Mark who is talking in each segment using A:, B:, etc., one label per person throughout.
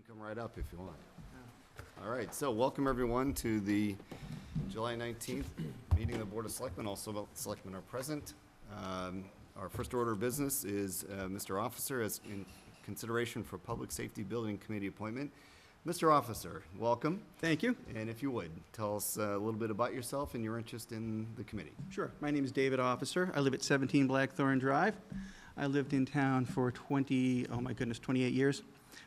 A: Come right up if you want. All right, so welcome everyone to the July 19th meeting of the Board of Selectmen. Also, the Selectmen are present. Our first order of business is Mr. Officer as in consideration for Public Safety Building Committee appointment. Mr. Officer, welcome.
B: Thank you.
A: And if you would, tell us a little bit about yourself and your interest in the committee.
B: Sure. My name is David Officer. I live at 17 Blackthorn Drive. I lived in town for 28 years.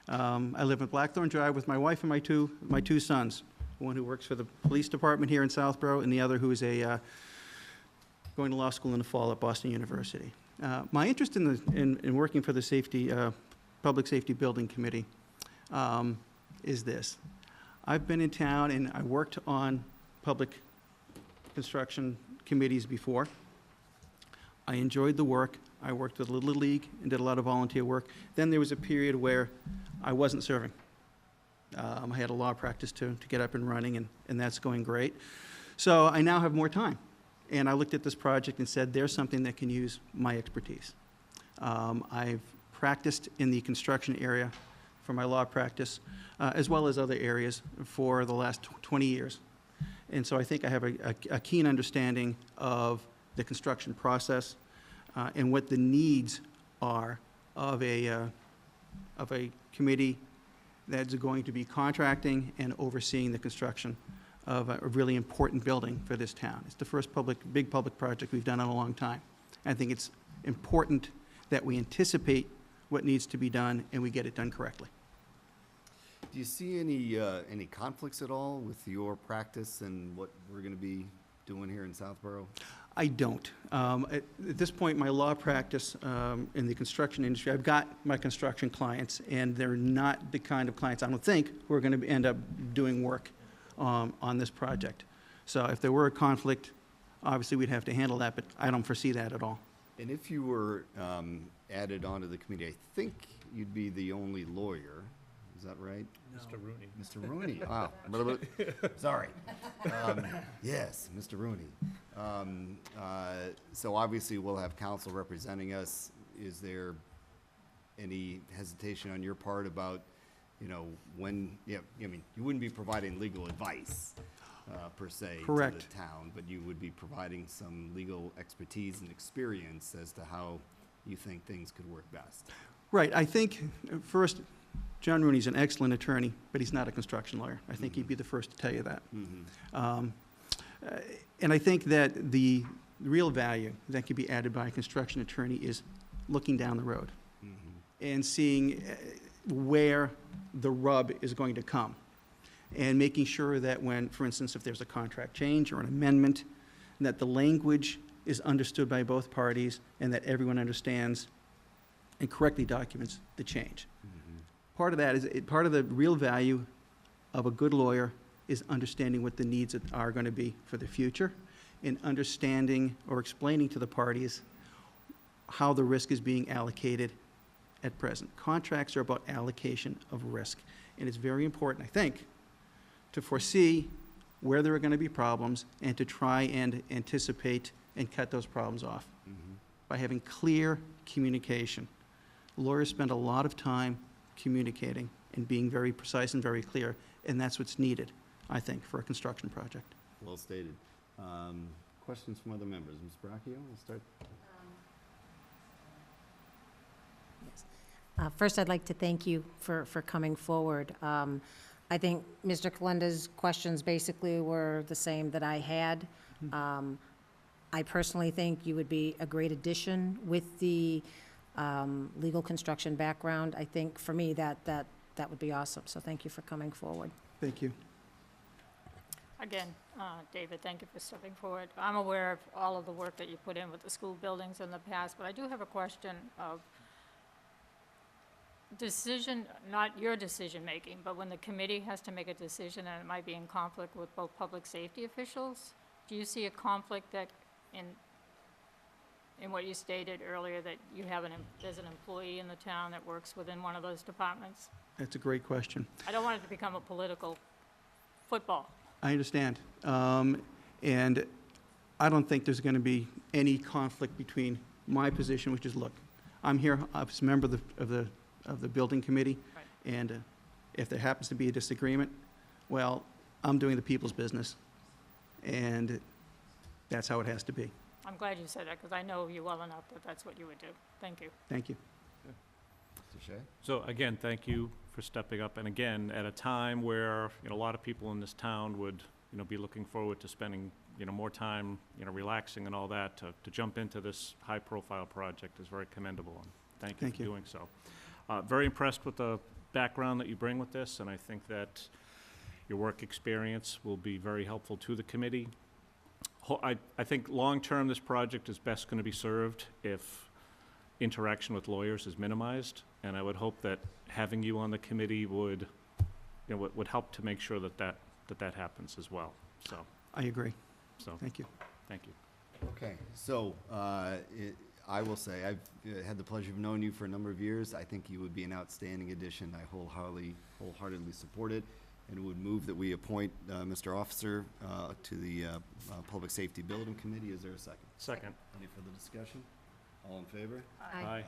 B: I live at Blackthorn Drive with my wife and my two sons, one who works for the police department here in Southborough and the other who is going to law school in the fall at Boston University. My interest in working for the Public Safety Building Committee is this. I've been in town and I worked on public construction committees before. I enjoyed the work. I worked with Little League and did a lot of volunteer work. Then there was a period where I wasn't serving. I had a law practice to get up and running, and that's going great. So I now have more time. And I looked at this project and said, there's something that can use my expertise. I've practiced in the construction area for my law practice, as well as other areas for the last 20 years. And so I think I have a keen understanding of the construction process, and what the needs are of a committee that's going to be contracting and overseeing the construction of a really important building for this town. It's the first big public project we've done in a long time. I think it's important that we anticipate what needs to be done and we get it done correctly.
A: Do you see any conflicts at all with your practice and what we're going to be doing here in Southborough?
B: I don't. At this point, my law practice in the construction industry, I've got my construction clients, and they're not the kind of clients, I don't think, who are going to end up doing work on this project. So if there were a conflict, obviously we'd have to handle that, but I don't foresee that at all.
A: And if you were added onto the committee, I think you'd be the only lawyer. Is that right?
C: No. Mr. Rooney.
A: Mr. Rooney, wow. Sorry. Yes, Mr. Rooney. So obviously we'll have counsel representing us. Is there any hesitation on your part about, when, I mean, you wouldn't be providing legal advice per se
B: Correct.
A: to the town, but you would be providing some legal expertise and experience as to how you think things could work best.
B: Right. I think, first, John Rooney's an excellent attorney, but he's not a construction lawyer. I think he'd be the first to tell you that. And I think that the real value that can be added by a construction attorney is looking down the road and seeing where the rub is going to come and making sure that when, for instance, if there's a contract change or an amendment, that the language is understood by both parties and that everyone understands and correctly documents the change. Part of that is, part of the real value of a good lawyer is understanding what the needs are going to be for the future and understanding or explaining to the parties how the risk is being allocated at present. Contracts are about allocation of risk, and it's very important, I think, to foresee where there are going to be problems and to try and anticipate and cut those problems off by having clear communication. Lawyers spend a lot of time communicating and being very precise and very clear, and that's what's needed, I think, for a construction project.
A: Well stated. Questions from other members? Ms. Bracchio, we'll start.
D: Yes. First, I'd like to thank you for coming forward. I think Mr. Calenda's questions basically were the same that I had. I personally think you would be a great addition with the legal construction background. I think for me that would be awesome. So thank you for coming forward.
B: Thank you.
C: Again, David, thank you for stepping forward. I'm aware of all of the work that you put in with the school buildings in the past, but I do have a question of decision, not your decision-making, but when the committee has to make a decision and it might be in conflict with both public safety officials, do you see a conflict that in what you stated earlier, that you have there's an employee in the town that works within one of those departments?
B: That's a great question.
C: I don't want it to become a political football.
B: I understand. And I don't think there's going to be any conflict between my position, which is, look, I'm here as a member of the building committee,
C: Right.
B: and If there happens to be a disagreement, well, I'm doing the people's business, and that's how it has to be.
C: I'm glad you said that, because I know you well enough that that's what you would do. Thank you.
B: Thank you.
A: Mr. Shea?
E: So again, thank you for stepping up, and again, at a time where, a lot of people in this town would, be looking forward to spending, more time, relaxing and all that, to jump into this high-profile project is very commendable, and thank you
B: Thank
E: for
B: you.
E: doing so. Very impressed with the background that you bring with this, and I think that your work experience will be very helpful to the committee. I think long-term, this project is best going to be served if interaction with lawyers is minimized, and I would hope that having you on the committee would, would help to make sure that that happens as well. So,
B: I agree.
E: thank
B: Thank you.
E: you.
A: Okay, so, I will say, I've had the pleasure of knowing you for a number of years. I think you would be an outstanding addition. I wholeheartedly support it, and would move that we appoint Mr. Officer to the Public Safety Building Committee. Is there a second?
E: Second.
A: Any further discussion? All in favor?
E: Aye.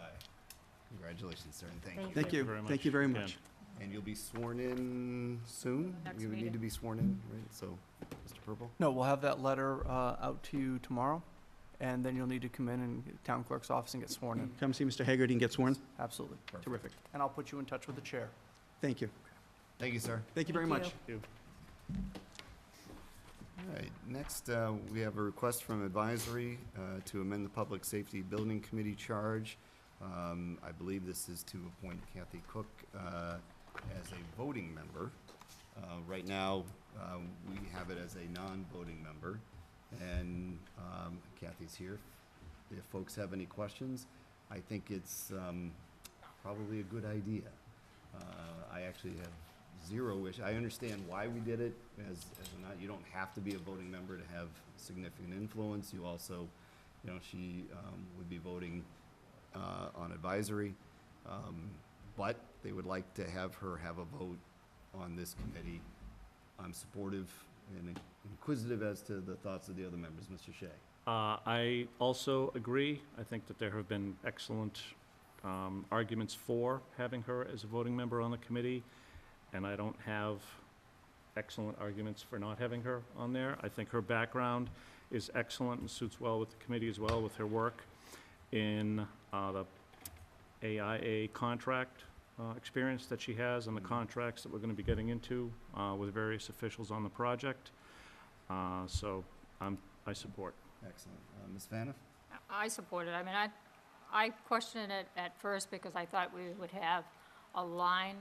A: Congratulations, sir, and thank
D: Thank
A: you.
B: Thank you.
E: very
B: Thank you
E: much.
B: very
E: Again.
B: much.
A: And you'll be sworn in soon?
C: Next
A: You would need
C: meeting.
A: to be sworn in, right? So, Mr. Purple?
F: No, we'll have that letter out to you tomorrow, and then you'll need to come in and town clerk's office and get sworn in.
B: Come see Mr. Haggerty and get sworn.
F: Absolutely.
A: Perfect.
B: Terrific.
F: And I'll put you in touch with the chair.
B: Thank you.
A: Thank you, sir.
B: Thank you very
D: Thank
B: much.
D: you.
A: All right, next, we have a request from advisory to amend the Public Safety Building Committee charge. I believe this is to appoint Kathy Cook as a voting member. Right now, we have it as a non-voting member, and Kathy's here. If folks have any questions, I think it's probably a good idea. I actually have zero issue. I understand why we did it, as you don't have to be a voting member to have significant influence. You also, she would be voting on advisory, but they would like to have her have a vote on this committee. I'm supportive and inquisitive as to the thoughts of the other members. Mr. Shea?
E: I also agree. I think that there have been excellent arguments for having her as a voting member on the committee, and I don't have excellent arguments for not having her on there. I think her background is excellent and suits well with the committee as well, with her work in the AIA contract experience that she has, and the contracts that we're going to be getting into with various officials on the project. So I support.
A: Excellent. Ms. Faniff?
C: I support it. I mean, I questioned it at first because I thought we would have a line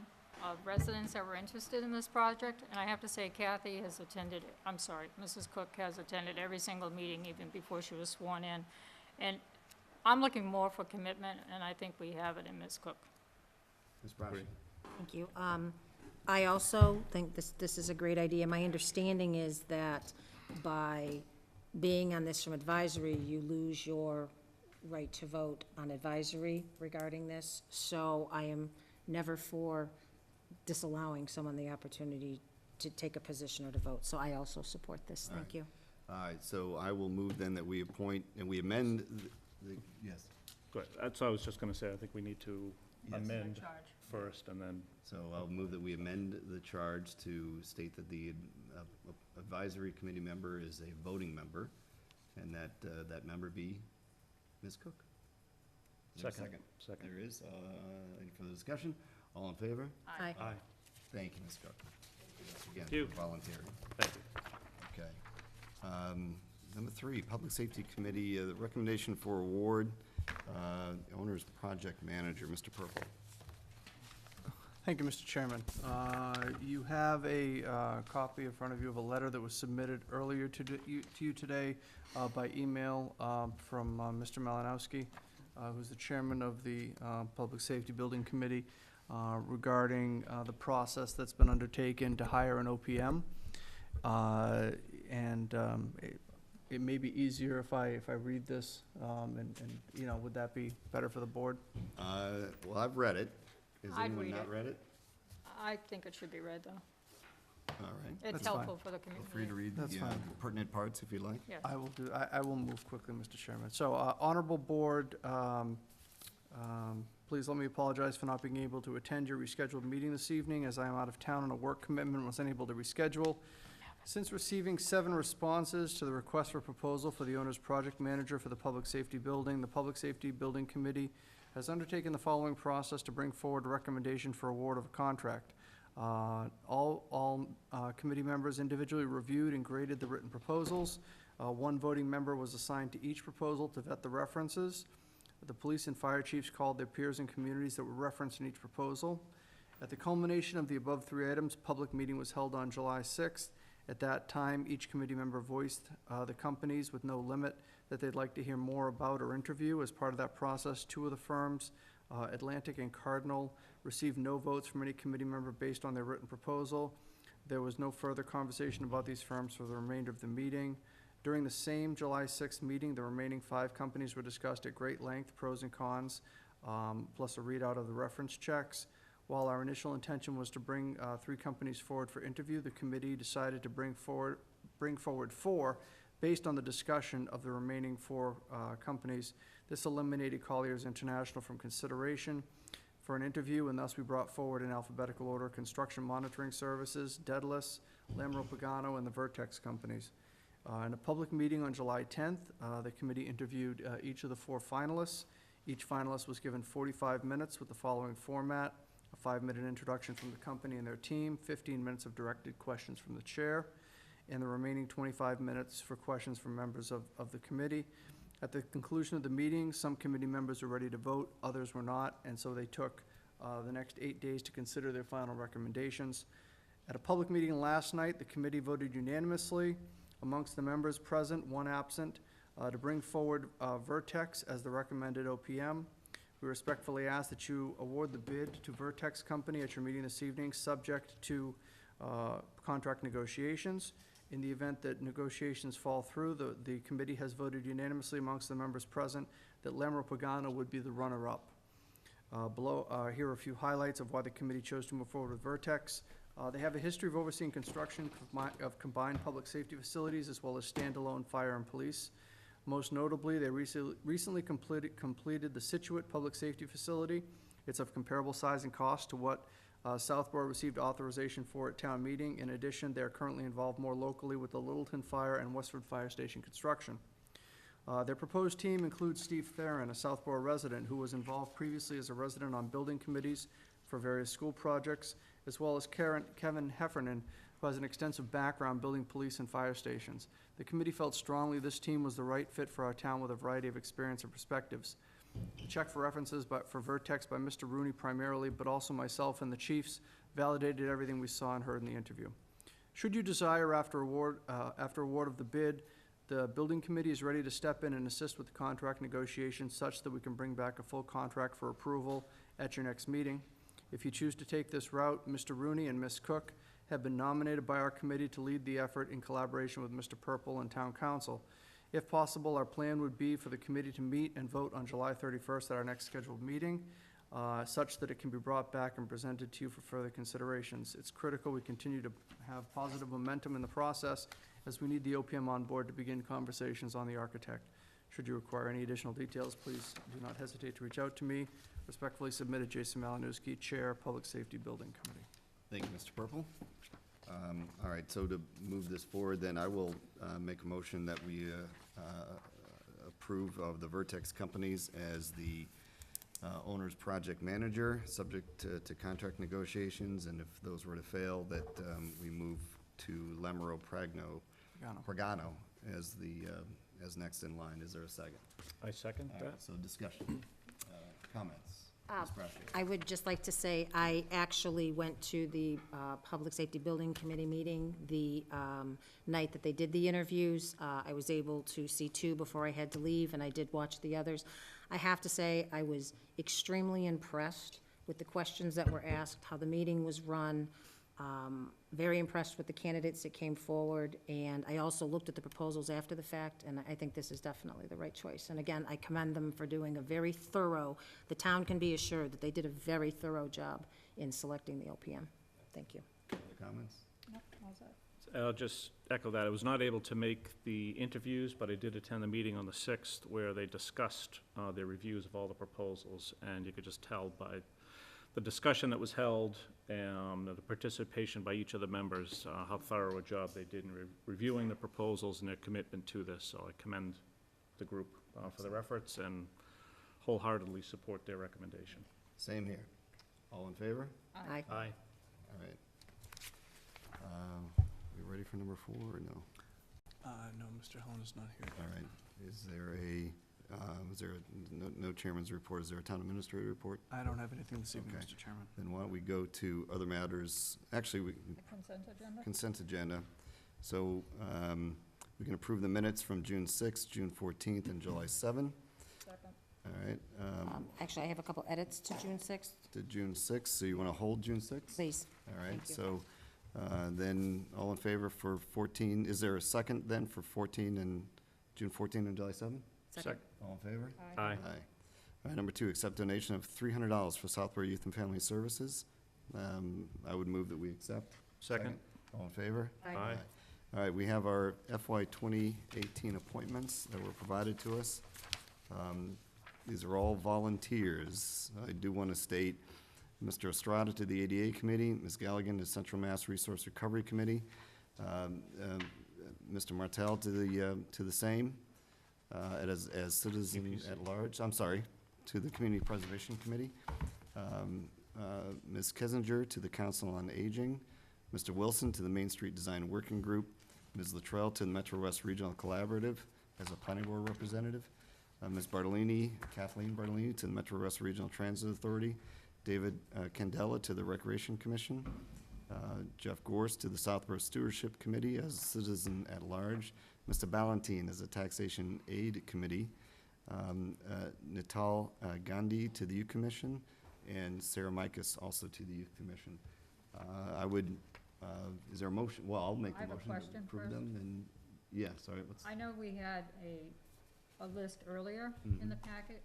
C: of residents that were interested in this project, and I have to say Kathy has attended, Mrs. Cook has attended every single meeting even before she was sworn in. And I'm looking more for commitment, and I think we have it in Ms. Cook.
A: Ms. Braschi?
D: Thank you. I also think this is a great idea. My understanding is that by being on this from advisory, you lose your right to vote on advisory regarding this. So I am never for disallowing someone the opportunity to take a position or to vote. So I also support this.
A: All
D: Thank
A: right.
D: you.
A: All right, so I will move then that we appoint, and we amend yes.
E: Good. That's what I was just going to say. I think we need to
A: Yes.
E: amend
C: Charge.
E: first, and then
A: So I'll move that we amend the charge to state that the advisory committee member is a voting member, and that that member be Ms. Cook. Is there a
E: Second.
A: There is. Any further discussion? All in favor?
D: Aye.
E: Aye.
A: Thank you, Ms. Cook. Once again,
E: Thank you.
A: for volunteering.
E: Thank you.
A: Okay. Number 3, Public Safety Committee, the recommendation for award, owner's project manager, Mr. Purple.
F: Thank you, Mr. Chairman. You have a copy in front of you of a letter that was submitted earlier to you today by email from Mr. Malinowski, who's the chairman of the Public Safety Building Committee, regarding the process that's been undertaken to hire an OPM. It may be easier if I read this, and would that be better for the board?
A: Well, I've read it. Has
C: I'd
A: anyone
C: read
A: not
C: it.
A: read it?
C: I think it should be read, though.
A: All right.
C: It's
F: That's fine.
C: helpful for the
A: Feel
C: community.
A: free to read
F: That's
A: the
F: fine.
A: pertinent parts if you like.
C: Yes.
F: I will do, I will move quickly, Mr. Chairman. So, honorable board, Please let me apologize for not being able to attend your rescheduled meeting this evening, as I am out of town on a work commitment and was unable to reschedule. Since receiving 7 responses to the request for proposal for the owner's project manager for the Public Safety Building, the Public Safety Building Committee has undertaken the following process to bring forward a recommendation for award of a contract. All committee members individually reviewed and graded the written proposals. 1 voting member was assigned to each proposal to vet the references. The police and fire chiefs called their peers and communities that were referenced in each proposal. At the culmination of the above 3 items, public meeting was held on July 6th. At that time, each committee member voiced the companies with no limit that they'd like to hear more about or interview. As part of that process, 2 of the firms, Atlantic and Cardinal, received no votes from any committee member based on their written proposal. There was no further conversation about these firms for the remainder of the meeting. During the same July 6th meeting, the remaining 5 companies were discussed at great length, pros and cons, plus a readout of the reference checks. While our initial intention was to bring 3 companies forward for interview, the committee decided to bring forward 4 based on the discussion of the remaining 4 companies. This eliminated Colliers International from consideration for an interview, and thus we brought forward in alphabetical order Construction Monitoring Services, Daedalus, Lamro Pagano, and the Vertex companies. In a public meeting on July 10th, the committee interviewed each of the 4 finalists. Each finalist was given 45 minutes with the following format: a 5-minute introduction from the company and their team, 15 minutes of directed questions from the chair, and the remaining 25 minutes for questions from members of the committee. At the conclusion of the meeting, some committee members were ready to vote, others were not, and so they took the next 8 days to consider their final recommendations. At a public meeting last night, the committee voted unanimously amongst the members present, 1 absent, to bring forward Vertex as the recommended OPM. We respectfully ask that you award the bid to Vertex Company at your meeting this evening, subject to contract negotiations. In the event that negotiations fall through, the committee has voted unanimously amongst the members present that Lamro Pagano would be the runner-up. Below, here are a few highlights of why the committee chose to move forward with Vertex. They have a history of overseeing construction of combined public safety facilities as well as standalone fire and police. Most notably, they recently completed the Situate Public Safety Facility. It's of comparable size and cost to what Southborough received authorization for at town meeting. In addition, they are currently involved more locally with the Littleton Fire and Westford Fire Station construction. Their proposed team includes Steve Theron, a Southborough resident who was involved previously as a resident on building committees for various school projects, as well as Kevin Heffernan, who has an extensive background building police and fire stations. The committee felt strongly this team was the right fit for our town with a variety of experience and perspectives. Check for references for Vertex by Mr. Rooney primarily, but also myself and the chiefs validated everything we saw and heard in the interview. Should you desire, after award of the bid, the building committee is ready to step in and assist with the contract negotiations such that we can bring back a full contract for approval at your next meeting. If you choose to take this route, Mr. Rooney and Ms. Cook have been nominated by our committee to lead the effort in collaboration with Mr. Purple and Town Council. If possible, our plan would be for the committee to meet and vote on July 31st at our next scheduled meeting, such that it can be brought back and presented to you for further considerations. It's critical we continue to have positive momentum in the process, as we need the OPM on board to begin conversations on the architect. Should you require any additional details, please do not hesitate to reach out to me. Respectfully submitted, Jason Malinowski, Chair, Public Safety Building Committee.
A: Thank you, Mr. Purple. All right, so to move this forward, then I will make a motion that we approve of the Vertex companies as the owner's project manager, subject to contract negotiations, and if those were to fail, that we move to Lamro Pagano as as next in line. Is there a second?
E: I second
A: All
E: that.
A: right, so discussion, comments. Ms. Brasher.
D: I would just like to say, I actually went to the Public Safety Building Committee meeting the night that they did the interviews. I was able to see 2 before I had to leave, and I did watch the others. I have to say, I was extremely impressed with the questions that were asked, how the meeting was run. Very impressed with the candidates that came forward, and I also looked at the proposals after the fact, and I think this is definitely the right choice. And again, I commend them for doing a very thorough, the town can be assured that they did a very thorough job in selecting the OPM. Thank you.
A: Other comments?
C: Nope, how's that?
E: I'll just echo that. I was not able to make the interviews, but I did attend the meeting on the 6th where they discussed their reviews of all the proposals, and you could just tell by the discussion that was held and the participation by each of the members, how thorough a job they did in reviewing the proposals and their commitment to this. So I commend the group for their efforts and wholeheartedly support their recommendation.
A: Same here. All in favor?
D: Aye.
E: Aye.
A: All right. We ready for number 4 or no?
F: No, Mr. Helen is not here.
A: All right. Is there no chairman's report? Is there a town administrator report?
F: I don't have anything this evening,
A: Okay.
F: Mr. Chairman.
A: Then why don't we go to other matters? Actually,
C: The consent agenda?
A: consent agenda. So we can approve the minutes from June 6th, June 14th, and July 7th.
C: Second.
A: All right.
D: Actually, I have a couple edits to June 6th,
A: To June 6th, so you want to hold June 6th?
D: please.
A: All right,
D: Thank you.
A: so then, all in favor for 14, is there a second then for 14 and, June 14 and July 7?
D: Second.
A: All in favor?
E: Aye.
A: All right, number 2, accept donation of $300 for Southborough Youth and Family Services. I would move that we accept.
E: Second.
A: All in favor?
E: Aye.
A: All right, we have our FY 2018 appointments that were provided to us. These are all volunteers. I do want to state Mr. Estrada to the ADA Committee, Ms. Galligan to Central Mass Resource Recovery Committee, Mr. Martell to the same, as citizen
E: CPC.
A: at large, I'm sorry, to the Community Preservation Committee, Ms. Kissinger to the Council on Aging, Mr. Wilson to the Main Street Design Working Group, Ms. Luttrell to the Metro West Regional Collaborative as a planning board representative, Ms. Bartolini, Kathleen Bartolini to the Metro West Regional Transit Authority, David Candela to the Recreation Commission, Jeff Gorse to the Southborough Stewardship Committee as citizen at large, Mr. Ballantine as a Taxation Aid Committee, Nital Gandhi to the Youth Commission, and Sarah Mikas also to the Youth Commission. Is there a motion? Well, I'll make
C: I
A: the
C: have a
A: motion to
C: question
A: approve
C: first.
A: them, and, yeah, sorry, what's?
C: I know we had a list earlier in the packet.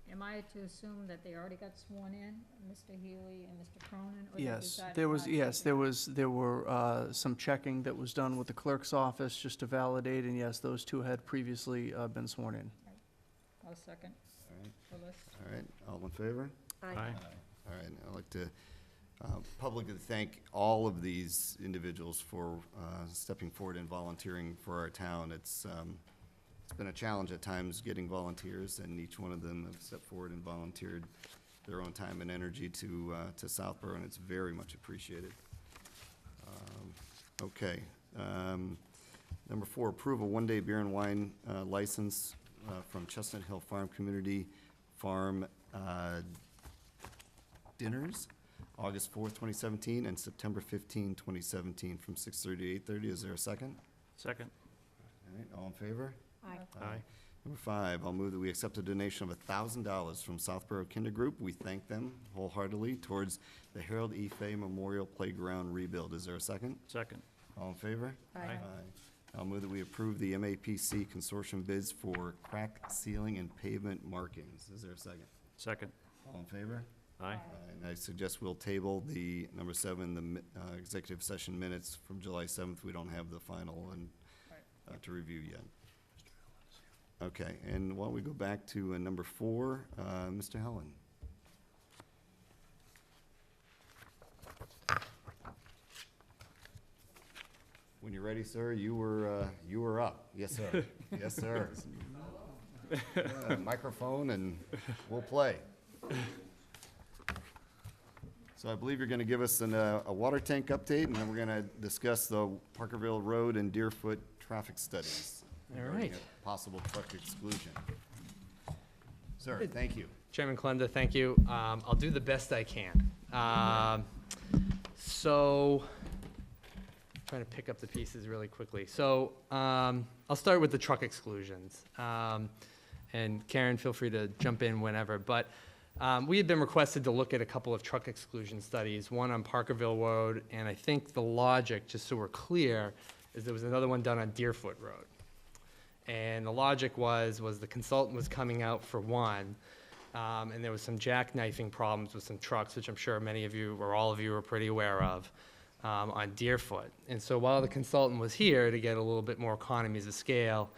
C: Am I to assume that they already got sworn in, Mr. Healy and Mr. Cronin? or they
F: Yes,
C: decided
F: there was,
C: not to?
F: yes, there were some checking that was done with the clerk's office just to validate, and yes, those two had previously been sworn in.
C: I'll second
A: All right,
C: the list.
A: all right, all in favor?
E: Aye.
A: All right, I'd like to publicly thank all of these individuals for stepping forward and volunteering for our town. It's been a challenge at times getting volunteers, and each one of them have stepped forward and volunteered their own time and energy to Southborough, and it's very much appreciated. Okay. Number 4, approve a one-day beer and wine license from Chestnut Hill Farm Community Farm Dinners, August 4th, 2017, and September 15, 2017, from 6:30 to 8:30. Is there a second?
E: Second.
A: All right, all in favor?
D: Aye.
E: Aye.
A: Number 5, I'll move that we accept a donation of $1,000 from Southborough Kinder Group. We thank them wholeheartedly towards the Harold E. Fay Memorial Playground rebuild. Is there a second?
E: Second.
A: All in favor?
E: Aye.
A: I'll move that we approve the MAPC consortium bids for crack sealing and pavement markings. Is there a second?
E: Second.
A: All in favor?
E: Aye.
A: And I suggest we'll table the number 7, the executive session minutes from July 7th. We don't have the final one to review yet. Okay, and why don't we go back to number 4, Mr. Helen? When you're ready, sir, you were up. Yes, sir. Yes, sir. Microphone, and we'll play. So I believe you're going to give us a water tank update, and then we're going to discuss the Parkerville Road and Deerfoot traffic studies.
G: All
A: regarding
G: right.
A: a possible truck exclusion. Sir, thank you.
G: Chairman Kalenda, thank you. I'll do the best I can. So, trying to pick up the pieces really quickly. So, I'll start with the truck exclusions. And Karen, feel free to jump in whenever. But we had been requested to look at a couple of truck exclusion studies, one on Parkerville Road, and I think the logic, just so we're clear, is there was another one done on Deerfoot Road. And the logic was the consultant was coming out for one, and there was some jackknifing problems with some trucks, which I'm sure many of you, or all of you, are pretty aware of. on Deerfoot. And so while the consultant was here to get a little bit more economies of scale,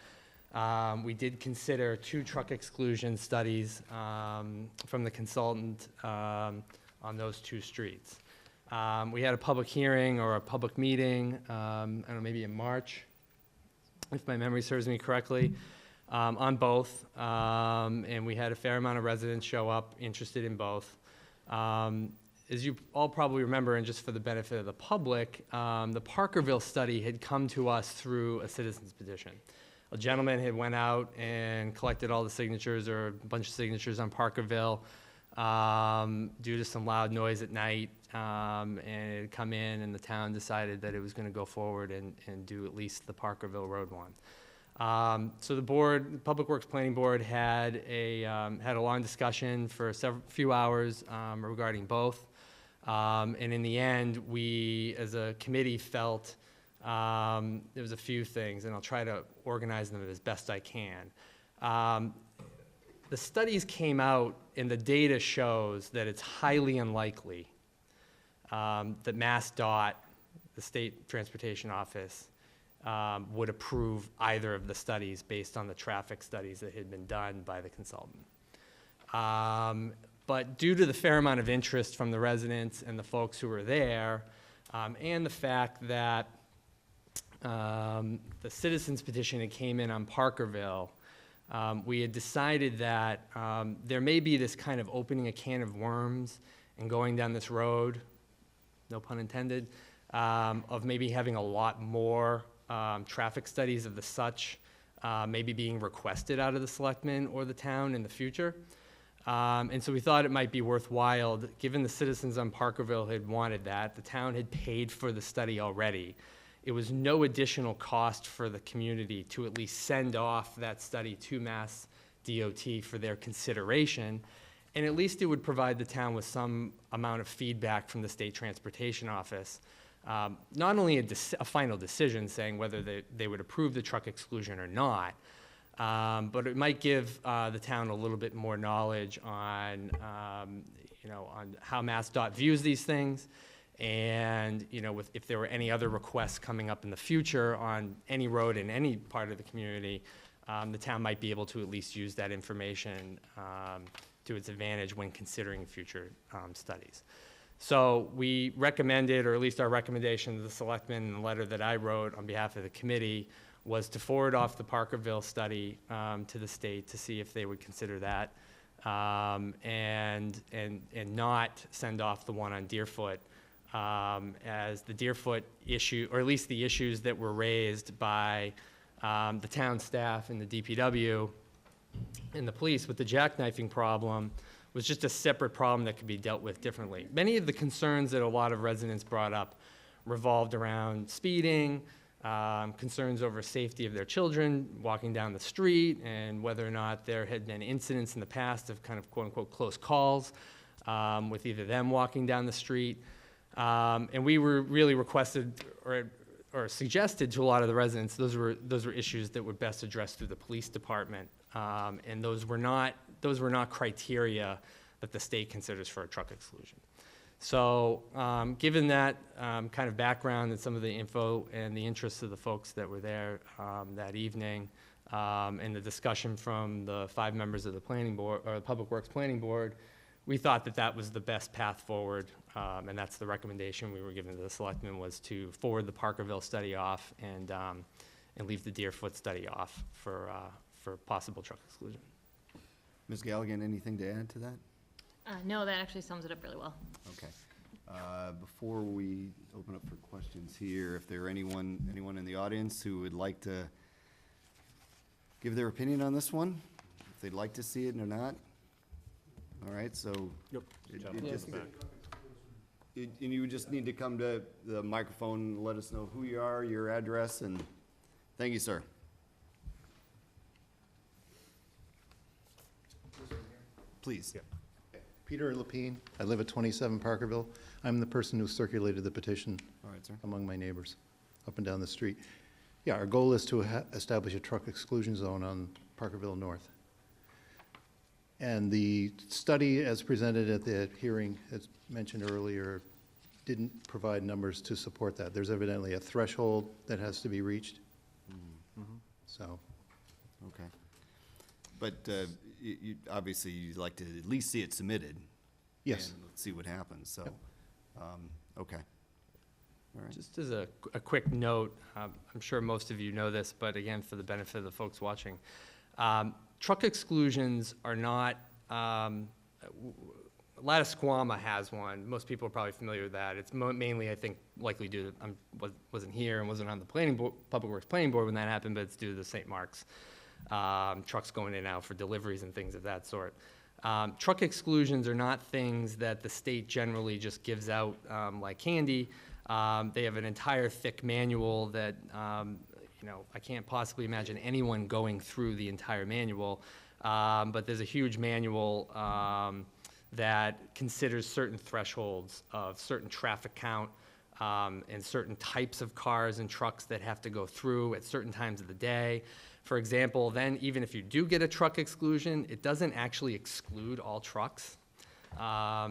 G: we did consider 2 truck exclusion studies from the consultant on those 2 streets. We had a public hearing or a public meeting, I don't know, maybe in March, if my memory serves me correctly, on both. And we had a fair amount of residents show up interested in both. As you all probably remember, and just for the benefit of the public, the Parkerville study had come to us through a citizen's petition. A gentleman had went out and collected all the signatures, or a bunch of signatures on Parkerville, due to some loud noise at night, and it had come in, and the town decided that it was gonna go forward and do at least the Parkerville Road one. So the board, Public Works Planning Board, had a long discussion for few hours regarding both. And in the end, we, as a committee, felt there was a few things, and I'll try to organize them as best I can. The studies came out, and the data shows that it's highly unlikely that MassDOT, the State Transportation Office, would approve either of the studies based on the traffic studies that had been done by the consultant. But due to the fair amount of interest from the residents and the folks who were there, and the fact that the citizens petition that came in on Parkerville, we had decided that there may be this kind of opening a can of worms and going down this road, no pun intended, of maybe having a lot more traffic studies of the such maybe being requested out of the selectmen or the town in the future. And so we thought it might be worthwhile, given the citizens on Parkerville had wanted that, the town had paid for the study already. It was no additional cost for the community to at least send off that study to Mass DOT for their consideration, and at least it would provide the town with some amount of feedback from the State Transportation Office. Not only a final decision saying whether they would approve the truck exclusion or not, but it might give the town a little bit more knowledge on, on how MassDOT views these things, and if there were any other requests coming up in the future on any road in any part of the community, the town might be able to at least use that information to its advantage when considering future studies. So we recommended, or at least our recommendation to the selectmen in the letter that I wrote on behalf of the committee, was to forward off the Parkerville study to the state to see if they would consider that, and not send off the one on Deerfoot, as the Deerfoot issue, or at least the issues that were raised by the town staff and the DPW and the police with the jackknifing problem was just a separate problem that could be dealt with differently. Many of the concerns that a lot of residents brought up revolved around speeding, concerns over safety of their children walking down the street, and whether or not there had been incidents in the past of kind of quote-unquote close calls with either them walking down the street. And we were really requested or suggested to a lot of the residents those were issues that were best addressed through the police department, and those were not criteria that the state considers for a truck exclusion. So given that kind of background and some of the info and the interests of the folks that were there that evening, and the discussion from the 5 members of the planning board, or the Public Works Planning Board, we thought that that was the best path forward, and that's the recommendation we were given to the selectmen, was to forward the Parkerville study off and leave the Deerfoot study off for possible truck exclusion.
A: Ms. Galligan, anything to add to that?
H: No, that actually sums it up really well.
A: Okay. Before we open up for questions here, if there are anyone in the audience who would like to give their opinion on this one, if they'd like to see it or not. All right, so.
E: Yep.
A: And you would just need to come to the microphone and let us know who you are, your address, and thank you, sir. Please.
E: Yeah.
I: Peter Lapine. I live at 27 Parkerville. I'm the person who circulated the petition
A: All right, sir.
I: among my neighbors up and down the street. Yeah, our goal is to establish a truck exclusion zone on Parkerville North. And the study as presented at the hearing, as mentioned earlier, didn't provide numbers to support that. There's evidently a threshold that has to be reached. So,
A: Okay. But obviously, you'd like to at least see it submitted.
I: yes.
A: And let's see what happens, so, okay. All right.
G: Just as a quick note, I'm sure most of you know this, but again, for the benefit of the folks watching, truck exclusions are not, Lattisquama has one. Most people are probably familiar with that. It's mainly, I think, likely due to, wasn't here and wasn't on the planning board, Public Works Planning Board when that happened, but it's due to the St. Mark's trucks going in and out for deliveries and things of that sort. Truck exclusions are not things that the state generally just gives out like candy. They have an entire thick manual that, I can't possibly imagine anyone going through the entire manual. But there's a huge manual that considers certain thresholds of certain traffic count and certain types of cars and trucks that have to go through at certain times of the day. For example, then even if you do get a truck exclusion, it doesn't actually exclude all trucks.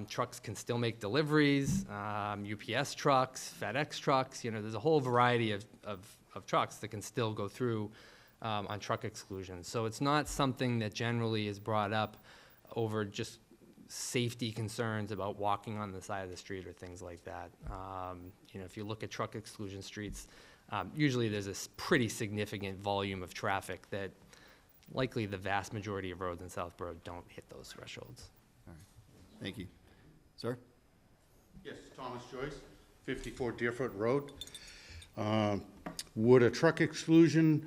G: Trucks can still make deliveries, UPS trucks, FedEx trucks, there's a whole variety of trucks that can still go through on truck exclusions. So it's not something that generally is brought up over just safety concerns about walking on the side of the street or things like that. If you look at truck exclusion streets, usually there's a pretty significant volume of traffic that likely the vast majority of roads in Southborough don't hit those thresholds.
A: Thank you. Sir?
J: Yes, Thomas Joyce, 54 Deerfoot Road. Would a truck exclusion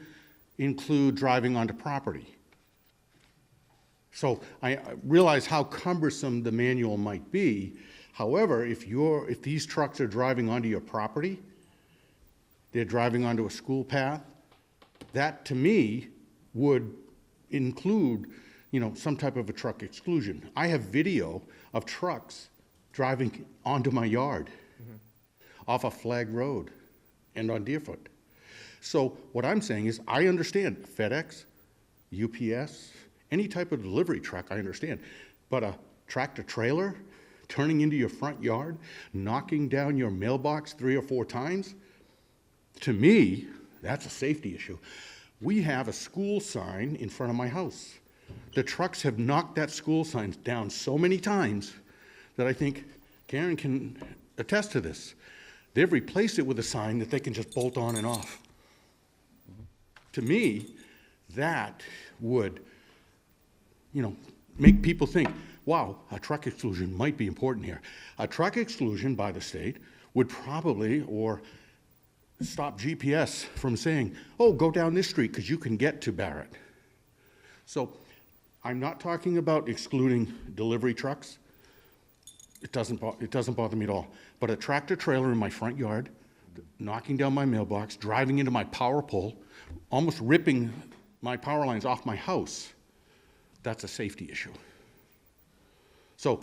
J: include driving onto property? So I realize how cumbersome the manual might be. However, if these trucks are driving onto your property, they're driving onto a school path, that to me would include, some type of a truck exclusion. I have video of trucks driving onto my yard off a flagged road and on Deerfoot. So what I'm saying is I understand FedEx, UPS, any type of delivery truck, I understand. But a tractor trailer turning into your front yard, knocking down your mailbox 3 or 4 times, to me, that's a safety issue. We have a school sign in front of my house. The trucks have knocked that school sign down so many times that I think Karen can attest to this. They've replaced it with a sign that they can just bolt on and off. To me, that would, make people think, wow, a truck exclusion might be important here. A truck exclusion by the state would probably, or stop GPS from saying, oh, go down this street because you can get to Barrett. So I'm not talking about excluding delivery trucks. It doesn't bother me at all. But a tractor trailer in my front yard, knocking down my mailbox, driving into my power pole, almost ripping my power lines off my house, that's a safety issue. So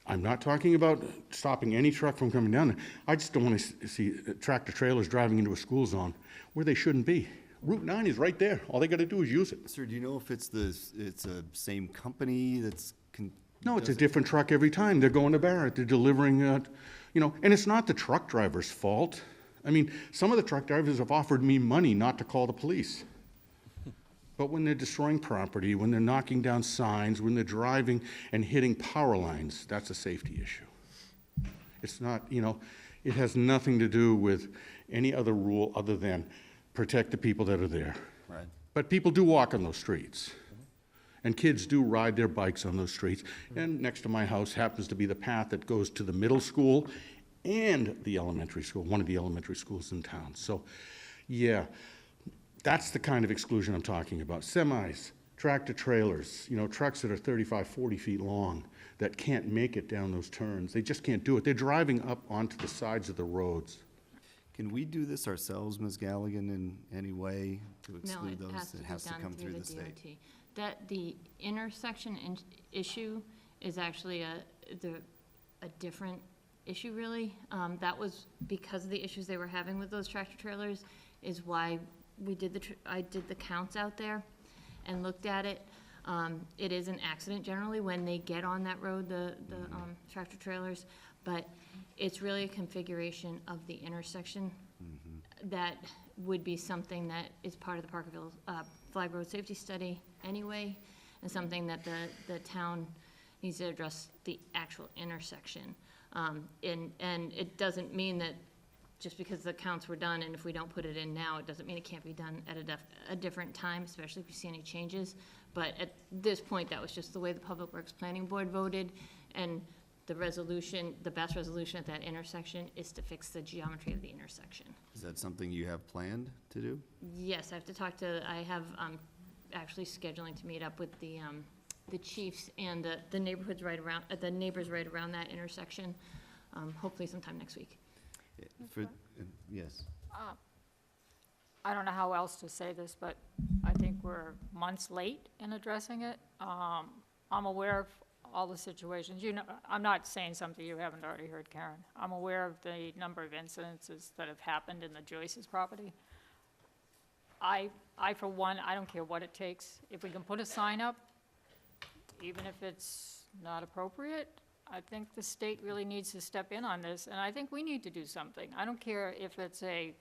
J: I'm not talking about stopping any truck from coming down there. I just don't want to see tractor trailers driving into a school zone where they shouldn't be. Route 9 is right there. All they got to do is use it.
A: Sir, do you know if it's a same company that's?
J: No, it's a different truck every time. They're going to Barrett. They're delivering, and it's not the truck driver's fault. I mean, some of the truck drivers have offered me money not to call the police. But when they're destroying property, when they're knocking down signs, when they're driving and hitting power lines, that's a safety issue. It's not, it has nothing to do with any other rule other than protect the people that are there.
A: Right.
J: But people do walk on those streets. And kids do ride their bikes on those streets. And next to my house happens to be the path that goes to the middle school and the elementary school, one of the elementary schools in town. So, yeah, that's the kind of exclusion I'm talking about. Semis, tractor trailers, trucks that are 35, 40 feet long that can't make it down those turns. They just can't do it. They're driving up onto the sides of the roads.
A: Can we do this ourselves, Ms. Galligan, in any way to exclude
H: No,
A: those?
H: it has to be done through the DOT. That the intersection issue is actually a different issue, really. That was because of the issues they were having with those tractor trailers, is why I did the counts out there and looked at it. It is an accident generally when they get on that road, the tractor trailers, but It's really a configuration of the intersection that would be something that is part of the Parkerville Flag Road Safety Study anyway, and something that the town needs to address the actual intersection. And it doesn't mean that just because the counts were done, and if we don't put it in now, it doesn't mean it can't be done at a different time, especially if you see any changes. But at this point, that was just the way the Public Works Planning Board voted, and the resolution, the best resolution at that intersection is to fix the geometry of the intersection.
A: Is that something you have planned to do?
H: Yes, I have to talk to, I have, actually scheduling to meet up with the chiefs and the neighborhoods right around, the neighbors right around that intersection, hopefully sometime next week.
A: Yes.
C: I don't know how else to say this, but I think we're months late in addressing it. I'm aware of all the situations. You know, I'm not saying something you haven't already heard, Karen. I'm aware of the number of incidences that have happened in the Joyce's property. I, for one, I don't care what it takes. If we can put a sign up, even if it's not appropriate, I think the state really needs to step in on this, and I think we need to do something. I don't care if it's a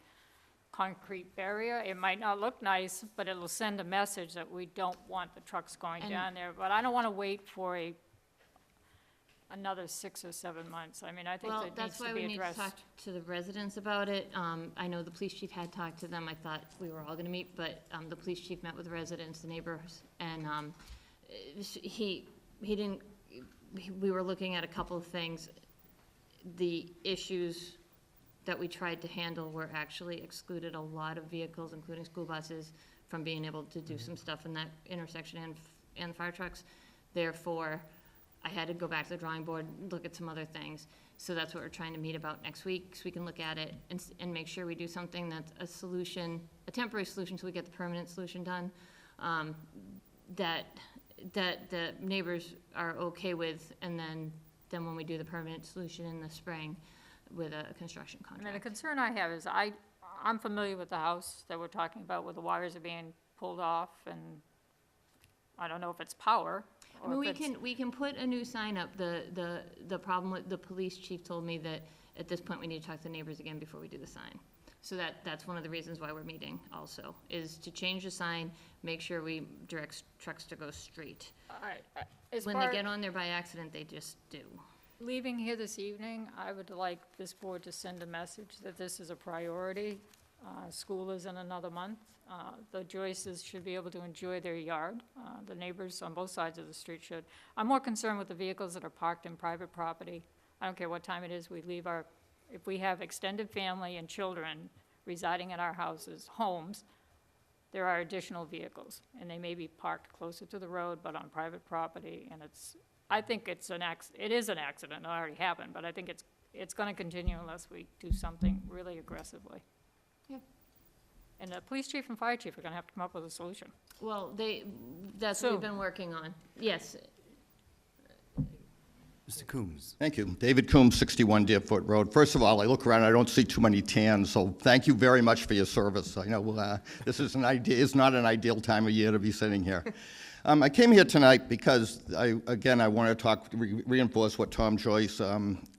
C: concrete barrier. It might not look nice, but it'll send a message that we don't want the trucks going
H: And-
C: down there. But I don't want to wait for another 6 or 7 months. I mean, I think
H: Well,
C: that needs
H: that's
C: to
H: why
C: be
H: we need to
C: addressed.
H: talk to the residents about it. I know the police chief had talked to them. I thought we were all gonna meet, but, the police chief met with the residents, the neighbors, and, he didn't, we were looking at a couple of things. The issues that we tried to handle were actually excluded a lot of vehicles, including school buses, from being able to do some stuff in that intersection and fire trucks. Therefore, I had to go back to the drawing board, look at some other things. So that's what we're trying to meet about next week, so we can look at it and make sure we do something that's a solution, a temporary solution till we get the permanent solution done, that the neighbors are okay with, and then when we do the permanent solution in the spring with a construction
C: I mean, the
H: contract.
C: concern I have is I'm familiar with the house that we're talking about where the wires are being pulled off, and I don't know if it's power
H: I mean,
C: or if it's.
H: we can put a new sign up. The problem with, the police chief told me that at this point, we need to talk to the neighbors again before we do the sign. So that's one of the reasons why we're meeting also, is to change the sign, make sure we direct trucks to go straight.
C: As
H: When they
C: far-
H: get on there by accident, they just do.
C: Leaving here this evening, I would like this board to send a message that this is a priority. School is in another month. The Joyces should be able to enjoy their yard. The neighbors on both sides of the street should. I'm more concerned with the vehicles that are parked in private property. I don't care what time it is, we leave if we have extended family and children residing in our homes, there are additional vehicles, and they may be parked closer to the road, but on private property, and I think it is an accident, it already happened, but I think it's gonna continue unless we do something really aggressively.
H: Yeah.
C: And the police chief and fire chief are gonna have to come up with a solution.
H: Well, that's what we've
C: So-
H: been working on. Yes,
A: Mr. Coombs?
K: Thank you. David Coombs, 61 Deerfoot Road. First of all, I look around, I don't see too many tans, so thank you very much for your service. I know this is it's not an ideal time of year to be sitting here. I came here tonight because, I want to reinforce what Tom Joyce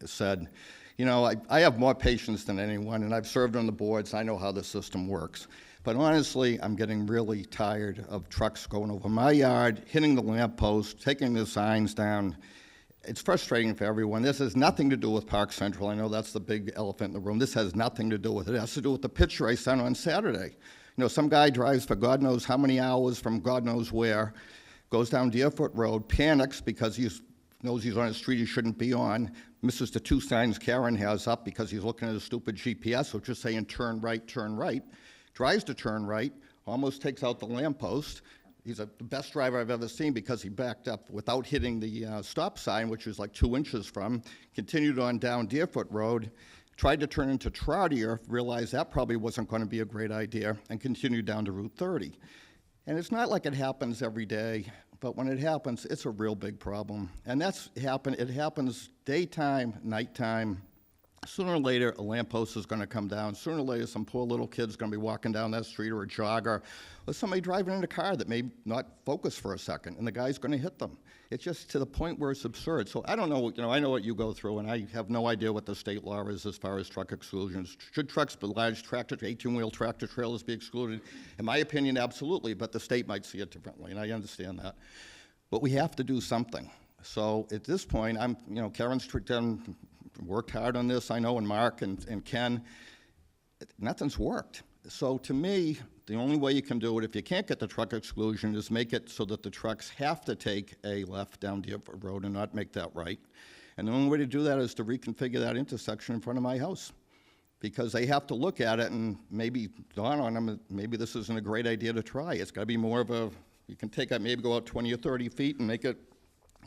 K: said. You know, I have more patience than anyone, and I've served on the boards. I know how the system works. But honestly, I'm getting really tired of trucks going over my yard, hitting the lamppost, taking the signs down. It's frustrating for everyone. This has nothing to do with Park Central. I know that's the big elephant in the room. This has nothing to do with it. It has to do with the picture I sent on Saturday. You know, some guy drives for God knows how many hours from God knows where, goes down Deerfoot Road, panics because he knows he's on a street he shouldn't be on, misses the 2 signs Karen has up because he's looking at a stupid GPS, which is saying turn right, tries to turn right, almost takes out the lamppost. He's the best driver I've ever seen because he backed up without hitting the stop sign, which was like 2 inches from, continued on down Deerfoot Road, tried to turn into Troutier, realized that probably wasn't going to be a great idea, and continued down to Route 30. And it's not like it happens every day, but when it happens, it's a real big problem. And it happens daytime, nighttime. Sooner or later, a lamppost is going to come down. Sooner or later, some poor little kid's going to be walking down that street, or a jogger, or somebody driving in a car that may not focus for a second, and the guy's going to hit them. It's just to the point where it's absurd. So I don't know, I know what you go through, and I have no idea what the state law is as far as truck exclusions. Should trucks, but large tractor, 18-wheel tractor trailers be excluded? In my opinion, absolutely, but the state might see it differently, and I understand that. But we have to do something. So at this point, Karen's done, worked hard on this, I know, and Mark and Ken. Nothing's worked. So to me, the only way you can do it, if you can't get the truck exclusion, is make it so that the trucks have to take a left down Deerfoot Road and not make that right. And the only way to do that is to reconfigure that intersection in front of my house. Because they have to look at it and maybe dawn on them, maybe this isn't a great idea to try. It's got to be more of a, you can take out, maybe go out 20 or 30 feet and make it,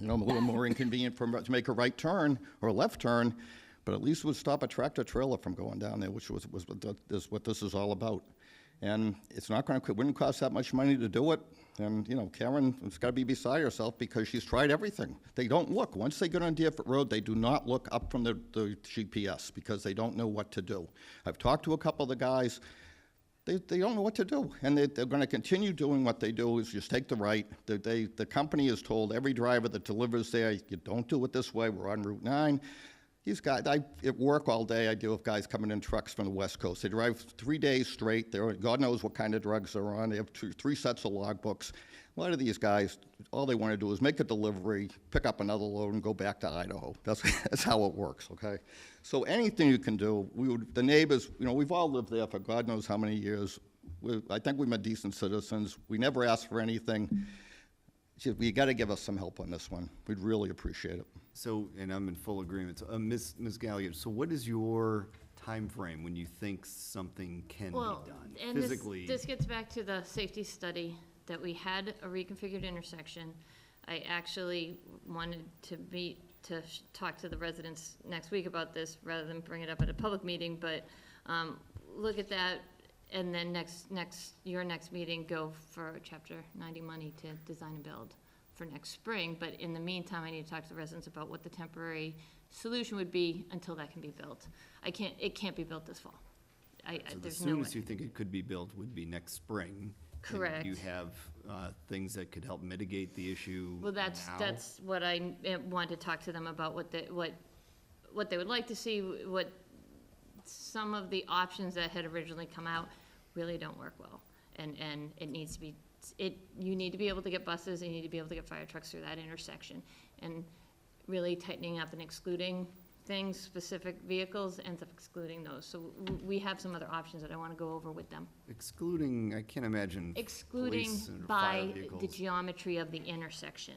K: a little more inconvenient to make a right turn or a left turn, but at least it would stop a tractor trailer from going down there, which was what this is all about. And it's not going to, wouldn't cost that much money to do it. And, Karen has got to be beside herself because she's tried everything. They don't look. Once they get on Deerfoot Road, they do not look up from the GPS because they don't know what to do. I've talked to a couple of the guys. They don't know what to do, and they're going to continue doing what they do, is just take the right. The company has told every driver that delivers there, you don't do it this way, we're on Route 9. These guys, at work all day, I deal with guys coming in trucks from the West Coast. They drive 3 days straight. God knows what kind of drugs they're on. They have 3 sets of logbooks. A lot of these guys, all they want to do is make a delivery, pick up another load, and go back to Idaho. That's how it works, okay? So anything you can do, the neighbors, we've all lived there for God knows how many years. I think we've been decent citizens. We never asked for anything. You got to give us some help on this one. We'd really appreciate it.
A: So, and I'm in full agreement. So, Ms. Gallagher, so what is your time frame when you think something can be done
H: and
A: physically?
H: this gets back to the safety study that we had a reconfigured intersection. I actually wanted to talk to the residents next week about this rather than bring it up at a public meeting, but look at that, and then your next meeting, go for Chapter 90 money to design and build for next spring. But in the meantime, I need to talk to the residents about what the temporary solution would be until that can be built. It can't be built this fall.
A: So the
H: There's no way.
A: soonest you think it could be built would be next spring.
H: Correct.
A: And you have things that could help mitigate the issue.
H: Well, that's what I want to talk to them about, what they would like to see, what some of the options that had originally come out really don't work well. And it needs to be, you need to be able to get buses, and you need to be able to get fire trucks through that intersection. And really tightening up and excluding things, specific vehicles, ends up excluding those. So we have some other options that I want to go over with them.
A: Excluding, I can't imagine.
H: Excluding
A: police and
H: by
A: fire
H: the
A: vehicles.
H: geometry of the intersection,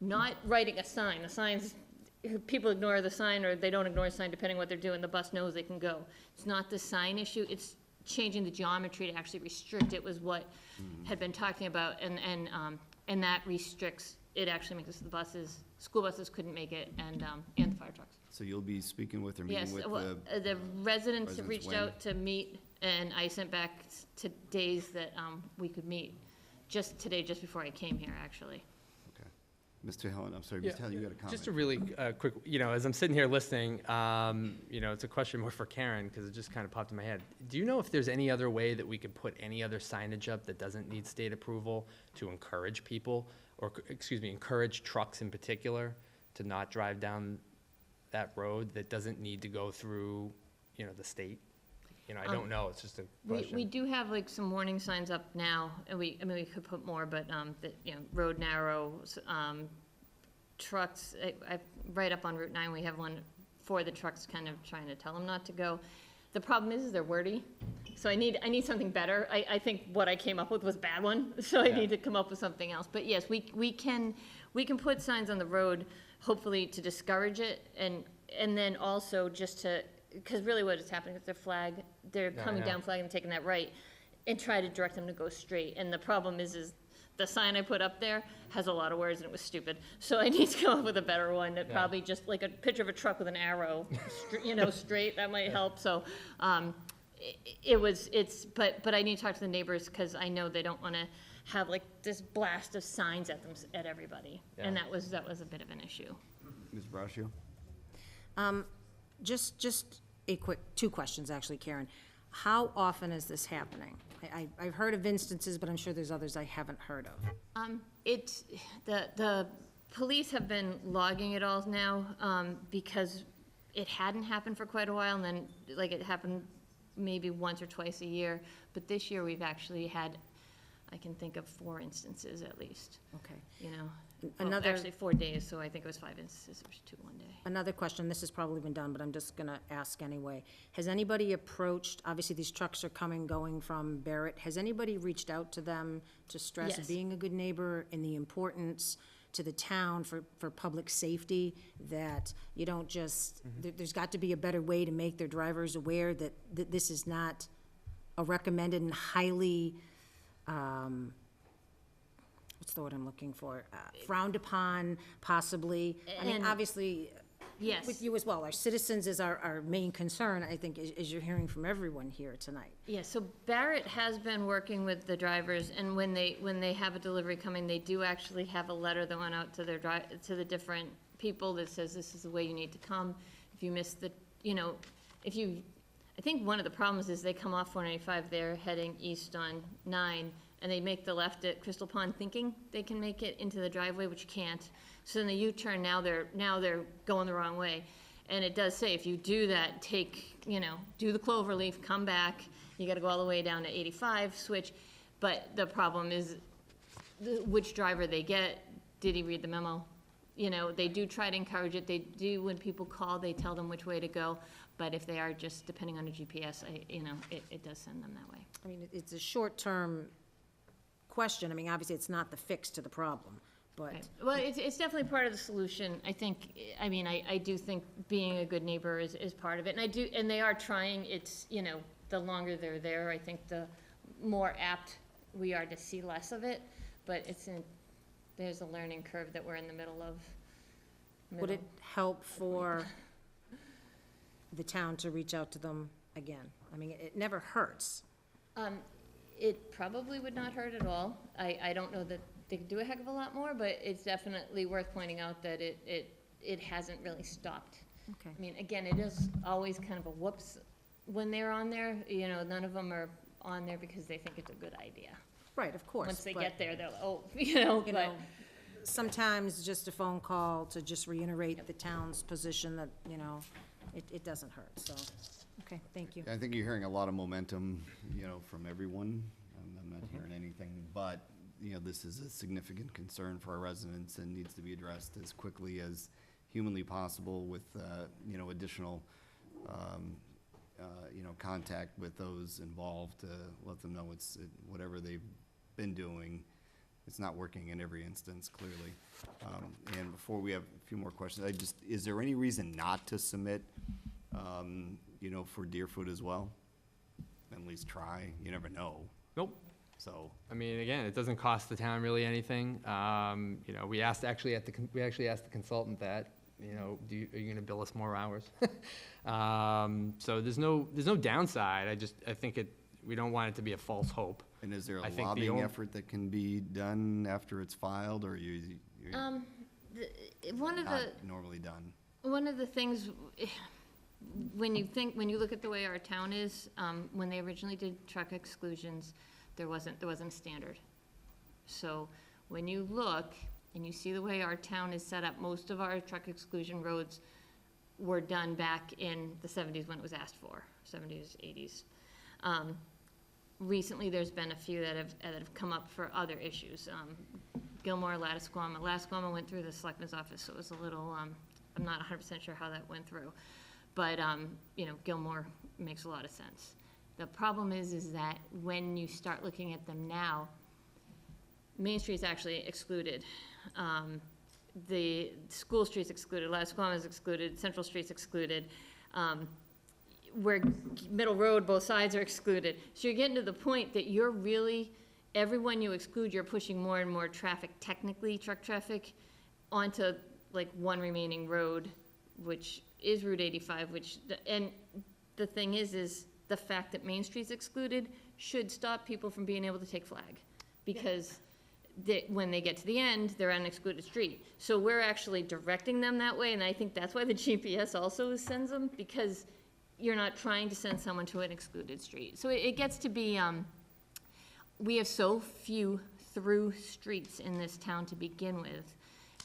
H: not writing a sign. A sign's, people ignore the sign, or they don't ignore the sign depending on what they're doing. The bus knows they can go. It's not the sign issue, it's changing the geometry to actually restrict it, was what had been talking about, and that restricts, it actually makes it so the buses, school buses couldn't make it, and the fire trucks.
A: So you'll be speaking with or meeting
H: Yes,
A: with
H: well,
A: the,
H: the residents have reached
A: when?
H: out to meet, and I sent back to days that we could meet, just today, just before I came here, actually.
A: okay. Mr. Helen, I'm sorry,
G: Yeah,
A: Mr. Helen, you got a comment?
G: Just a really quick, as I'm sitting here listening, it's a question more for Karen, because it just kind of popped in my head. Do you know if there's any other way that we could put any other signage up that doesn't need state approval to encourage people, or, encourage trucks in particular, to not drive down that road that doesn't need to go through, the state? I don't know, it's just a question.
H: We do have like some warning signs up now, and we could put more, but, road narrow, trucks, right up on Route 9, we have one for the trucks, kind of trying to tell them not to go. The problem is they're wordy, so I need something better. I think what I came up with was a bad one, so I need to come up with something else. But yes, we can put signs on the road, hopefully to discourage it, and then also just to, because really what is happening is they're coming down Flag and taking that right, and try to direct them to go straight. And the problem is the sign I put up there has a lot of words, and it was stupid. So I need to come up with a better one that probably just like a picture of a truck with an arrow, straight, that might help. So, but I need to talk to the neighbors, because I know they don't want to have like this blast of signs at them, at everybody. And that was a bit of an issue.
A: Ms. Braccio?
D: Just two questions, actually, Karen. How often is this happening? I've heard of instances, but I'm sure there's others I haven't heard of.
H: It's, the police have been logging it all now, because it hadn't happened for quite a while, and then, like, it happened maybe once or twice a year. But this year, we've actually had, I can think of 4 instances at least,
D: Okay.
H: you know. Well,
D: Another-
H: actually 4 days, so I think it was 5 instances, it was 2 one day.
D: Another question, this has probably been done, but I'm just gonna ask anyway. Has anybody approached, obviously, these trucks are going from Barrett. Has anybody reached out to them to stress
H: Yes.
D: being a good neighbor and the importance to the town for public safety, that you don't just, there's got to be a better way to make their drivers aware that this is not a recommended and highly, what's the word I'm looking for? Frowned upon, possibly. I mean,
H: And-
D: obviously,
H: Yes.
D: with you as well, our citizens is our main concern, I think, as you're hearing from everyone here tonight.
H: Yeah, so Barrett has been working with the drivers, and when they have a delivery coming, they do actually have a letter that went out to their to the different people that says this is the way you need to come. If you miss the, you know, I think one of the problems is they come off 495, they're heading east on 9, and they make the left at Crystal Pond thinking they can make it into the driveway, which you can't. So then the U-turn, now they're going the wrong way. And it does say, if you do that, do the cloverleaf, come back, you gotta go all the way down to 85, switch. But the problem is, which driver they get, did he read the memo? You know, they do try to encourage it, they do, when people call, they tell them which way to go. But if they are just depending on a GPS, it does send them that way.
D: I mean, it's a short-term question. I mean, obviously, it's not the fix to the problem, but.
H: Right. Well, it's definitely part of the solution. I think, I do think being a good neighbor is part of it. And they are trying, it's, the longer they're there, I think the more apt we are to see less of it. But there's a learning curve that we're in the middle of.
D: Would it help for the town to reach out to them again? I mean, it never hurts.
H: It probably would not hurt at all. I don't know that they could do a heck of a lot more, but it's definitely worth pointing out that it hasn't really stopped.
D: Okay.
H: I mean, again, it is always kind of a whoops when they're on there. None of them are on there because they think it's a good idea.
D: Right, of course.
H: Once they
D: but,
H: get there, they're like, oh,
D: you sometimes just a phone call to just reiterate the town's position that, it doesn't hurt, so, okay, thank you.
A: I think you're hearing a lot of momentum, from everyone. I'm not hearing anything, but, this is a significant concern for our residents and needs to be addressed as quickly as humanly possible with, additional, contact with those involved to let them know whatever they've been doing, it's not working in every instance, clearly. And before we have a few more questions, is there any reason not to submit, for Deerfoot as well? At least try, you never know,
G: Nope.
A: so.
G: I mean, again, it doesn't cost the town really anything. We actually asked the consultant that, are you gonna bill us more hours? So there's no downside. I think we don't want it to be a false hope.
A: And is there a
G: I think the
A: lobbying effort that can be done after it's filed, or you're
H: One of
A: not
H: the
A: normally done?
H: One of the things, when you look at the way our town is, when they originally did truck exclusions, there wasn't a standard. So when you look and you see the way our town is set up, most of our truck exclusion roads were done back in the 70s when it was asked for, 70s, 80s. Recently, there's been a few that have come up for other issues. Gilmore, Lattisquama. Lattisquama went through the Selectmen's office, so it was a little, I'm not 100% sure how that went through. But, Gilmore makes a lot of sense. The problem is that when you start looking at them now, Main Street's actually excluded. The School Street's excluded, Lattisquama's excluded, Central Street's excluded. Where Middle Road, both sides are excluded. So you're getting to the point that you're really, everyone you exclude, you're pushing more and more traffic, technically truck traffic, onto like one remaining road, which is Route 85, and the thing is the fact that Main Street's excluded should stop people from being able to take Flag. Because when they get to the end, they're on an excluded street. So we're actually directing them that way, and I think that's why the GPS also sends them, because you're not trying to send someone to an excluded street. So it gets to be, we have so few through streets in this town to begin with,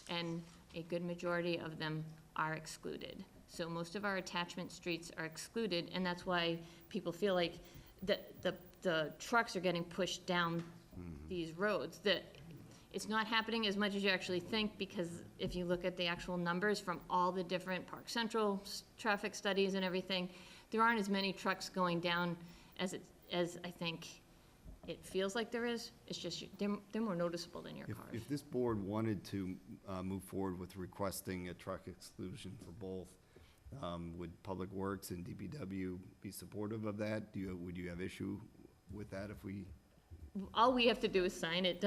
H: and a good majority of them are excluded. So most of our attachment streets are excluded, and that's why people feel like the trucks are getting pushed down these roads. That it's not happening as much as you actually think, because if you look at the actual numbers from all the different Park Central traffic studies and everything, there aren't as many trucks going down as I think it feels like there is. It's just, they're more noticeable than your cars.
A: If this board wanted to move forward with requesting a truck exclusion for both, would Public Works and DPW be supportive of that? Would you have issue with that if we?
H: All we have to do is sign it.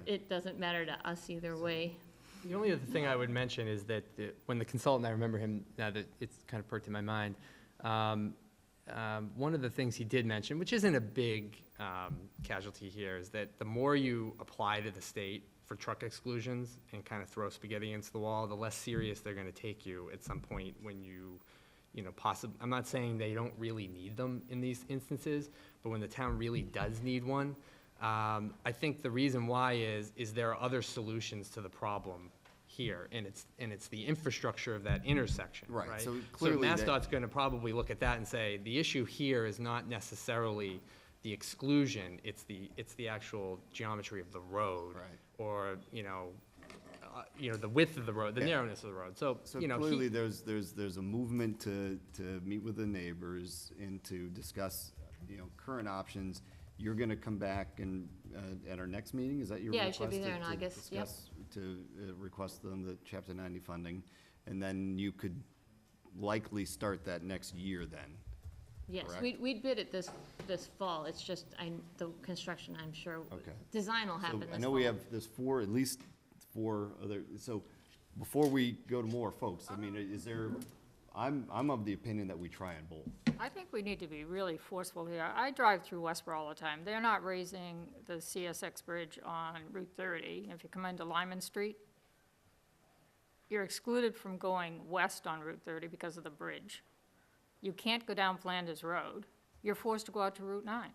H: It doesn't matter to us either way.
G: The only other thing I would mention is that when the consultant, I remember him, now that it's kind of perked in my mind, one of the things he did mention, which isn't a big casualty here, is that the more you apply to the state for truck exclusions and kind of throw spaghetti against the wall, the less serious they're going to take you at some point when you know, I'm not saying they don't really need them in these instances, but when the town really does need one, I think the reason why is there are other solutions to the problem here, and it's the infrastructure of that intersection, right?
A: Right, so clearly
G: MassDOT's gonna probably look at that and say, the issue here is not necessarily the exclusion, it's the actual geometry of the road.
A: Right.
G: Or, the width of the road, the narrowness of the road, so,
A: So
G: you know.
A: clearly, there's a movement to meet with the neighbors and to discuss, current options. You're gonna come back and, at our next meeting, is that your
H: Yeah, I
A: request?
H: should be there in
A: to
H: August, yep.
A: discuss- To request them the Chapter 90 funding, and then you could likely start that next year then?
H: Yes,
A: Correct.
H: we'd bid it this fall. It's just, the construction, I'm sure,
A: Okay.
H: design will
A: So
H: happen this fall.
A: I know there's at least four other, so before we go to more folks, I mean, is there, I'm of the opinion that we try on both.
C: I think we need to be really forceful here. I drive through Westboro all the time. They're not raising the CSX bridge on Route 30. If you come into Lyman Street, you're excluded from going west on Route 30 because of the bridge. You can't go down Flanders Road. You're forced to go out to Route 9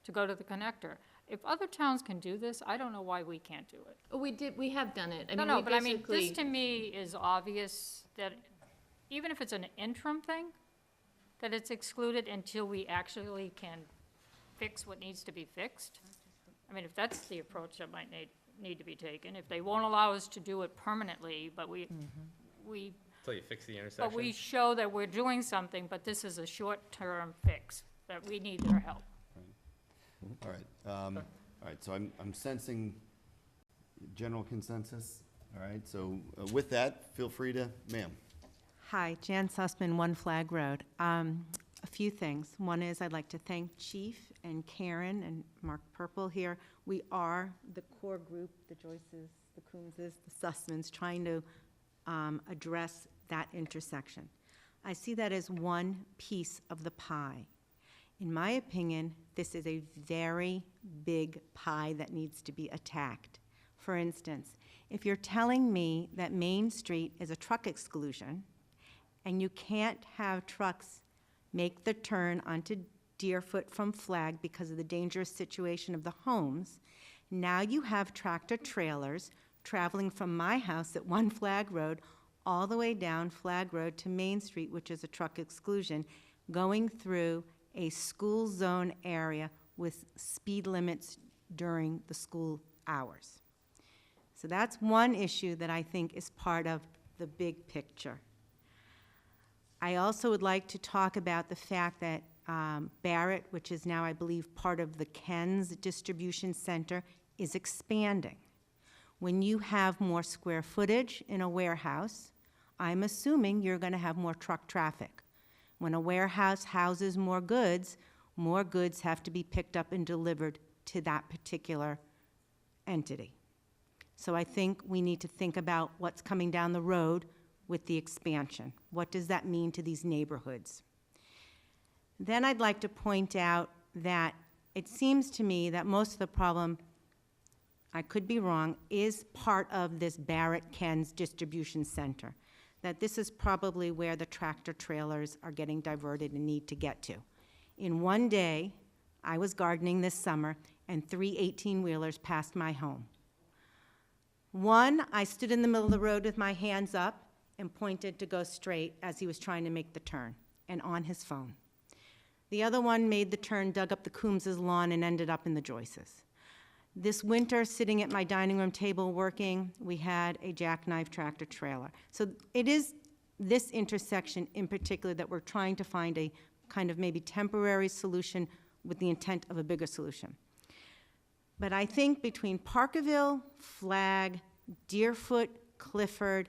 C: to go to the connector. If other towns can do this, I don't know why we can't do it.
H: Oh, we have done it.
C: No,
H: we
C: but I mean, this
H: basically-
C: to me is obvious that even if it's an interim thing, that it's excluded until we actually can fix what needs to be fixed. I mean, if that's the approach that might need to be taken, if they won't allow us to do it permanently, but we
G: Until you fix the intersection.
C: but we show that we're doing something, but this is a short-term fix, that we need their help.
A: All right, so I'm sensing general consensus, all right? So with that, feel free to, ma'am.
L: Hi, Jan Sussman, One Flag Road. A few things. One is I'd like to thank Chief and Karen and Mark Purple here. We are the core group, the Joyces, the Coombses, the Sussmans, trying to address that intersection. I see that as one piece of the pie. In my opinion, this is a very big pie that needs to be attacked. For instance, if you're telling me that Main Street is a truck exclusion, and you can't have trucks make the turn onto Deerfoot from Flag because of the dangerous situation of the homes, now you have tractor trailers traveling from my house at One Flag Road all the way down Flag Road to Main Street, which is a truck exclusion, going through a school zone area with speed limits during the school hours. So that's one issue that I think is part of the big picture. I also would like to talk about the fact that Barrett, which is now, I believe, part of the Ken's Distribution Center, is expanding. When you have more square footage in a warehouse, I'm assuming you're going to have more truck traffic. When a warehouse houses more goods have to be picked up and delivered to that particular entity. So I think we need to think about what's coming down the road with the expansion. What does that mean to these neighborhoods? Then I'd like to point out that it seems to me that most of the problem, I could be wrong, is part of this Barrett Ken's Distribution Center. that this is probably where the tractor trailers are getting diverted and need to get to. In one day, I was gardening this summer, and 3 18-wheelers passed my home. One, I stood in the middle of the road with my hands up and pointed to go straight as he was trying to make the turn, and on his phone. The other one made the turn, dug up the Coombs' lawn, and ended up in the Joyces. This winter, sitting at my dining room table working, we had a jackknife tractor trailer. So it is this intersection in particular that we're trying to find a kind of maybe temporary solution with the intent of a bigger solution. But I think between Parkerville, Flag, Deerfoot, Clifford,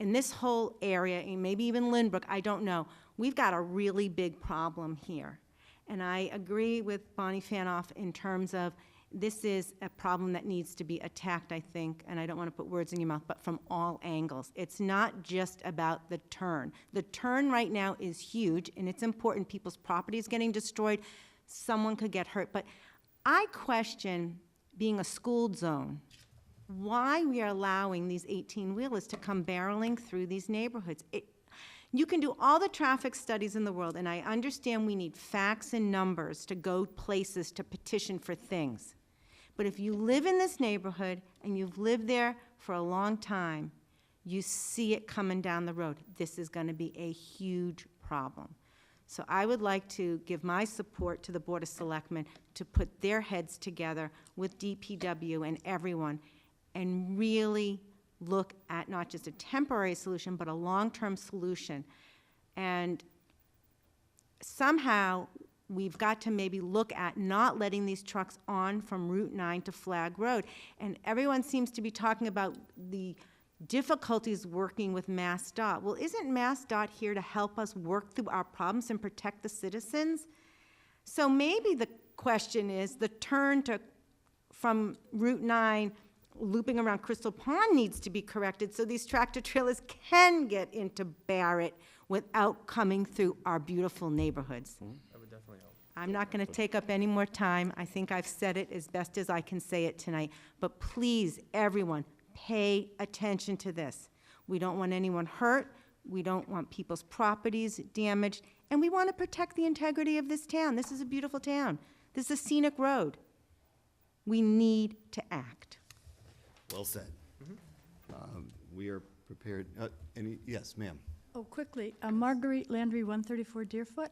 L: and this whole area, and maybe even Lynbrook, I don't know, we've got a really big problem here. And I agree with Bonnie Fanoff in terms of this is a problem that needs to be attacked, I think, and I don't want to put words in your mouth, but from all angles. It's not just about the turn. The turn right now is huge, and it's important. People's property is getting destroyed. Someone could get hurt. But I question, being a school zone, why we are allowing these 18-wheelers to come barreling through these neighborhoods. You can do all the traffic studies in the world, and I understand we need facts and numbers to go places to petition for things. But if you live in this neighborhood and you've lived there for a long time, you see it coming down the road. This is going to be a huge problem. So I would like to give my support to the Board of Selectmen to put their heads together with DPW and everyone and really look at not just a temporary solution, but a long-term solution. And somehow, we've got to maybe look at not letting these trucks on from Route 9 to Flag Road. And everyone seems to be talking about the difficulties working with MassDOT. Well, isn't MassDOT here to help us work through our problems and protect the citizens? So maybe the question is the turn from Route 9 looping around Crystal Pond needs to be corrected so these tractor trailers can get into Barrett without coming through our beautiful neighborhoods.
F: That would definitely help.
L: I'm not going to take up any more time. I think I've said it as best as I can say it tonight. But please, everyone, pay attention to this. We don't want anyone hurt. We don't want people's properties damaged. And we want to protect the integrity of this town. This is a beautiful town. This is a scenic road. We need to act.
A: Well said. We are prepared. Yes, ma'am.
M: Oh, quickly, Marguerite Landry, 134 Deerfoot.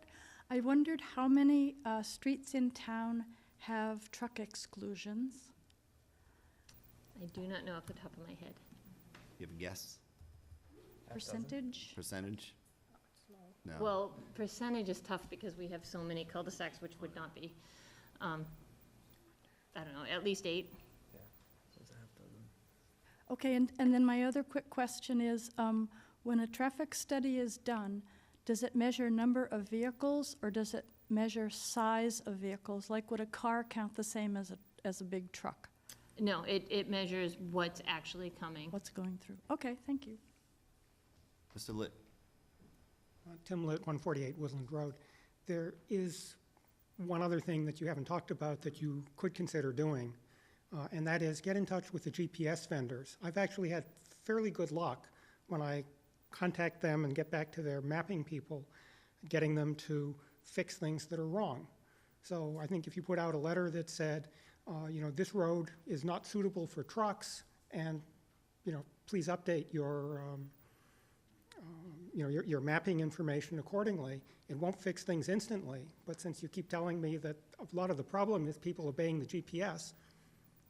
M: I wondered how many streets in town have truck exclusions?
H: I do not know off the top of my head.
A: You have a guess?
M: Percentage?
A: Percentage? No.
H: Well, percentage is tough because we have so many cul-de-sacs, which would not be, I don't know, at least 8.
M: Okay, and then my other quick question is, when a traffic study is done, does it measure number of vehicles or does it measure size of vehicles? Like, would a car count the same as a big truck?
H: No, it measures what's actually coming.
M: What's going through? Okay, thank you.
A: Mr. Litt.
N: Tim Litt, 148 Woodland Road. There is one other thing that you haven't talked about that you could consider doing, and that is get in touch with the GPS vendors. I've actually had fairly good luck when I contact them and get back to their mapping people, getting them to fix things that are wrong. So I think if you put out a letter that said, this road is not suitable for trucks, and please update your mapping information accordingly. It won't fix things instantly, but since you keep telling me that a lot of the problem is people obeying the GPS,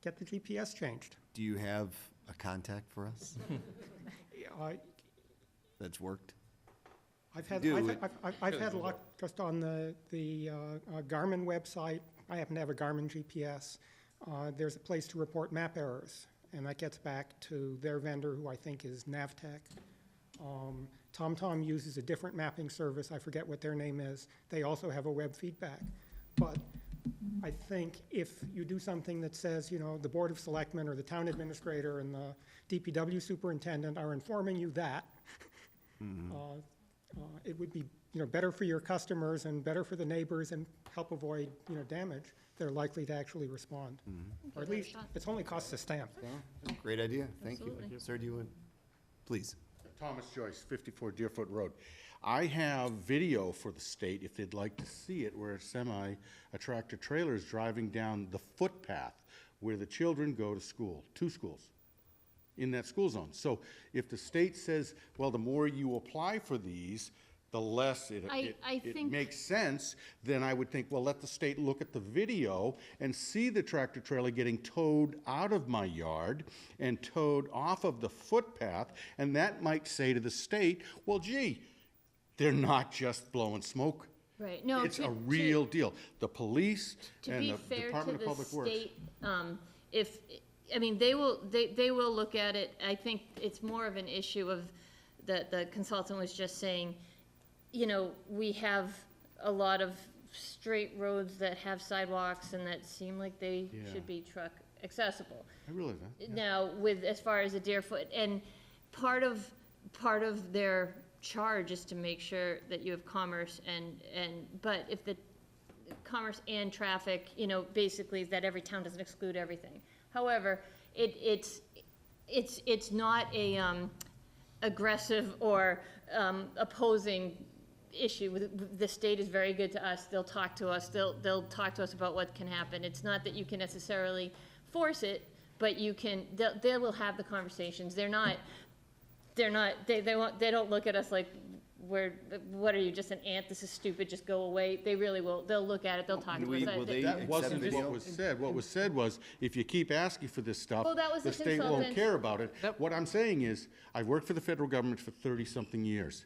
N: get the GPS changed.
A: Do you have a contact for us that's worked?
N: I've had luck just on the Garmin website. I happen to have a Garmin GPS. There's a place to report map errors, and that gets back to their vendor, who I think is Navtech. TomTom uses a different mapping service. I forget what their name is. They also have a web feedback. But I think if you do something that says, the Board of Selectmen or the town administrator and the DPW superintendent are informing you that, it would be better for your customers and better for the neighbors and help avoid damage. They're likely to actually respond. Or at least, it's only costs a stamp.
A: Great idea. Thank you.
H: Absolutely.
A: Sir, do you want, please?
J: Thomas Joyce, 54 Deerfoot Road. I have video for the state, if they'd like to see it, where a tractor trailer is driving down the footpath where the children go to school, two schools, in that school zone. So if the state says, well, the more you apply for these, the less it makes sense, then I would think, well, let the state look at the video and see the tractor trailer getting towed out of my yard and towed off of the footpath, and that might say to the state, well, gee, they're not just blowing smoke.
H: Right, no.
J: It's a real deal. The police and the
H: To be fair to
J: Department of
H: the
J: Public Works.
H: state, they will look at it. I think it's more of an issue of, the consultant was just saying, we have a lot of straight roads that have sidewalks and that seem like they should be truck accessible.
J: I realize that.
H: Now, as far as a Deerfoot, and part of their charge is to make sure that you have commerce but if the commerce and traffic, basically that every town doesn't exclude everything. However, it's not a aggressive or opposing issue. The state is very good to us. They'll talk to us. They'll talk to us about what can happen. It's not that you can necessarily force it, but you can. They will have the conversations. They don't look at us like what are you, just an ant? This is stupid. Just go away. They really will. They'll look at it. They'll talk to us.
J: That wasn't what was said. What was said was, if you keep asking for this stuff,
H: Well, that was
J: the
H: the
J: state won't
H: consultant.
J: care about it. What I'm saying is, I've worked for the federal government for 30-something years.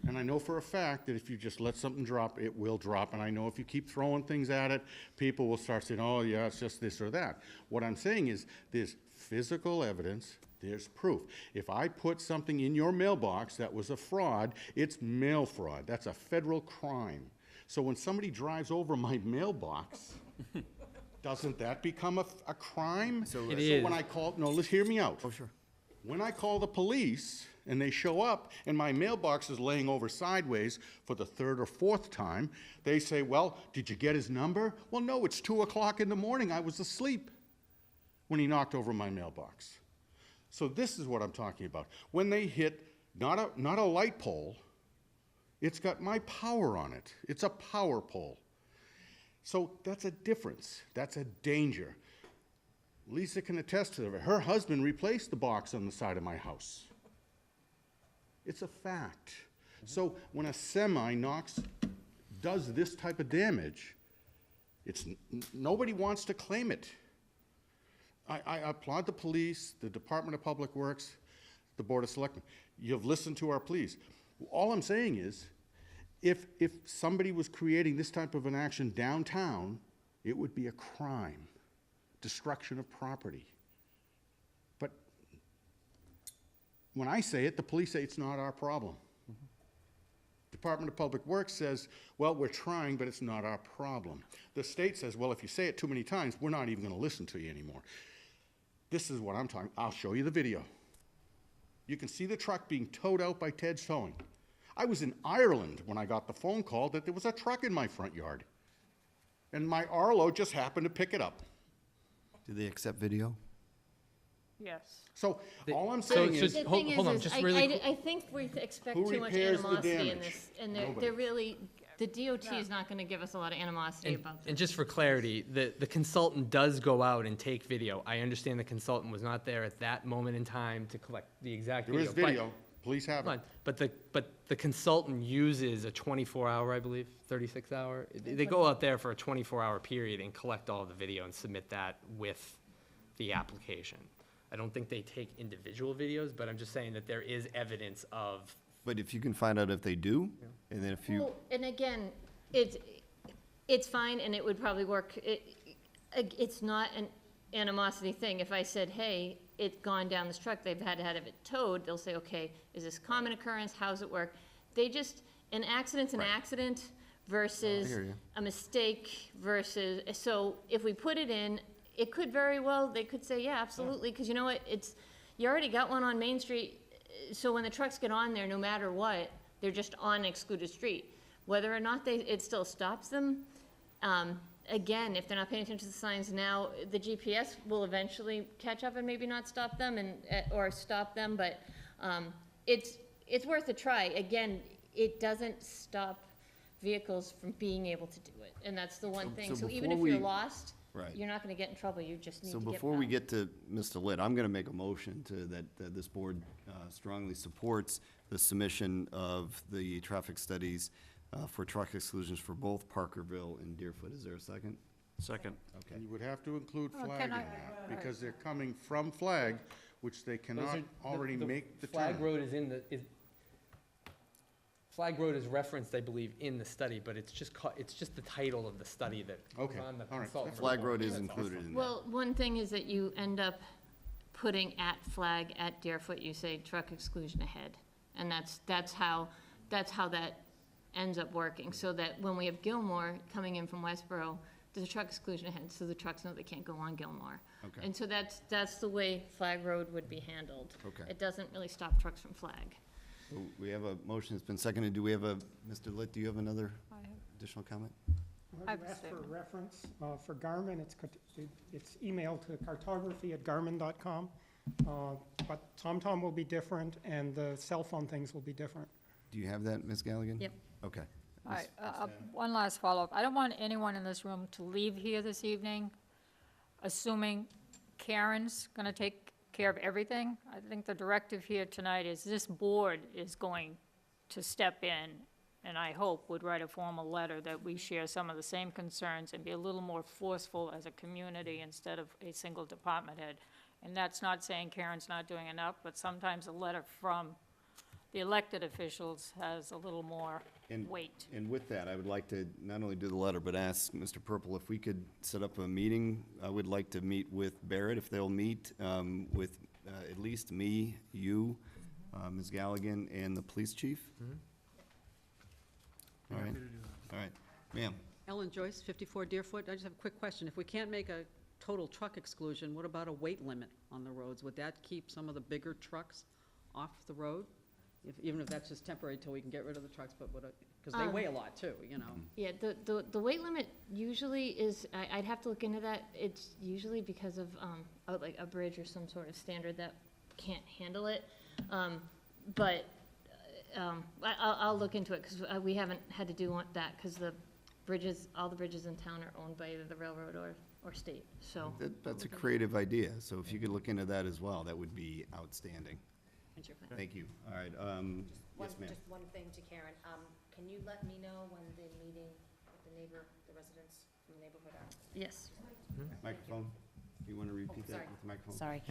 J: And I know for a fact that if you just let something drop, it will drop. And I know if you keep throwing things at it, people will start saying, oh, yeah, it's just this or that. What I'm saying is, there's physical evidence, there's proof. If I put something in your mailbox that was a fraud, it's mail fraud. That's a federal crime. So when somebody drives over my mailbox, doesn't that become a crime?
G: It is.
J: When I call, no, let's hear me out.
A: Oh, sure.
J: When I call the police and they show up and my mailbox is laying over sideways for the third or fourth time, they say, well, did you get his number? Well, no, it's 2 o'clock in the morning. I was asleep when he knocked over my mailbox. So this is what I'm talking about. When they hit not a light pole, it's got my power on it. It's a power pole. So that's a difference. That's a danger. Lisa can attest to it. Her husband replaced the box on the side of my house. It's a fact. So when a semi does this type of damage, nobody wants to claim it. I applaud the police, the Department of Public Works, the Board of Selectmen. You've listened to our pleas. All I'm saying is, if somebody was creating this type of an action downtown, it would be a crime, destruction of property. But when I say it, the police say it's not our problem. Department of Public Works says, well, we're trying, but it's not our problem. The state says, well, if you say it too many times, we're not even going to listen to you anymore. This is what I'm talking. I'll show you the video. You can see the truck being towed out by Ted's Towing. I was in Ireland when I got the phone call that there was a truck in my front yard. And my Arlo just happened to pick it up.
A: Do they accept video?
C: Yes.
J: So all I'm saying is,
H: The
G: Hold-
H: thing
G: hold on,
H: is,
G: just
H: I,
G: really
H: I, I think we expect
J: Who
H: too much
J: repairs the
H: animosity in
J: damage?
H: this, and
J: Nobody.
H: they're really, the DOT is not gonna give us a lot of animosity about this.
G: And just for clarity, the consultant does go out and take video. I understand the consultant was not there at that moment in time to collect the exact
J: there
G: video.
J: is
G: but-
J: video. Police have
G: Hold
J: it.
G: on, but the consultant uses a 24-hour, I believe, 36-hour. They go out there for a 24-hour period and collect all the video and submit that with the application. I don't think they take individual videos, but I'm just saying that there is evidence of.
A: But if you can find out if they do, and then if you,
H: Well, and again, it's fine, and it would probably work. It's not an animosity thing. If I said, hey, it's gone down this truck, they've had to have it towed, they'll say, okay, is this a common occurrence? How's it work? An accident's an accident versus
A: hear you.
H: a mistake versus, so if we put it in, it could very well, they could say, yeah, absolutely, because you know what, you already got one on Main Street, so when the trucks get on there, no matter what, they're just on an excluded street. Whether or not it still stops them, again, if they're not paying attention to the signs now, the GPS will eventually catch up and maybe not stop them or stop them, but it's worth a try. Again, it doesn't stop vehicles from being able to do it, and that's the one thing. So even if
A: before
H: you're
A: we-
H: lost,
A: Right.
H: you're not gonna get in trouble, you just need
A: So
H: to get
A: before we
H: back.
A: get to Mr. Litt, I'm going to make a motion that this board strongly supports the submission of the traffic studies for truck exclusions for both Parkerville and Deerfoot. Is there a second?
E: Second.
A: Okay.
J: And you would have to include
C: Oh,
J: Flag
C: can
J: in
C: I-
J: that, because they're coming from Flag, which they cannot already make the
G: Flag
J: turn.
G: Road is in the, Flag Road is referenced, I believe, in the study, but it's just the title of the study that was
J: Okay,
G: on the
J: all right.
G: consultant
A: Flag
G: report.
A: Road is included in that.
H: Well, one thing is that you end up putting at Flag, at Deerfoot, you say truck exclusion ahead. And that's how that ends up working, so that when we have Gilmore coming in from Westboro, there's a truck exclusion ahead, so the trucks know they can't go on Gilmore.
A: Okay.
H: And so that's the way Flag Road would be handled.
A: Okay.
H: It doesn't really stop trucks from Flag.
A: So we have a motion that's been seconded. Do we have Mr. Litt, do you have another
C: I have-
A: additional comment?
N: Well,
C: I've
N: you asked for
C: statement.
N: reference, for Garmin, it's emailed to cartography@garmin.com. But TomTom will be different, and the cell phone things will be different.
A: Do you have that, Ms. Galligan?
H: Yep.
A: Okay.
C: All right, one last follow-up. I don't want anyone in this room to leave here this evening assuming Karen's going to take care of everything. I think the directive here tonight is this board is going to step in, and I hope would write a formal letter that we share some of the same concerns and be a little more forceful as a community instead of a single department head. And that's not saying Karen's not doing enough, but sometimes a letter from the elected officials has a little more
A: And-
C: weight.
A: And with that, I would like to not only do the letter, but ask Mr. Purple if we could set up a meeting. I would like to meet with Barrett, if they'll meet, with at least me, you, Ms. Galligan, and the police chief. All right, all right. Ma'am,
O: Ellen Joyce, 54 Deerfoot. I just have a quick question. If we can't make a total truck exclusion, what about a weight limit on the roads? Would that keep some of the bigger trucks off the road? Even if that's just temporary till we can get rid of the trucks, but because they weigh a lot too, you know?
H: Yeah, the weight limit usually is, I'd have to look into that. It's usually because of, like a bridge or some sort of standard that can't handle it. But I'll look into it, because we haven't had to do that, because all the bridges in town are owned by either the railroad or state, so.
A: that's a creative idea, so if you could look into that as well, that would be outstanding.
H: That's your plan.
A: Thank you. All right, yes, ma'am.
D: Just one thing to Karen. Can you let me know when the meeting with the residents from the neighborhood are?
H: Yes.
A: Microphone, do you want to repeat that
D: sorry.
A: with the microphone?
D: Sorry.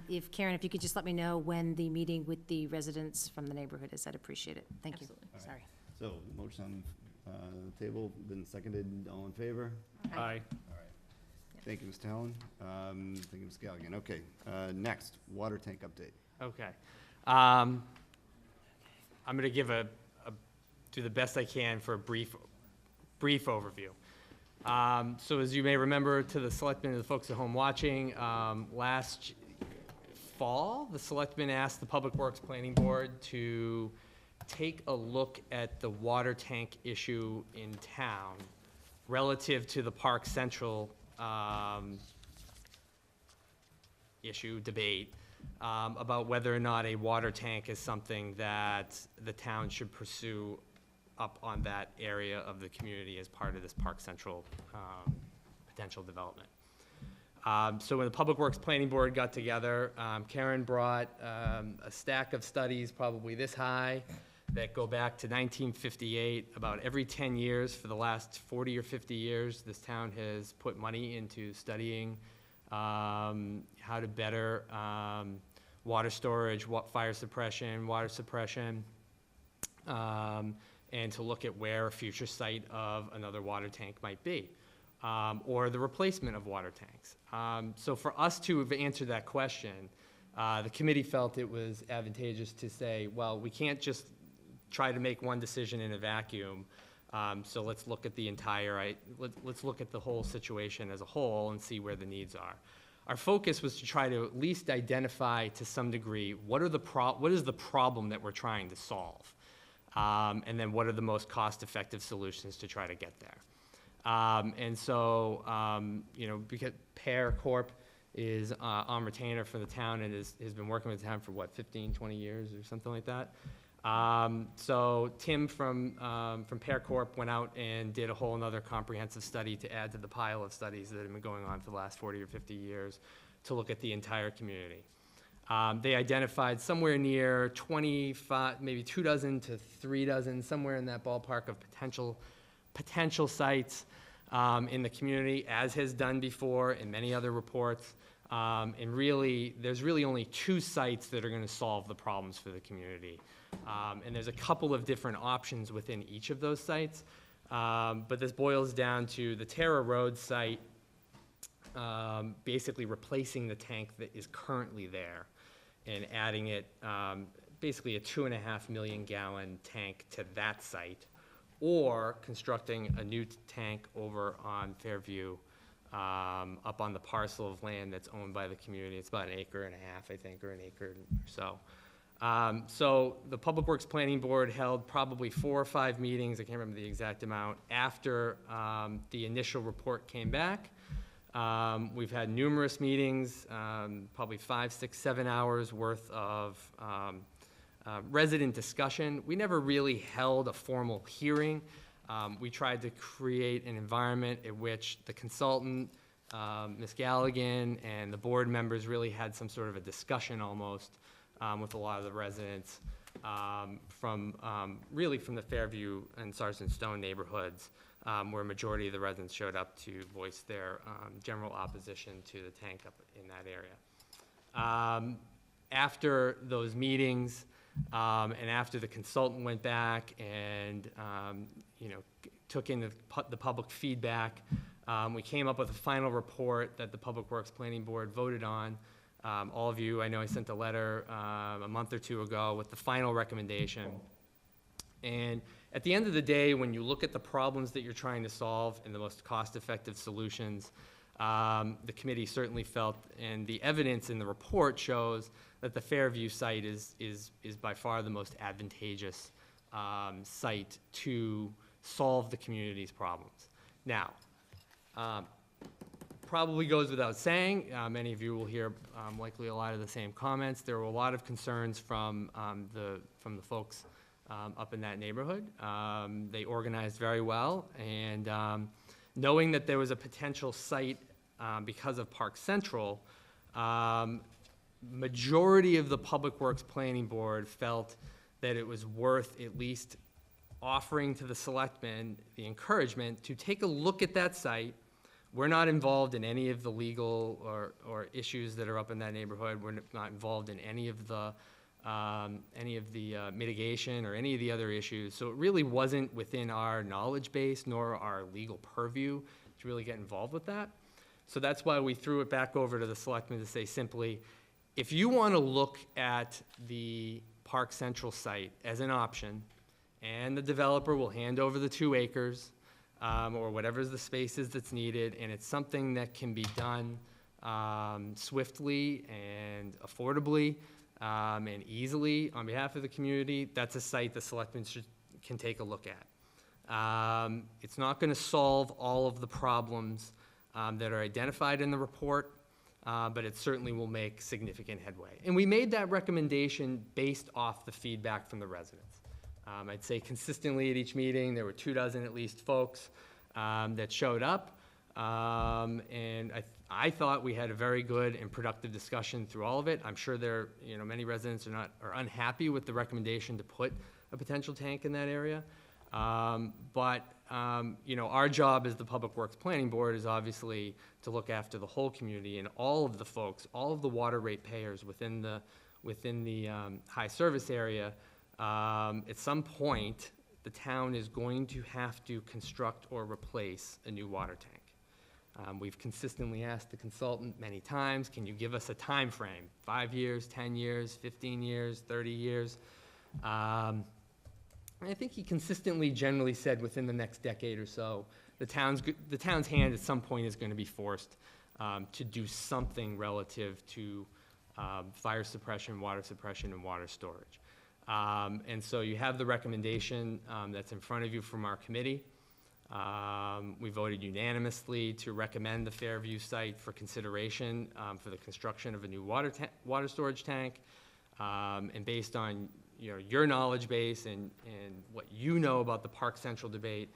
D: If you could just let me know when the meeting with the residents from the neighborhood is, I'd appreciate it. Thank you.
H: Absolutely.
A: All right.
D: Sorry.
A: So, motion on the table, been seconded, all in favor?
E: Aye.
A: All right. Thank you, Mr. Helen. Thank you, Ms. Galligan. Okay, next, water tank update.
G: Okay. I'm going to give do the best I can for a brief overview. So as you may remember, to the selectmen and the folks at home watching, last fall, the selectmen asked the Public Works Planning Board to take a look at the water tank issue in town relative to the Park Central debate. About whether or not a water tank is something that the town should pursue up on that area of the community as part of this Park Central potential development. So when the Public Works Planning Board got together, Karen brought a stack of studies probably this high that go back to 1958. About every 10 years for the last 40 or 50 years, this town has put money into studying how to better water storage, fire suppression, water suppression, and to look at where a future site of another water tank might be, or the replacement of water tanks. So for us to have answered that question, the committee felt it was advantageous to say, well, we can't just try to make one decision in a vacuum. So let's look at the let's look at the whole situation as a whole and see where the needs are. Our focus was to try to at least identify to some degree what is the problem that we're trying to solve, and then what are the most cost-effective solutions to try to get there. And so, because Pear Corp is on retainer for the town and has been working with the town for 15, 20 years or something like that. So Tim from Pear Corp went out and did a whole another comprehensive study to add to the pile of studies that have been going on for the last 40 or 50 years to look at the entire community. They identified somewhere near 25, maybe 2 dozen to 3 dozen, somewhere in that ballpark of potential sites in the community, as has done before in many other reports. And really, there's really only 2 sites that are going to solve the problems for the community. And there's a couple of different options within each of those sites. But this boils down to the Terra Road site, basically replacing the tank that is currently there and adding it, basically a 2.5 million gallon tank to that site, or constructing a new tank over on Fairview, up on the parcel of land that's owned by the community. It's about 1.5 acres, I think, or 1 acre or so. So the Public Works Planning Board held probably 4 or 5 meetings, I can't remember the exact amount, after the initial report came back. We've had numerous meetings, probably 5, 6, 7 hours worth of resident discussion. We never really held a formal hearing. We tried to create an environment in which the consultant, Ms. Galligan, and the board members really had some sort of a discussion almost with a lot of the residents really from the Fairview and Sargent Stone neighborhoods, where a majority of the residents showed up to voice their general opposition to the tank up in that area. After those meetings, and after the consultant went back and took in the public feedback, we came up with a final report that the Public Works Planning Board voted on. All of you, I know I sent a letter a month or 2 ago with the final recommendation. And at the end of the day, when you look at the problems that you're trying to solve and the most cost-effective solutions, the committee certainly felt, and the evidence in the report shows, that the Fairview site is by far the most advantageous site to solve the community's problems. Now, probably goes without saying, many of you will hear likely a lot of the same comments. There were a lot of concerns from the folks up in that neighborhood. They organized very well, and knowing that there was a potential site because of Park Central, majority of the Public Works Planning Board felt that it was worth at least offering to the selectmen the encouragement to take a look at that site. We're not involved in any of the legal or issues that are up in that neighborhood. We're not involved in any of the mitigation or any of the other issues. So it really wasn't within our knowledge base nor our legal purview to really get involved with that. So that's why we threw it back over to the selectmen to say simply, if you want to look at the Park Central site as an option, and the developer will hand over the 2 acres, or whatever the space is that's needed, and it's something that can be done swiftly and affordably and easily on behalf of the community, that's a site the selectmen can take a look at. It's not going to solve all of the problems that are identified in the report, but it certainly will make significant headway. And we made that recommendation based off the feedback from the residents. I'd say consistently at each meeting, there were 2 dozen at least folks that showed up. And I thought we had a very good and productive discussion through all of it. I'm sure many residents are unhappy with the recommendation to put a potential tank in that area. But our job as the Public Works Planning Board is obviously to look after the whole community and all of the folks, all of the water rate payers within the high service area. At some point, the town is going to have to construct or replace a new water tank. We've consistently asked the consultant many times, can you give us a time frame? 5 years, 10 years, 15 years, 30 years? I think he consistently generally said within the next decade or so, the town's hand at some point is going to be forced to do something relative to fire suppression, and water storage. And so you have the recommendation that's in front of you from our committee. We voted unanimously to recommend the Fairview site for consideration for the construction of a new water storage tank. And based on your knowledge base and what you know about the Park Central debate,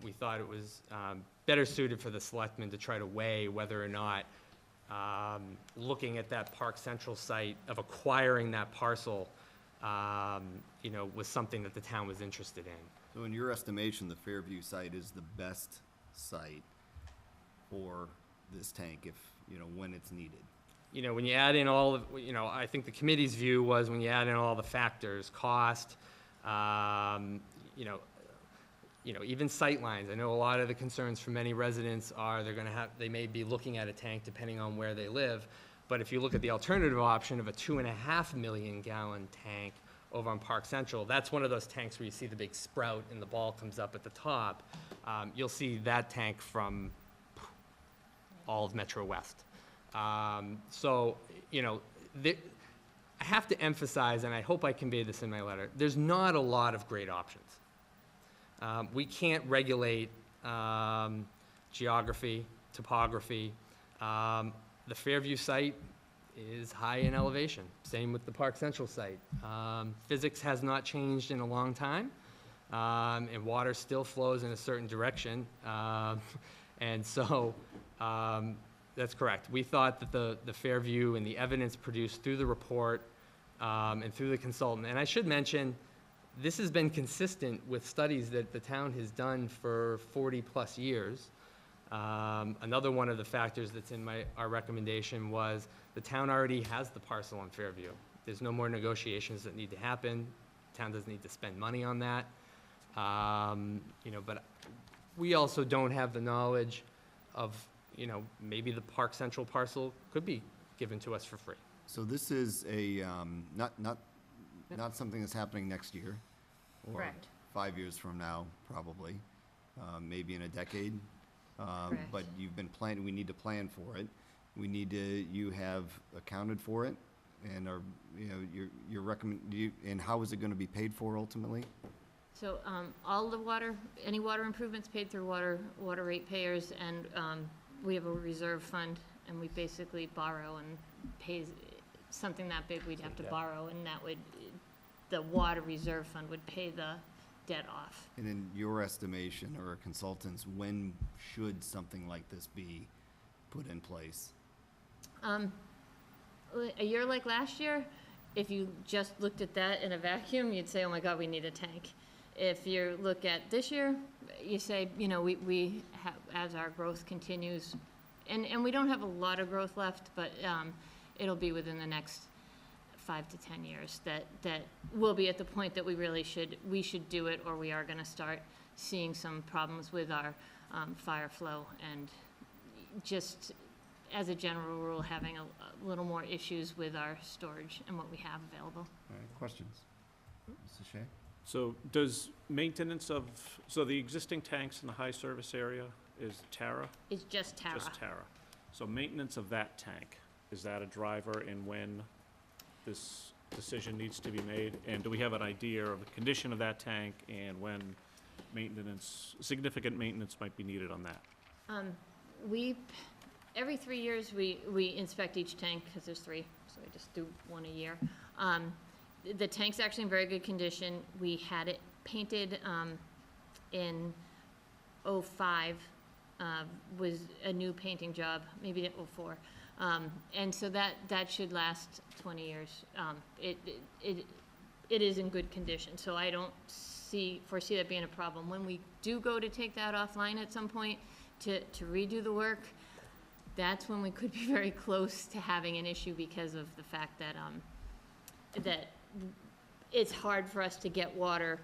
G: we thought it was better suited for the selectmen to try to weigh whether or not looking at that Park Central site, of acquiring that parcel, was something that the town was interested in.
A: So in your estimation, the Fairview site is the best site for this tank if, when it's needed?
G: When you add in all of, I think the committee's view was when you add in all the factors, cost, even sight lines. I know a lot of the concerns for many residents are they may be looking at a tank depending on where they live. But if you look at the alternative option of a 2.5 million gallon tank over on Park Central, that's one of those tanks where you see the big sprout and the ball comes up at the top. You'll see that tank from all of Metro West. I have to emphasize, and I hope I conveyed this in my letter, there's not a lot of great options. We can't regulate geography, topography. The Fairview site is high in elevation. Same with the Park Central site. Physics has not changed in a long time, and water still flows in a certain direction. That's correct. We thought that the Fairview and the evidence produced through the report and through the consultant, and I should mention, this has been consistent with studies that the town has done for 40-plus years. Another one of the factors that's in our recommendation was the town already has the parcel on Fairview. There's no more negotiations that need to happen. The town doesn't need to spend money on that. But we also don't have the knowledge of, maybe the Park Central parcel could be given to us for free.
A: So this is not something that's happening next year, or
C: Correct.
A: 5 years from now, probably, maybe in a decade.
C: Correct.
A: But you've been planning, we need to plan for it. You have accounted for it, and and how is it gonna be paid for ultimately?
H: So, all the any water improvements paid through water ratepayers, and, we have a reserve fund, and we basically borrow and pay something that big, we'd have to borrow, and the water reserve fund would pay the debt off.
A: And in your estimation, or a consultant's, when should something like this be put in place?
H: A year like last year, if you just looked at that in a vacuum, you'd say, oh my God, we need a tank. If you look at this year, you say, we have, as our growth continues, and we don't have a lot of growth left, but it'll be within the next 5 to 10 years that we'll be at the point that we should do it, or we are gonna start seeing some problems with our fire flow, and just as a general rule, having a little more issues with our storage and what we have available.
A: All right, questions? Mrs. Shea?
E: So does maintenance so the existing tanks in the high service area is Tara?
H: It's just Tara.
E: Just Tara. So maintenance of that tank, is that a driver in when this decision needs to be made? And do we have an idea of the condition of that tank and when significant maintenance might be needed on that?
H: Every 3 years, we inspect each tank, because there's 3, so we just do one a year. The tank's actually in very good condition. We had it painted in '05, was a new painting job, maybe '04. And so that should last 20 years. It is in good condition, so I don't foresee that being a problem. When we do go to take that offline at some point to redo the work, that's when we could be very close to having an issue, because of the fact that that it's hard for us to get water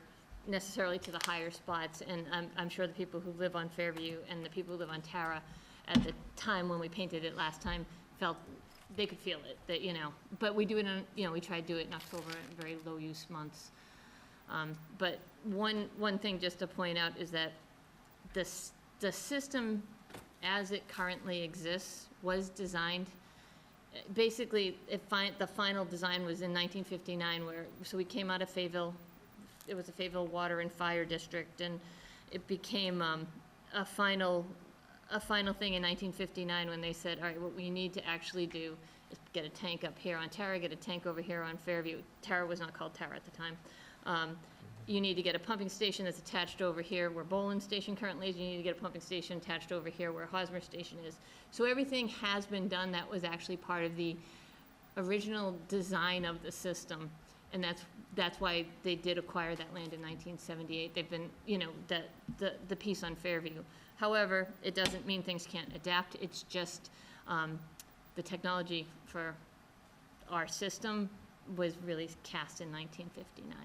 H: necessarily to the higher spots, and I'm sure the people who live on Fairview and the people who live on Tara at the time when we painted it last time felt they could feel it, that, but we do it we try to do it in October in very low use months. But one thing just to point out is that the system as it currently exists was designed, basically, the final design was in 1959, so we came out of Fayetteville. It was a Fayetteville Water and Fire District, and it became a final thing in 1959 when they said, all right, what we need to actually do is get a tank up here on Tara, get a tank over here on Fairview. Tara was not called Tara at the time. You need to get a pumping station that's attached over here where Boland Station currently is. You need to get a pumping station attached over here where Hosmer Station is. So everything has been done that was actually part of the original design of the system. And that's why they did acquire that land in 1978. They've been, you know, the piece on Fairview. However, it doesn't mean things can't adapt. It's just the technology for our system was really cast in 1959.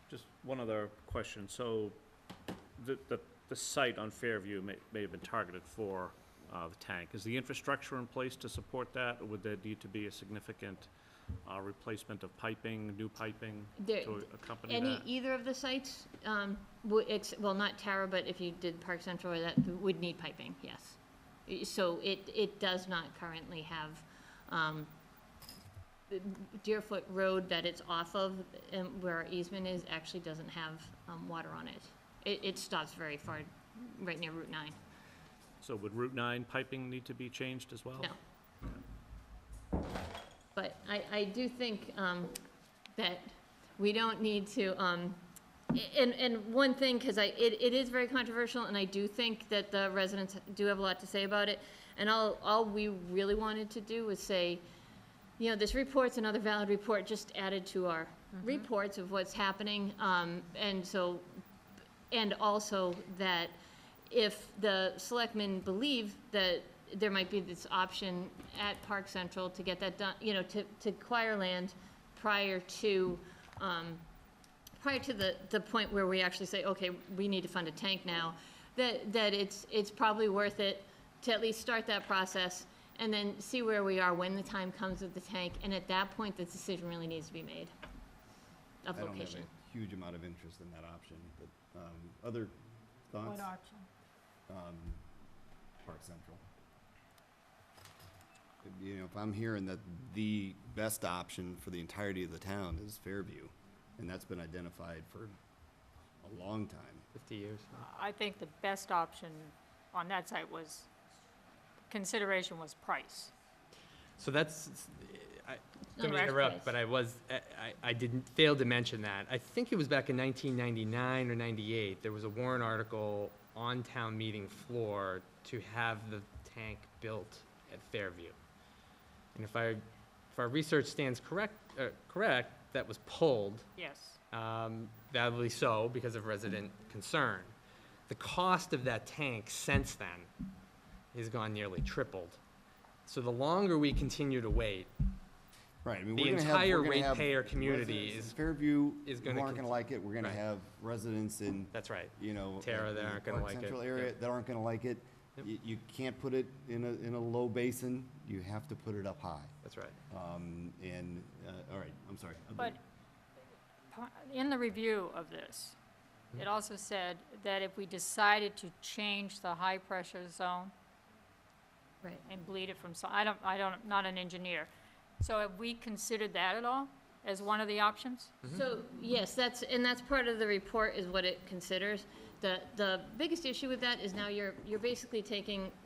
E: Just one other question. So the site on Fairview may have been targeted for the tank. Is the infrastructure in place to support that, or would there need to be a significant replacement of piping, new piping to accompany that?
H: Either of the sites, well, not Tara, but if you did Park Central or that, would need piping, yes. So it does not currently have Deerfoot Road that it's off of, and where our easement is, actually doesn't have water on it. It stops very far, right near Route 9.
E: So would Route 9 piping need to be changed as well?
H: No. But I do think that we don't need to, and one thing, because it is very controversial, and I do think that the residents do have a lot to say about it, and all we really wanted to do was say, you know, this report's another valid report just added to our reports of what's happening, and also that if the selectmen believe that there might be this option at Park Central to get that done, you know, to acquire land prior to the point where we actually say, okay, we need to fund a tank now, that it's probably worth it to at least start that process and then see where we are when the time comes with the tank, and at that point, the decision really needs to be made of
A: I don't have
H: location.
A: a huge amount of interest in that option, but other thoughts?
C: What option?
A: Park Central. You know, if I'm hearing that the best option for the entirety of the town is Fairview, and that's been identified for a long time.
G: 50 years.
C: I think the best option on that site was, consideration was price.
G: So that's, I
H: No,
G: don't mean to
H: rash
G: interrupt,
H: price.
G: but I didn't fail to mention that. I think it was back in 1999 or 98, there was a Warren article on town meeting floor to have the tank built at Fairview. And if our research stands correct, that was pulled,
C: Yes.
G: validly so, because of resident concern. The cost of that tank since then has gone nearly tripled. So the longer we continue to wait,
A: Right, I mean,
G: the
A: we're gonna have-
G: entire
A: we're gonna have
G: ratepayer community
A: residents in
G: is
A: Fairview,
G: is
A: who
G: gonna
A: aren't gonna like it, we're gonna
G: Right.
A: have residents in,
G: that's right.
A: you know.
G: Tara
A: in
G: that
A: the
G: aren't gonna
A: Park
G: like it.
A: Central area
G: Yep.
A: that aren't gonna like it.
G: Yep.
A: You can't put it in a low basin, you have to put it up high.
G: That's right.
A: All right, I'm sorry.
C: But in the review of this, it also said that if we decided to change the high-pressure zone
H: Right.
C: and bleed it from, not an engineer. So have we considered that at all as one of the options?
H: So, yes, that's part of the report is what it considers. The biggest issue with that is now you're basically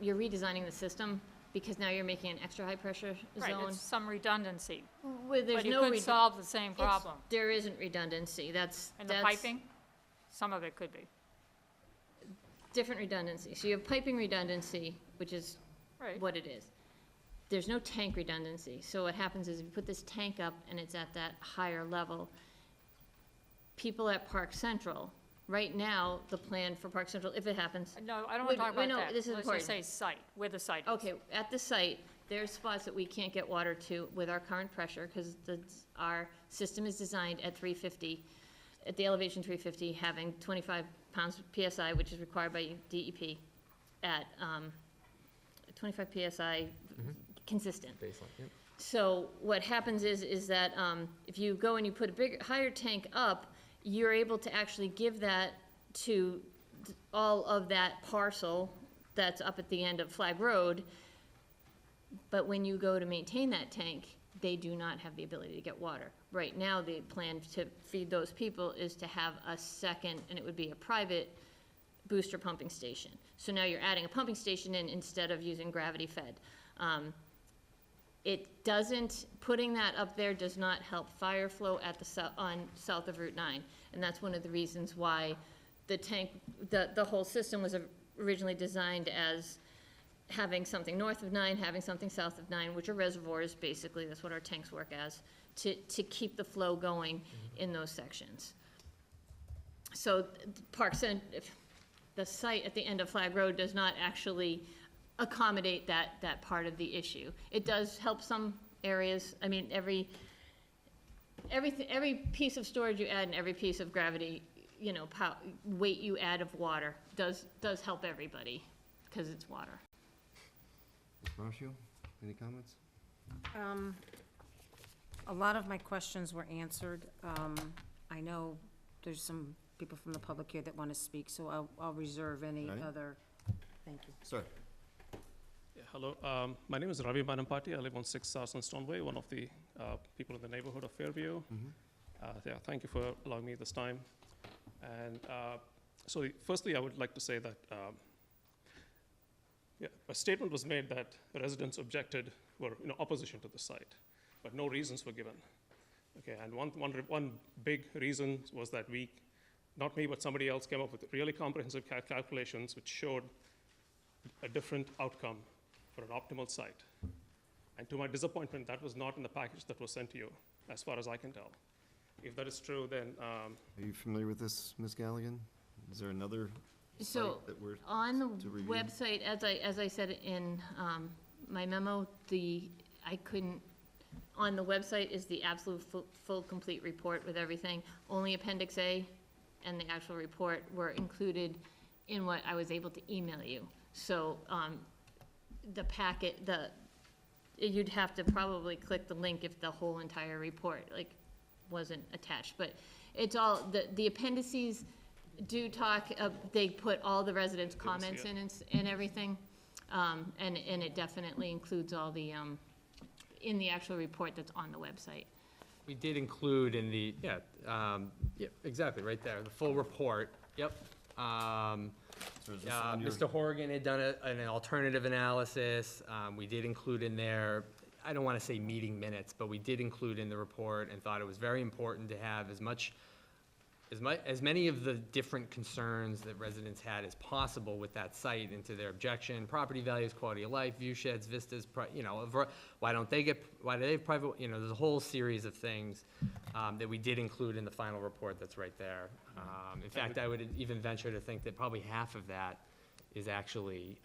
H: you're redesigning the system because now you're making an extra high-pressure
C: Right,
H: zone.
C: it's some redundancy,
H: Where there's
C: but it
H: no
C: could solve the same problem.
H: There isn't redundancy, that's.
C: And the
H: that's
C: piping, some of it could be.
H: Different redundancy. So you have piping redundancy, which is
C: Right.
H: what it is. There's no tank redundancy. So what happens is if you put this tank up and it's at that higher level, people at Park Central, right now, the plan for Park Central, if it happens.
C: No, I don't want to talk
H: Wait,
C: about
H: no,
C: that.
H: this is
C: Let's
H: important.
C: just say site, where the site is.
H: Okay, at the site, there's spots that we can't get water to with our current pressure, because our system is designed at 350, at the elevation 350, having 25 pounds PSI, which is required by DEP, at 25 PSI consistent.
G: Baseline, yep.
H: So what happens is that if you go and you put a higher tank up, you're able to actually give that to all of that parcel that's up at the end of Flag Road. But when you go to maintain that tank, they do not have the ability to get water. Right now, the plan to feed those people is to have a second, and it would be a private booster pumping station. So now you're adding a pumping station in instead of using gravity fed. it doesn't, putting that up there does not help fire flow at on south of Route 9. And that's one of the reasons why the tank, the whole system was originally designed as having something north of 9, having something south of 9, which are reservoirs, basically, that's what our tanks work as, to keep the flow going in those sections. So the site at the end of Flag Road does not actually accommodate that part of the issue. It does help some areas. I mean, every piece of storage you add and every piece of gravity, you know, weight you add of water does help everybody, because it's water.
A: Ms. Marshall, any comments?
D: A lot of my questions were answered. I know there's some people from the public here that want to speak, so I'll reserve any
A: Right.
D: other, thank you.
A: Sir?
P: Yeah, hello. My name is Ravi Banampati. I live on 6 Sarson Stoneway, one of the people in the neighborhood of Fairview. Yeah, thank you for allowing me this time. And so firstly, I would like to say that a statement was made that residents objected, were in opposition to the site, but no reasons were given. Okay, and one big reason was that not me, but somebody else came up with really comprehensive calculations which showed a different outcome for an optimal site. And to my disappointment, that was not in the package that was sent to you, as far as I can tell. If that is true, then
A: Are you familiar with this, Ms. Galligan? Is there another
H: So
A: site that we're
H: on the
A: to review?
H: website, as I said in my memo, on the website is the absolute full complete report with everything. Only Appendix A and the actual report were included in what I was able to email you. So the packet, you'd have to probably click the link if the whole entire report wasn't attached. But it's all, the appendices do talk, they put all the residents' comments in and everything. And it definitely includes all the, in the actual report that's on the website.
G: We did include in the, yeah, exactly, right there, the full report, yep.
A: So is this on your-
G: Mr. Horgan had done an alternative analysis. We did include in there, I don't want to say meeting minutes, but we did include in the report and thought it was very important to have as many of the different concerns that residents had as possible with that site into their objection, property values, quality of life, view sheds, vistas, why do they have private, there's a whole series of things that we did include in the final report that's right there. In fact, I would even venture to think that probably half of that is actually,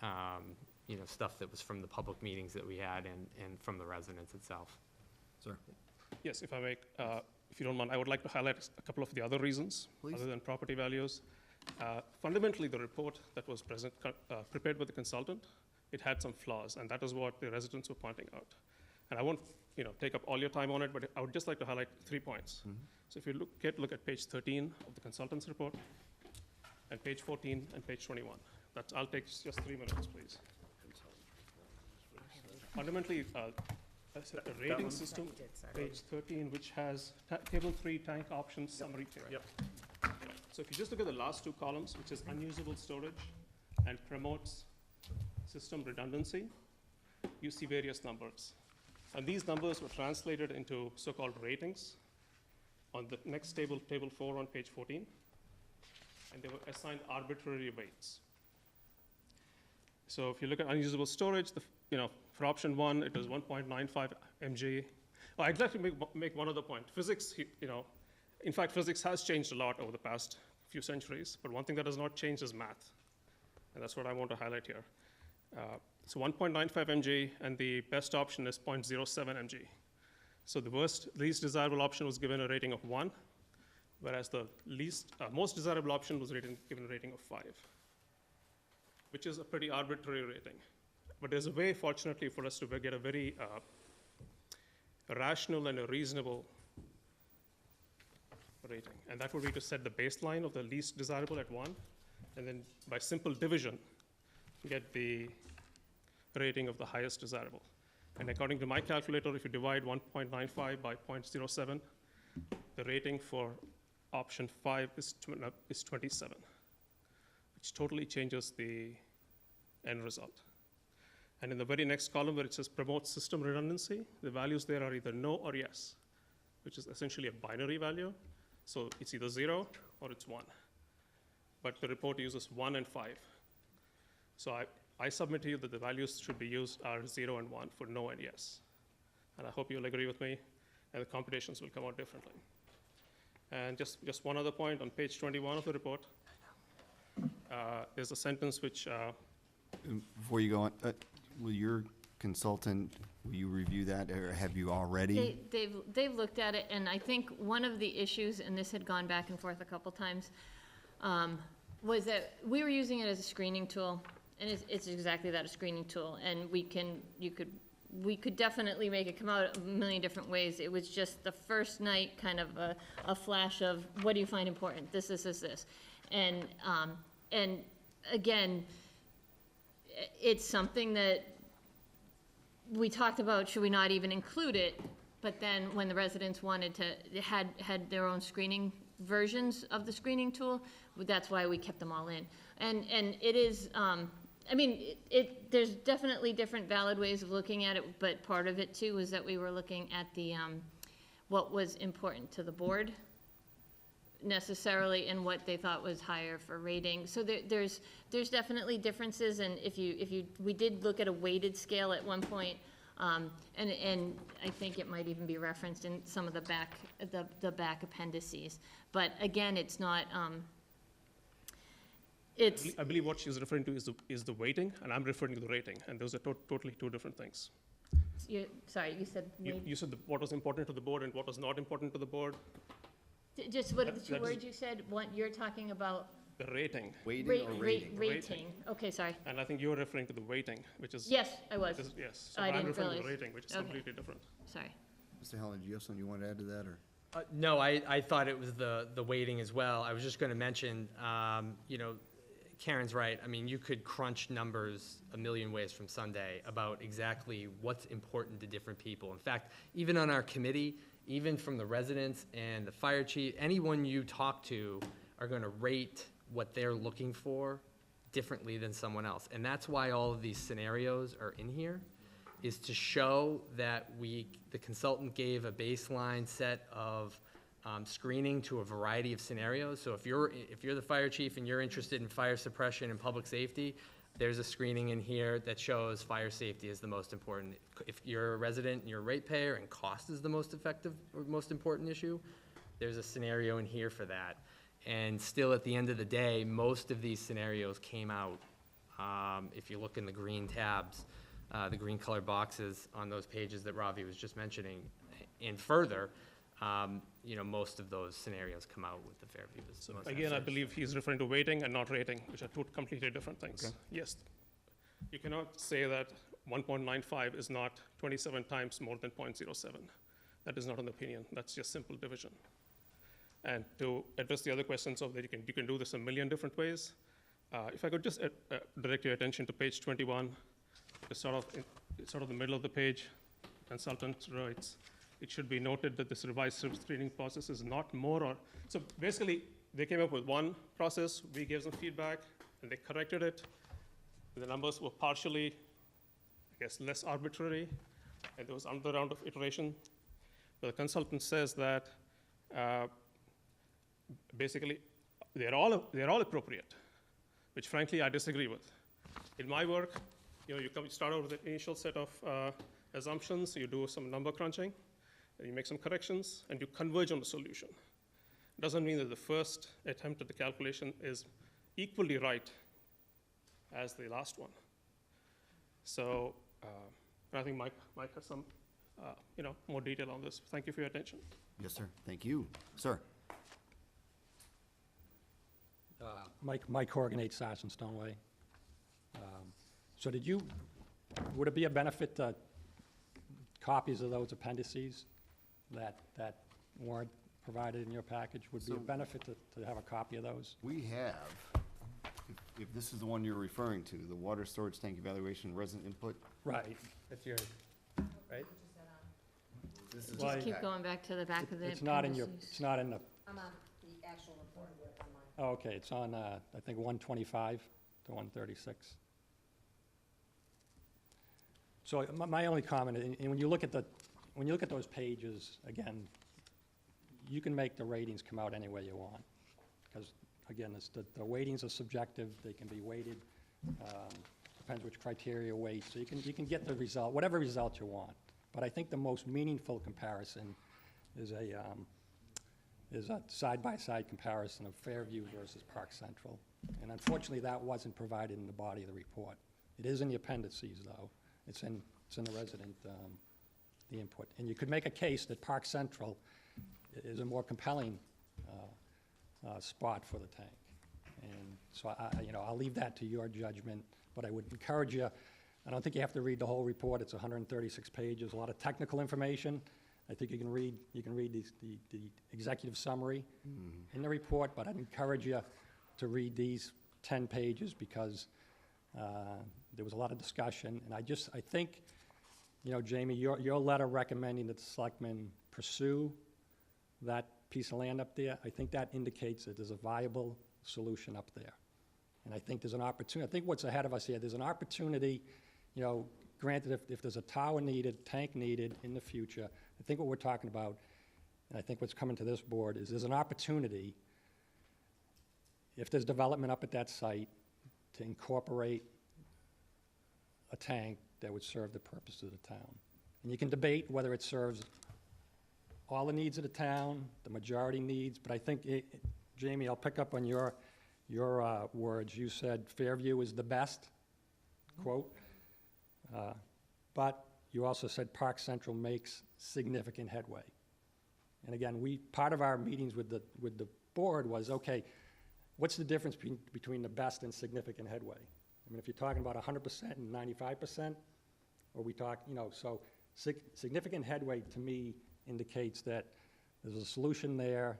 G: stuff that was from the public meetings that we had and from the residents itself.
A: Sir?
P: yes, if I may, if you don't mind, I would like to highlight a couple of the other reasons,
A: Please.
P: other than property values. Fundamentally, the report that was prepared by the consultant, it had some flaws, and that is what the residents were pointing out. And I won't, take up all your time on it, but I would just like to highlight 3 points. So if you look at page 13 of the consultant's report, and page 14 and page 21. I'll take just 3 minutes, please. Fundamentally, a rating system, page 13, which has table 3 tank options summary table.
E: Yep.
P: So if you just look at the last 2 columns, which is unusable storage and promotes system redundancy, you see various numbers. And these numbers were translated into so-called ratings on the next table, table 4 on page 14, and they were assigned arbitrary weights. So if you look at unusable storage, for option 1, it was 1.95 mg. Oh, I'd like to make one other point. Physics, in fact, physics has changed a lot over the past few centuries, but one thing that has not changed is math, and that's what I want to highlight here. So 1.95 mg, and the best option is 0.07 mg. So the least desirable option was given a rating of 1, whereas the most desirable option was given a rating of 5, which is a pretty arbitrary rating. But there's a way, fortunately, for us to get a very rational and a reasonable rating. And that would be to set the baseline of the least desirable at 1, and then by simple division, get the rating of the highest desirable. And according to my calculator, if you divide 1.95 by 0.07, the rating for option 5 is 27, which totally changes the end result. And in the very next column where it says promote system redundancy, the values there are either no or yes, which is essentially a binary value. So it's either 0 or it's 1. But the report uses 1 and 5. So I submit to you that the values should be used are 0 and 1 for no and yes. And I hope you'll agree with me, and the computations will come out differently. And just one other point, on page 21 of the report, there's a sentence which...
A: Before you go on, will your consultant, will you review that, or have you already?
H: They've looked at it, and I think one of the issues, and this had gone back and forth a couple times, was that we were using it as a screening tool, and it's exactly that, a screening tool, and we could definitely make it come out a million different ways. It was just the first night kind of a flash of, what do you find important? This. And again, it's something that we talked about, should we not even include it? But then when the residents wanted to, had their own screening versions of the screening tool, that's why we kept them all in. And it is, I mean, there's definitely different valid ways of looking at it, but part of it too was that we were looking at the, what was important to the board necessarily, and what they thought was higher for rating. So there's definitely differences, and we did look at a weighted scale at one point, and I think it might even be referenced in some of the back appendices. But again, it's not,
P: I believe what she's referring to is the weighting, and I'm referring to the rating, and those are totally two different things.
H: Sorry, you said
P: You said what was important to the board and what was not important to the board.
H: Just what are the two words you said? What you're talking about?
P: The rating.
A: Weighting or rating?
H: Rating. Okay, sorry.
P: And I think you were referring to the weighting, which is...
H: Yes, I was.
P: Yes. So
H: I
P: I'm
H: didn't
P: referring to
H: realize.
P: the rating, which is completely different.
H: Sorry.
A: Mr. Helen, do you have something you want to add to that, or?
G: No, I thought it was the weighting as well. I was just going to mention, you know, Karen's right. I mean, you could crunch numbers a million ways from Sunday about exactly what's important to different people. In fact, even on our committee, even from the residents and the fire chief, anyone you talk to are going to rate what they're looking for differently than someone else. And that's why all of these scenarios are in here, is to show that the consultant gave a baseline set of screening to a variety of scenarios. So if you're the fire chief and you're interested in fire suppression and public safety, there's a screening in here that shows fire safety is the most important. If you're a resident and you're a ratepayer and cost is the most effective or most important issue, there's a scenario in here for that. And still, at the end of the day, most of these scenarios came out. If you look in the green tabs, the green colored boxes on those pages that Ravi was just mentioning, and further, you know, most of those scenarios come out with the Fairview.
P: So again, I believe he's referring to weighting and not rating, which are two completely different things. Okay. Yes. You cannot say that 1.95 is not 27 times more than 0.07. That is not an opinion. That's just simple division. And to address the other questions of that, you can do this a million different ways. If I could just direct your attention to page 21, it's sort of the middle of the page. Consultant writes, it should be noted that this revised screening process is not more or... So basically, they came up with one process, we gave them feedback, and they corrected it. The numbers were partially, I guess, less arbitrary, and there was another round of iteration. But the consultant says that basically, they're all appropriate, which frankly I disagree with. In my work, you know, you start out with an initial set of assumptions, you do some number crunching, and you make some corrections, and you converge on the solution. Doesn't mean that the first attempt at the calculation is equally right as the last one. So I think Mike has some you know, more detail on this. Thank you for your attention.
A: Yes, sir. Thank you. Sir.
Q: Mike Horgan, 8 Sergeant Stoneway. So would it be a benefit to copies of those appendices that weren't provided in your package? Would be a benefit to have a copy of those?
A: We have, if this is the one you're referring to, the water storage tank evaluation resident input.
Q: Right.
G: That's yours, right?
A: This is
H: Just keep going back to the back of the
Q: It's not in
H: appendices.
Q: it's not in the,
D: I'm on the actual report.
Q: oh, okay, it's on, I think, 125 to 136. So my only comment, and when you look at those pages, again, you can make the ratings come out any way you want. Because, again, the weightings are subjective, they can be weighted, depends which criteria weight, so you can get the result, whatever result you want. But I think the most meaningful comparison is a side-by-side comparison of Fairview versus Park Central. And unfortunately, that wasn't provided in the body of the report. It is in the appendices, though. It's in the resident, the input. And you could make a case that Park Central is a more compelling spot for the tank. And so, I'll leave that to your judgment, but I would encourage you, I don't think you have to read the whole report. It's 136 pages, a lot of technical information. I think you can read the executive summary in the report, but I'd encourage you to read these 10 pages because there was a lot of discussion. And I think, Jamie, your letter recommending that the selectmen pursue that piece of land up there, I think that indicates that there's a viable solution up there. And I think there's an opportunity. I think what's ahead of us here, there's an opportunity, granted, if there's a tower needed, tank needed in the future, I think what we're talking about, and I think what's coming to this board, is there's an opportunity, if there's development up at that site, to incorporate a tank that would serve the purpose of the town. And you can debate whether it serves all the needs of the town, the majority needs, but I think, Jamie, I'll pick up on your words. You said Fairview is the best, quote, but you also said Park Central makes significant headway. And again, part of our meetings with the board was, okay, what's the difference between the best and significant headway? I mean, if you're talking about 100% and 95%, or we talk, so significant headway to me indicates that there's a solution there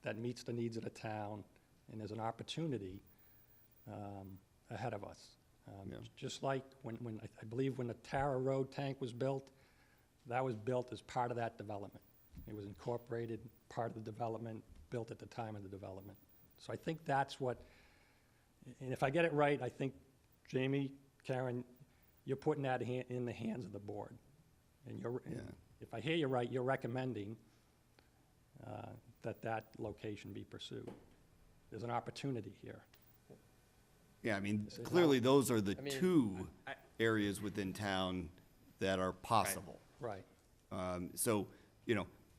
Q: that meets the needs of the town, and there's an opportunity ahead of us. Just like when I believe when the Tara Road tank was built, that was built as part of that development. It was incorporated, part of the development, built at the time of the development. So I think that's what, and if I get it right, I think, Jamie, Karen, you're putting that in the hands of the board. And if I hear you right, you're recommending that location be pursued. There's an opportunity here.
A: Yeah, I mean, clearly those are the two areas within town that are possible.
G: Right.
A: So,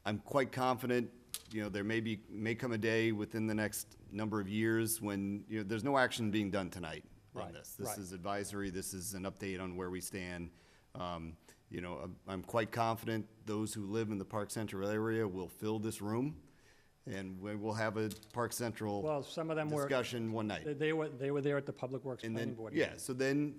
A: I'm quite confident, there may come a day within the next number of years when, there's no action being done tonight on this. This is advisory, this is an update on where we stand. I'm quite confident those who live in the Park Central area will fill this room, and we will have a Park Central discussion one night.
Q: They were there at the Public Works Planning Board.
A: Yeah, so then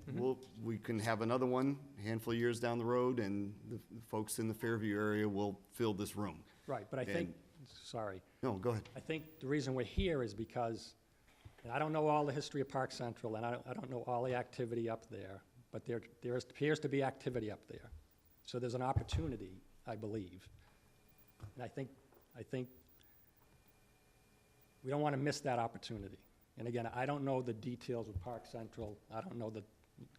A: we can have another one a handful of years down the road, and the folks in the Fairview area will fill this room.
Q: Right, but I think, sorry.
A: No, go ahead.
Q: I think the reason we're here is because, and I don't know all the history of Park Central, and I don't know all the activity up there, but there appears to be activity up there. So there's an opportunity, I believe. And I think we don't want to miss that opportunity. And again, I don't know the details of Park Central. I don't know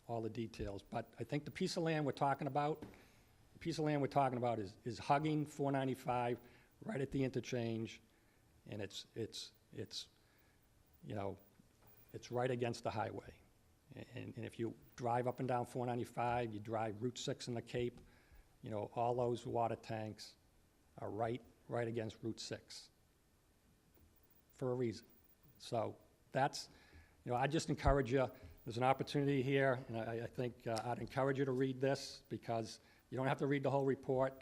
Q: all the details, but I think the piece of land we're talking about, is hugging 495 right at the interchange, and it's right against the highway. And if you drive up and down 495, you drive Route 6 in the Cape, all those water tanks are right against Route 6 for a reason. So that's, I just encourage you, there's an opportunity here, and I think I'd encourage you to read this because you don't have to read the whole report.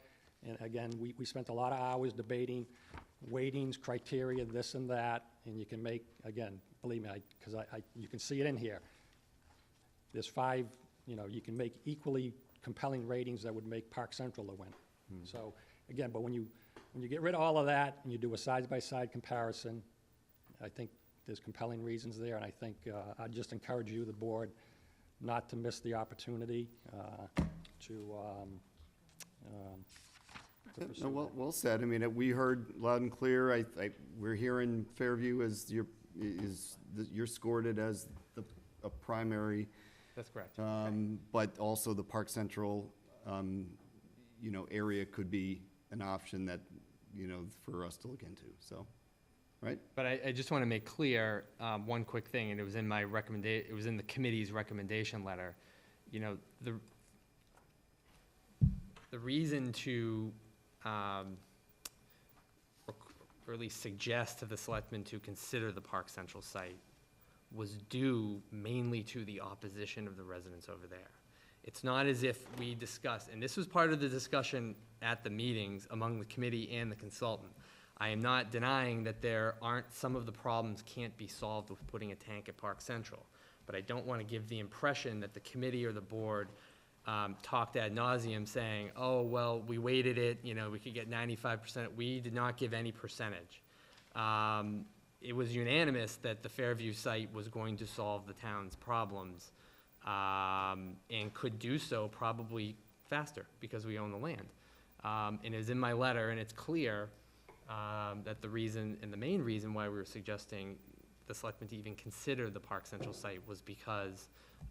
Q: And again, we spent a lot of hours debating weightings, criteria, this and that, and you can make, again, believe me, because you can see it in here. There's 5, you can make equally compelling ratings that would make Park Central a win. So again, but when you get rid of all of that and you do a side-by-side comparison, I think there's compelling reasons there, and I think I'd just encourage you, the board, not to miss the opportunity to pursue that.
A: Well said. I mean, we heard loud and clear. We're hearing Fairview as you're scored it as a primary
G: That's correct.
A: But also the Park Central, area could be an option that, for us to look into, so, right?
G: But I just want to make clear, one quick thing, and it was in my it was in the committee's recommendation letter. The reason to, or at least suggest to the selectmen to consider the Park Central site was due mainly to the opposition of the residents over there. It's not as if we discussed, and this was part of the discussion at the meetings among the committee and the consultant. I am not denying that some of the problems can't be solved with putting a tank at Park Central. But I don't want to give the impression that the committee or the board talked ad nauseum saying, oh, well, we weighted it, we could get 95%. We did not give any percentage. It was unanimous that the Fairview site was going to solve the town's problems and could do so probably faster because we own the land. And it was in my letter, and it's clear that the main reason why we were suggesting the selectmen to even consider the Park Central site was because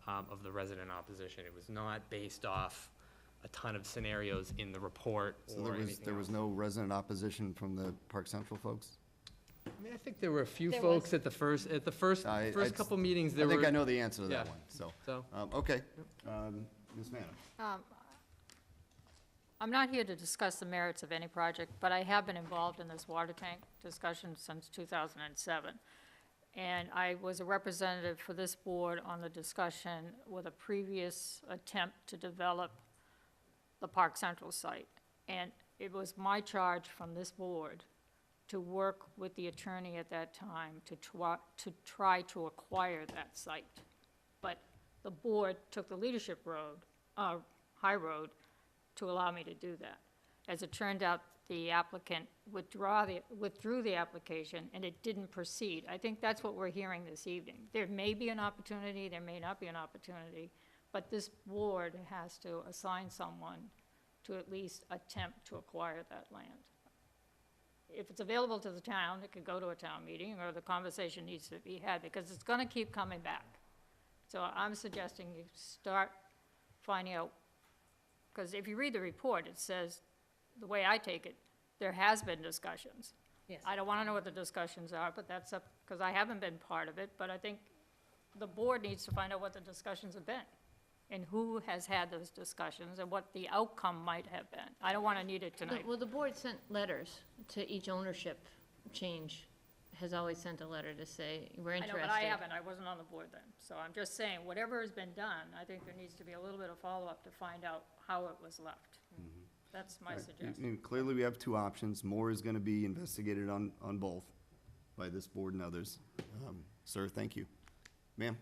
G: of the resident opposition. It was not based off a ton of scenarios in the report
A: So
G: or anything
A: there was
G: else.
A: no resident opposition from the Park Central folks?
G: I mean, I think there were a few
C: There
G: folks
C: was.
G: at the first couple meetings.
A: I think I know the answer to that
G: Yeah.
A: one, so.
G: So,
A: Okay. Ms. Manna?
C: I'm not here to discuss the merits of any project, but I have been involved in this water tank discussion since 2007. And I was a representative for this board on the discussion with a previous attempt to develop the Park Central site. And it was my charge from this board to work with the attorney at that time to try to acquire that site. But the board took the leadership road, high road, to allow me to do that. As it turned out, the applicant withdrew the application, and it didn't proceed. I think that's what we're hearing this evening. There may be an opportunity, there may not be an opportunity, but this board has to assign someone to at least attempt to acquire that land. If it's available to the town, it could go to a town meeting, or the conversation needs to be had, because it's gonna keep coming back. So I'm suggesting you start finding out, because if you read the report, it says, the way I take it, there has been discussions.
D: Yes.
C: I don't wanna know what the discussions are, but that's up, because I haven't been part of it, but I think the board needs to find out what the discussions have been, and who has had those discussions, and what the outcome might have been. I don't wanna need it tonight.
H: Well, the board sent letters to each ownership change, has always sent a letter to say, we're
C: I know,
H: interested.
C: but I haven't, I wasn't on the board then, so I'm just saying, whatever has been done, I think there needs to be a little bit of follow-up to find out how it was left. That's my
A: Right.
C: suggestion.
A: And clearly, we have two options. More is going to be investigated on both by this board and others. Sir, thank you. Ma'am?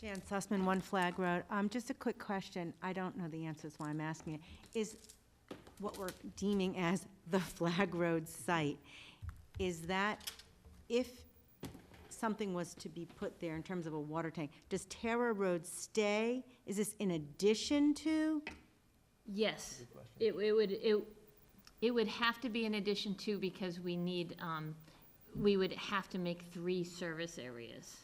L: Jan Sussman, One Flag Road. Just a quick question. I don't know the answer, that's why I'm asking it. Is what we're deeming as the Flag Road site, is that if something was to be put there in terms of a water tank, does Tara Road stay? Is this in addition to?
H: Yes, it would have to be in addition to, because we need, we would have to make 3 service areas.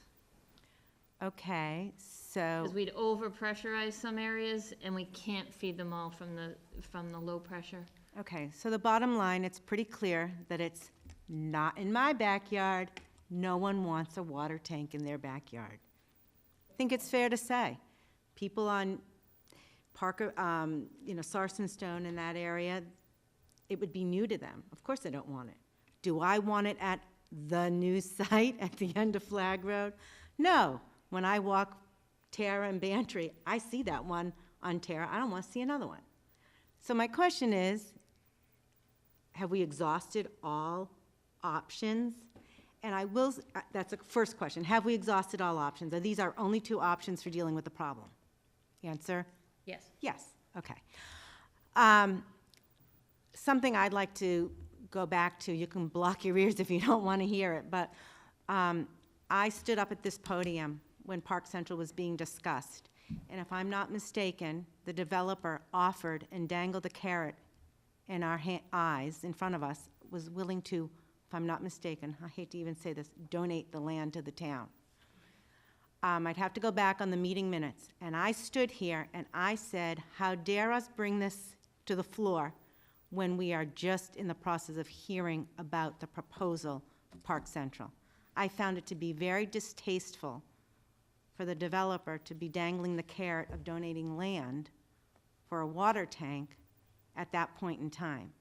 L: Okay, so.
H: Because we'd overpressurize some areas, and we can't feed them all from the low pressure.
L: Okay, so the bottom line, it's pretty clear that it's not in my backyard. No one wants a water tank in their backyard. I think it's fair to say. People on Parker, Sarsonstone in that area, it would be new to them. Of course they don't want it. Do I want it at the new site at the end of Flag Road? No. When I walk Tara and Bantry, I see that one on Tara. I don't want to see another one. So my question is, have we exhausted all options? And that's a first question. Have we exhausted all options? Are these our only 2 options for dealing with the problem? Answer?
H: Yes.
L: Yes, okay. Something I'd like to go back to, you can block your ears if you don't want to hear it, but I stood up at this podium when Park Central was being discussed, and if I'm not mistaken, the developer offered and dangled a carrot in our eyes, in front of us, was willing to, if I'm not mistaken, I hate to even say this, donate the land to the town. I'd have to go back on the meeting minutes, and I stood here and I said, how dare us bring this to the floor when we are just in the process of hearing about the proposal of Park Central. I found it to be very distasteful for the developer to be dangling the carrot of donating land for a water tank at that point in time.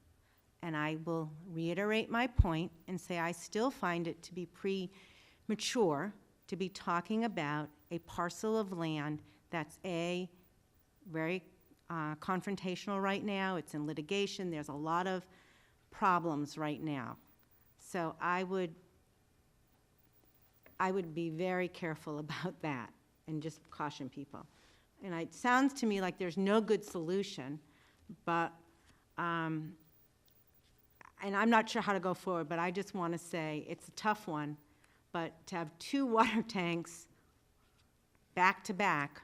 L: And I will reiterate my point and say I still find it to be premature to be talking about a parcel of land that's very confrontational right now. It's in litigation. There's a lot of problems right now. So I would be very careful about that and just caution people. And it sounds to me like there's no good solution, but, and I'm not sure how to go forward, but I just want to say it's a tough one, but to have 2 water tanks back to back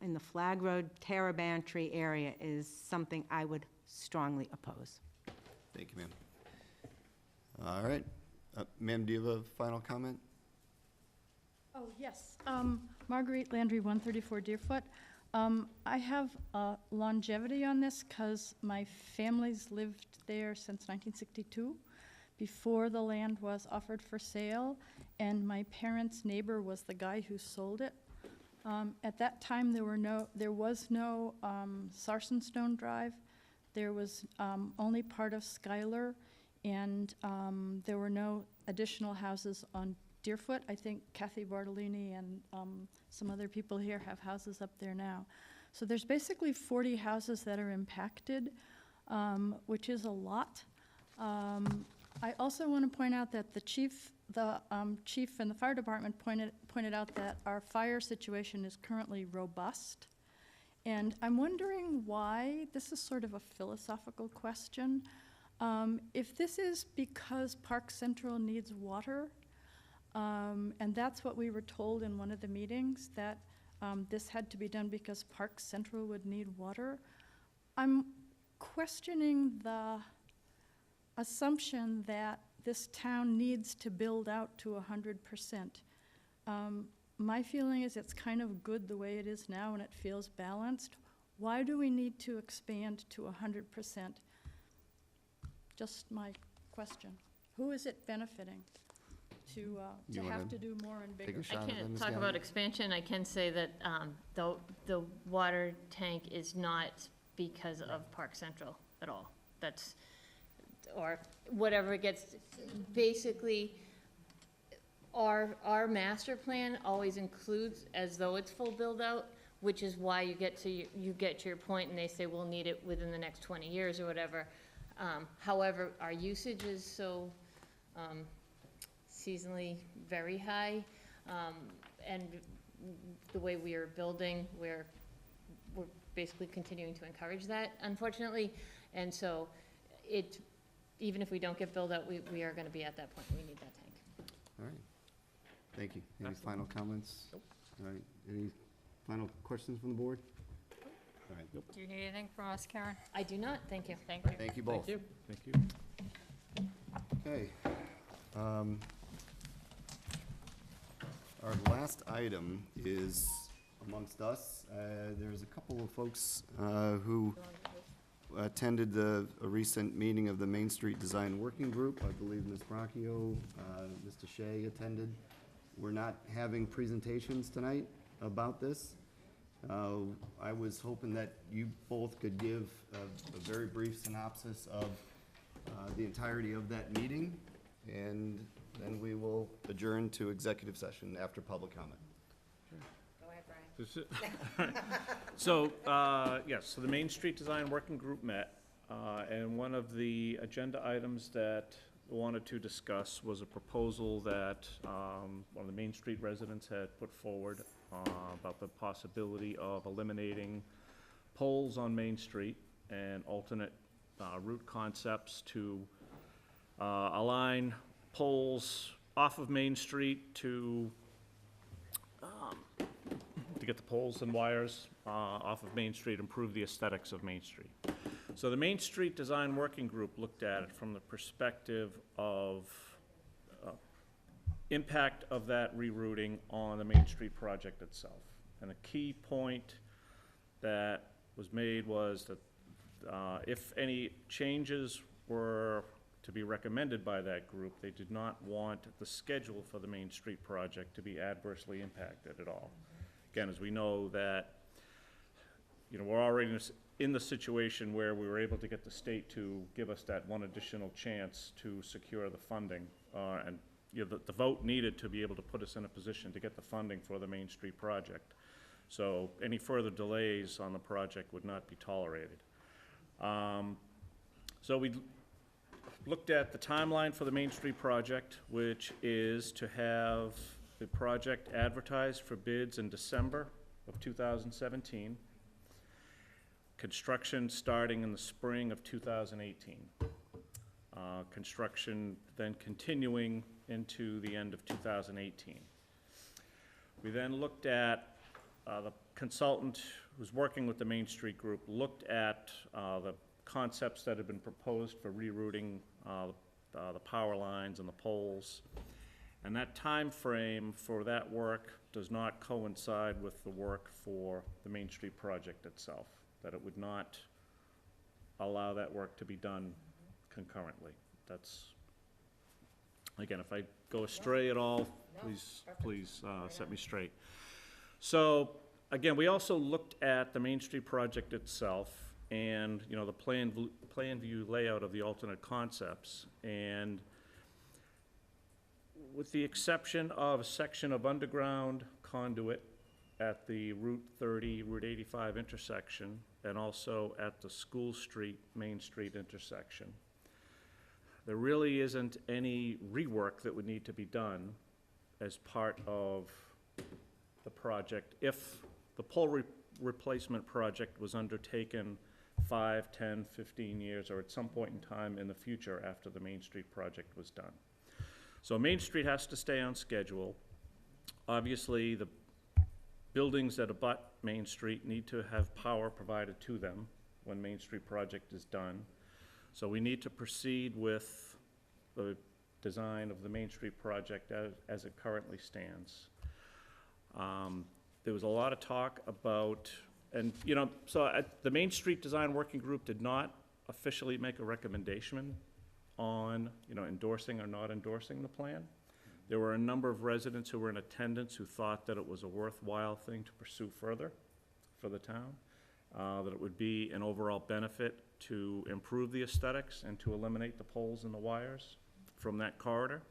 L: in the Flag Road, Terrabantry area is something I would strongly oppose.
A: Thank you, ma'am. All right. Ma'am, do you have a final comment?
M: Oh, yes. Marguerite Landry, 134 Deerfoot. I have longevity on this because my family's lived there since 1962, before the land was offered for sale, and my parents' neighbor was the guy who sold it. At that time, there was no Sarsonstone Drive. There was only part of Schuyler, and there were no additional houses on Deerfoot. I think Kathy Bartolini and some other people here have houses up there now. So there's basically 40 houses that are impacted, which is a lot. I also want to point out that the chief and the fire department pointed out that our fire situation is currently robust. And I'm wondering why. This is sort of a philosophical question. If this is because Park Central needs water, and that's what we were told in one of the meetings, that this had to be done because Park Central would need water, I'm questioning the assumption that this town needs to build out to 100%. My feeling is it's kind of good the way it is now and it feels balanced. Why do we need to expand to 100%? Just my question. Who is it benefiting to have to do more and bigger?
H: I can't talk about expansion. I can say that the water tank is not because of Park Central at all. That's, or whatever it gets, basically, our master plan always includes as though it's full build-out, which is why you get to your point and they say we'll need it within the next 20 years or whatever. However, our usage is so seasonally very high, and the way we are building, we're basically continuing to encourage that, unfortunately. And so even if we don't get build out, we are going to be at that point. We need that tank.
A: All right. Thank you. Any final comments? Nope. All right. Any final questions from the board? All right. Nope.
C: Do you need anything from us, Karen?
H: I do not. Thank you.
C: Thank you.
A: Thank you both.
E: Thank you.
A: Okay. Our last item is amongst us. There's a couple of folks who attended a recent meeting of the Main Street Design Working Group. I believe Ms. Bracchio, Mr. Shea attended. We're not having presentations tonight about this. I was hoping that you both could give a very brief synopsis of the entirety of that meeting, and then we will adjourn to executive session after public comment.
H: Go ahead, Brian.
E: So, yes, so the Main Street Design Working Group met, and one of the agenda items that we wanted to discuss was a proposal that one of the Main Street residents had put forward about the possibility of eliminating poles on Main Street and alternate route concepts to align poles off of Main Street to get the poles and wires off of Main Street, improve the aesthetics of Main Street. So the Main Street Design Working Group looked at it from the perspective of impact of that rerouting on the Main Street project itself. And a key point that was made was that if any changes were to be recommended by that group, they did not want the schedule for the Main Street project to be adversely impacted at all. Again, as we know that, we're already in the situation where we were able to get the state to give us that one additional chance to secure the funding. And the vote needed to be able to put us in a position to get the funding for the Main Street project. So any further delays on the project would not be tolerated. So we looked at the timeline for the Main Street project, which is to have the project advertised for bids in December of 2017. Construction starting in the spring of 2018. Construction then continuing into the end of 2018. We then looked at, the consultant who's working with the Main Street group looked at the concepts that have been proposed for rerouting the power lines and the poles. And that time frame for that work does not coincide with the work for the Main Street project itself, that it would not allow that work to be done concurrently. That's, again, if I go astray at all, please set me straight. So, again, we also looked at the Main Street project itself and, the plan view layout of the alternate concepts. And with the exception of a section of underground conduit at the Route 30, Route 85 intersection, and also at the School Street, Main Street intersection, there really isn't any rework that would need to be done as part of the project if the pole replacement project was undertaken 5, 10, 15 years, or at some point in time in the future after the Main Street project was done. So Main Street has to stay on schedule. Obviously, the buildings that abut Main Street need to have power provided to them when Main Street project is done. So we need to proceed with the design of the Main Street project as it currently stands. There was a lot of talk about, and the Main Street Design Working Group did not officially make a recommendation on endorsing or not endorsing the plan. There were a number of residents who were in attendance who thought that it was a worthwhile thing to pursue further for the town, that it would be an overall benefit to improve the aesthetics and to eliminate the poles and the wires from that corridor.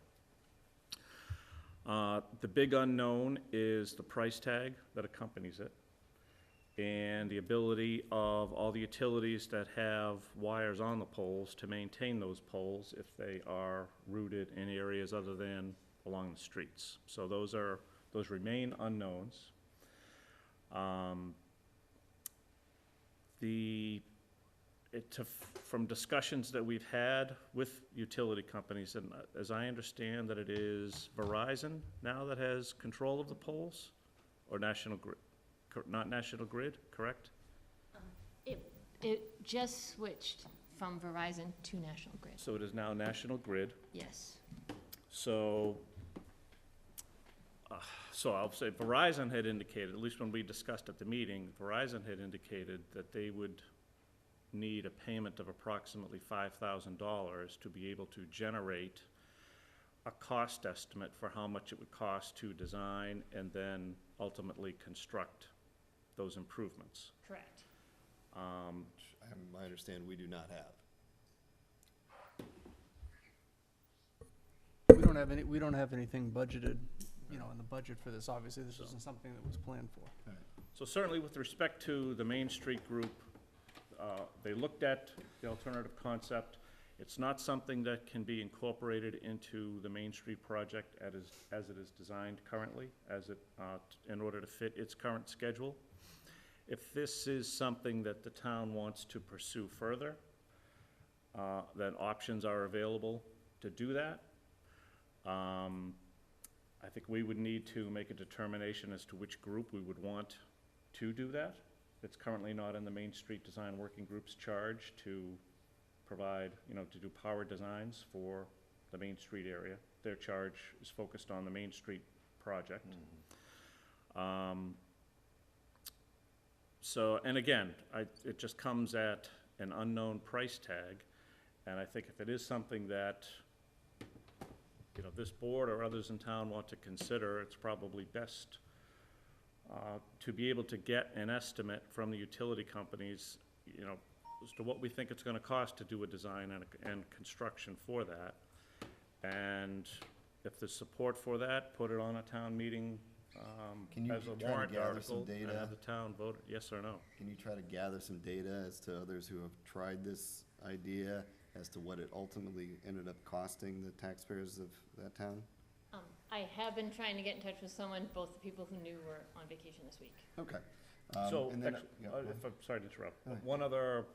E: The big unknown is the price tag that accompanies it and the ability of all the utilities that have wires on the poles to maintain those poles if they are rooted in areas other than along the streets. So those remain unknowns. From discussions that we've had with utility companies, and as I understand that it is Verizon now that has control of the poles, or National Grid, not National Grid, correct?
H: It just switched from Verizon to National Grid.
E: So it is now National Grid.
H: Yes.
E: So I'll say Verizon had indicated, at least when we discussed at the meeting, Verizon had indicated that they would need a payment of approximately $5,000 to be able to generate a cost estimate for how much it would cost to design and then ultimately construct those improvements.
H: Correct.
A: I understand we do not have.
F: We don't have anything budgeted, in the budget for this. Obviously, this isn't something that was planned for.
E: So certainly with respect to the Main Street group, they looked at the alternative concept. It's not something that can be incorporated into the Main Street project as it is designed currently, in order to fit its current schedule. If this is something that the town wants to pursue further, then options are available to do that. I think we would need to make a determination as to which group we would want to do that. It's currently not in the Main Street Design Working Group's charge to provide, to do power designs for the the Main Street area. Their charge is focused on the Main Street project. So, and again, it just comes at an unknown price tag, and I think if it is something that, you know, this board or others in town want to consider, it's probably best to be able to get an estimate from the utility companies, you know, as to what we think it's gonna cost to do a design and construction for that. And if there's support for that, put it on a town meeting
A: Can you
E: as a
A: try to
E: warrant
A: gather some
E: article, and
A: data?
E: have the town vote yes or no.
A: Can you try to gather some data as to others who have tried this idea, as to what it ultimately ended up costing the taxpayers of that town?
H: I have been trying to get in touch with someone, both the people who knew were on vacation this week.
A: Okay.
E: So,
A: and then,
E: actually,
A: yeah, go ahead.
E: if I'm sorry to interrupt,
A: Go ahead.
E: one other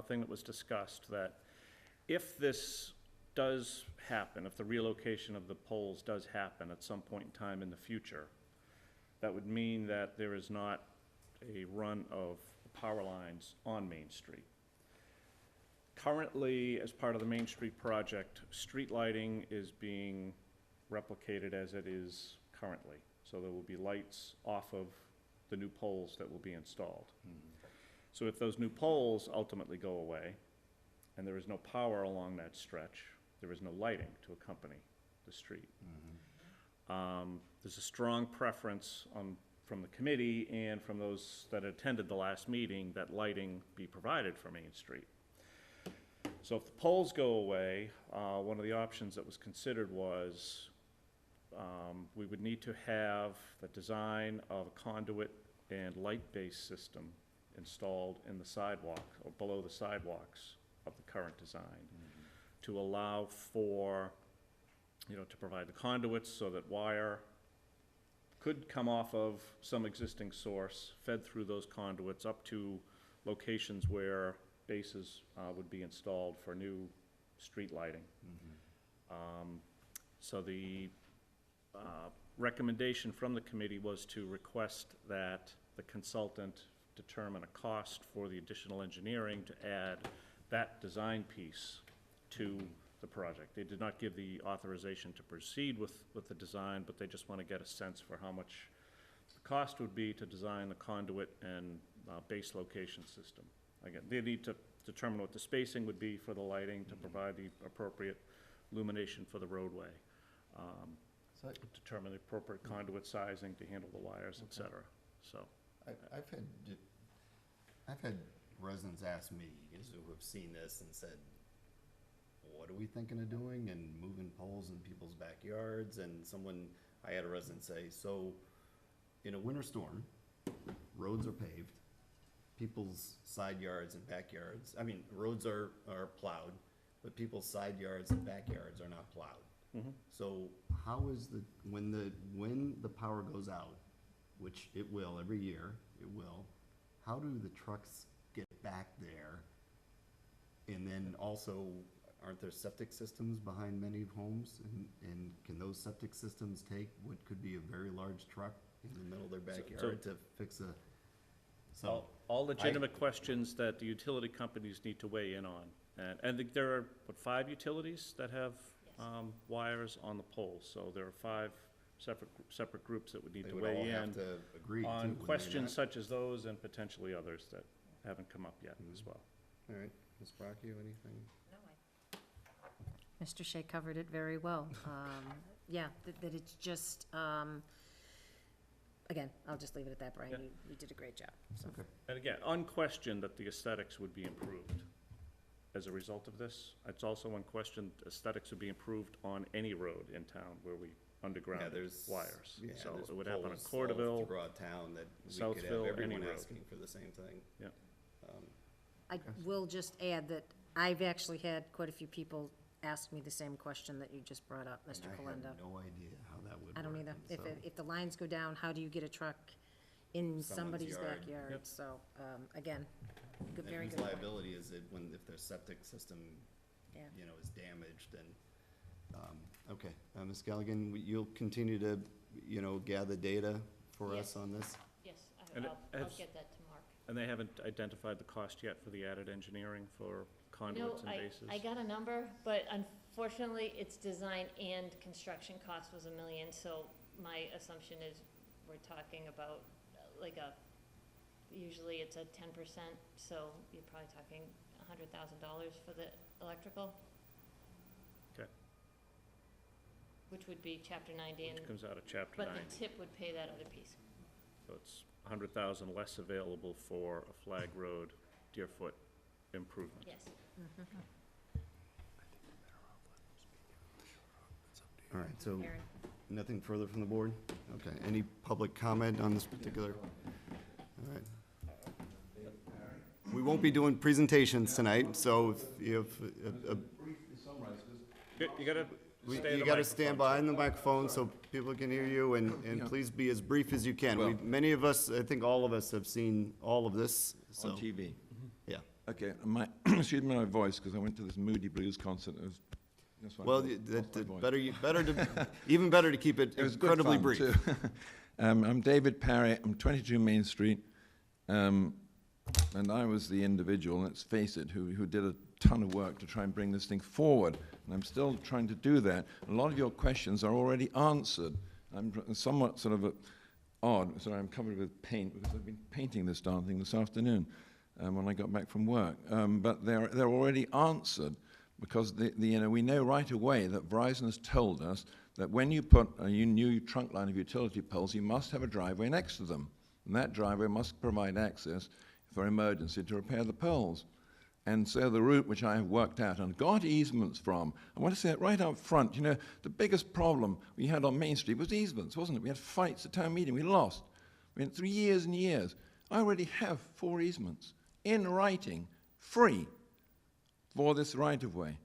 E: thing that was discussed, that if this does happen, if the relocation of the poles does happen at some point in time in the future, that would mean that there is not a run of power lines on Main Street. Currently, as part of the Main Street project, street lighting is being replicated as it is currently. So there will be lights off of the new poles that will be installed. So if those new poles ultimately go away, and there is no power along that stretch, there is no lighting to accompany the street. There's a strong preference from the committee and from those that attended the last meeting that lighting be provided for Main Street. So if the poles go away, one of the options that was considered was we would need to have the design of a conduit and light-based system installed in the sidewalk or below the sidewalks of the current design to allow for, you know, to provide the conduits so that wire could come off of some existing source, fed through those conduits up to locations where bases would be installed for new street lighting. So the recommendation from the committee was to request that the consultant determine a cost for the additional engineering to add that design piece to the project. They did not give the authorization to proceed with the design, but they just want to get a sense for how much the cost would be to design the conduit and base location system. Again, they need to determine what the spacing would be for the lighting to provide the appropriate illumination for the roadway. Determine the appropriate conduit sizing to handle the wires, et cetera. So,
A: I've had residents ask me, who have seen this and said, what are we thinking of doing, and moving poles in people's backyards? And I had a resident say, so in a winter storm, roads are paved, people's side yards and backyards, roads are plowed, but people's side yards and backyards are not plowed. So how is when the power goes out, which it will every year, how do the trucks get back there? And then also, aren't there septic systems behind many homes? And can those septic systems take what could be a very large truck in the middle of their backyard to fix
E: all legitimate questions that the utility companies need to weigh in on. And there are, 5 utilities that have wires on the poles, so there are 5 separate groups that would need to weigh in on questions such as those and potentially others that haven't come up yet as well.
A: All right, Ms. Brock, you have anything?
D: Mr. Shea covered it very well. Yeah, that it's just, again, I'll just leave it at that, Brian. You did a great job. So.
A: Okay.
E: And again, unquestioned that the aesthetics would be improved as a result of this. It's also unquestioned aesthetics would be improved on any road in town where we underground wires.
A: Yeah,
E: So
A: there's
E: it would happen in
A: poles all
E: Corderville,
A: throughout town that we could have
E: Southville, any
A: everyone
E: road.
A: asking for the same thing.
E: Yeah.
D: I will just add that I've actually had quite a few people ask me the same question that you just brought up, Mr. Kalenda.
A: I have no idea how that would work.
D: I don't either.
A: and so-
D: If the lines go down, how do you get a truck in somebody's
A: yard.
D: backyard?
E: Yep.
D: So, again,
A: And
D: very
A: whose
D: good.
A: liability is it if their septic system,
D: Yeah.
A: is damaged and, okay. Ms. Galligan, you'll continue to, gather data for us
H: Yes.
A: on this?
H: Yes,
E: And
H: I'll
E: has-
H: get that to Mark.
E: And they haven't identified the cost yet for the added engineering for conduits and bases?
H: I got a number, but Unfortunately, it's design and construction cost was $1 million, so my assumption is we're talking about like usually it's a 10%, so you're probably talking $100,000 for the electrical.
E: Okay.
H: Which would be chapter 90 and.
E: Which comes out of chapter 90.
H: But the tip would pay that other piece.
E: So it's 100,000 less available for a Flag Road Deerfoot improvement.
H: Yes.
A: All right, so
H: Karen.
A: nothing further from the board? Okay, any public comment on this particular? All right. We won't be doing presentations tonight, so if you have
E: You gotta
A: you got to stand behind the microphone so people can hear you, and please be as brief as you can. Many of us, I think all of us have seen all of this, so.
R: On TV?
A: Yeah.
R: Okay, excuse me my voice, because I went to this Moody Blues concert. That's why
A: Well, even better to keep it
R: was good
A: incredibly
R: fun,
A: brief.
R: too. I'm David Parry. I'm 22 Main Street. And I was the individual, let's face it, who did a ton of work to try and bring this thing forward. And I'm still trying to do that. A lot of your questions are already answered. I'm somewhat sort of odd. Sorry, I'm covered with paint because I've been painting this darn thing this afternoon when I got back from work. But they're already answered because we know right away that Verizon has told us that when you put a new trunk line of utility poles, you must have a driveway next to them. And that driveway must provide access for emergency to repair the poles. And so the route which I have worked out and got easements from, I want to say it right up front, you know, the biggest problem we had on Main Street was easements, wasn't it? We had fights at town meeting, we lost. We had 3 years and years. I already have 4 easements in writing, free, for this right-of-way.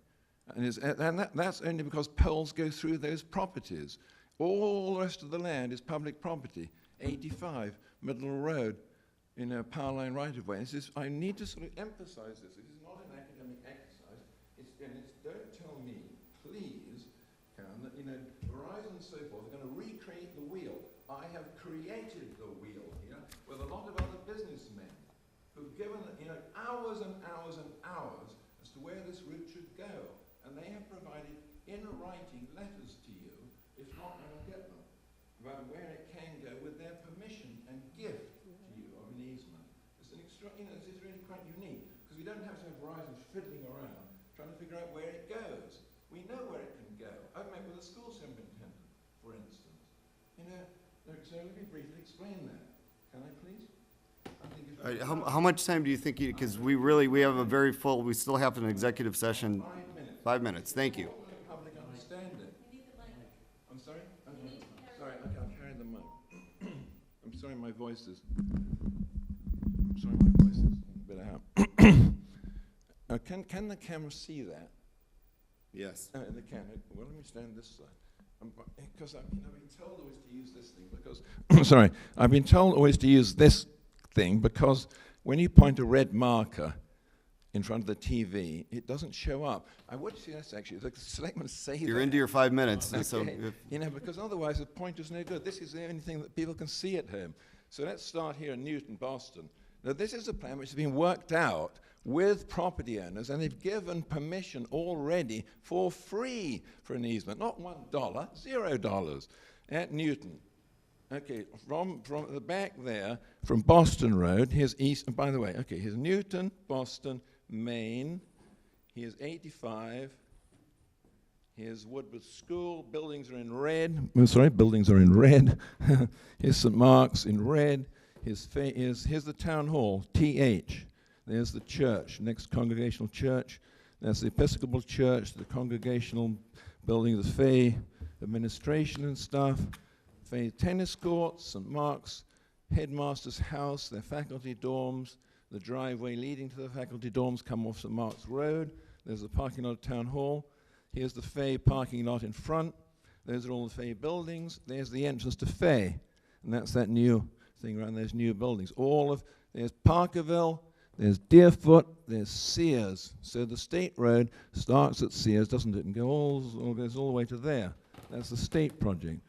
R: And that's only because poles go through those properties. All the rest of the land is public property. 85, Middle Road, you know, power line right-of-way. I need to sort of emphasize this. This is not an academic exercise. Don't tell me, please, Karen, that, you know, Verizon and so forth are going to recreate the wheel. I have created the wheel here with a lot of other businessmen who've given, you know, hours and hours and hours as to where this route should go. And they have provided in writing letters to you, if not, I will get them, about where it can go with their permission and gift to you of an easement. It's an this is really quite unique, because we don't have to have Verizon fiddling around trying to figure out where it goes. We know where it can go. I've met with a school superintendent, for instance. You know, so let me briefly explain that. Can I please?
A: All right, how much time do you think because we have a very full, we still have an executive session.
R: 5 minutes.
A: 5 minutes, thank you.
R: All the public understand it. I'm sorry? Sorry, okay, I'll carry the mic. I'm sorry my voice is a bit out. Can the camera see that?
A: Yes.
R: The camera. Well, let me stand this side. Because I've been told always to use this thing because... sorry. I've been told always to use this thing because when you point a red marker in front of the TV, it doesn't show up. I would suggest, actually, the selectmen say
A: You're
R: that.
A: into your 5 minutes,
R: Okay.
A: so.
R: You know, because otherwise the point is no good. This is the only thing that people can see at home. So let's start here in Newton, Boston. Now, this is a plan which has been worked out with property owners, and they've given permission already for free for an easement. Not $1, $0 at Newton. Okay, from the back there, from Boston Road, here's east, and by the way, okay, here's Newton, Boston, Maine, here's 85, here's Woodward School, buildings are in red, buildings are in red, here's St. Mark's in red, here's the town hall, TH, there's the church, next Congregational Church, there's the Episcopal Church, the Congregational building, the Fay administration and stuff, Fay tennis courts, St. Mark's, headmaster's house, their faculty dorms, the driveway leading to the faculty dorms come off St. Mark's Road. There's the parking lot of Town Hall. Here's the Fay parking lot in front. Those are all the Fay buildings. There's the entrance to Fay. And that's that new thing around those new buildings. There's Parkerville, there's Deerfoot, there's Sears. So the state road starts at Sears, doesn't it, and goes all the way to there. That's the state project.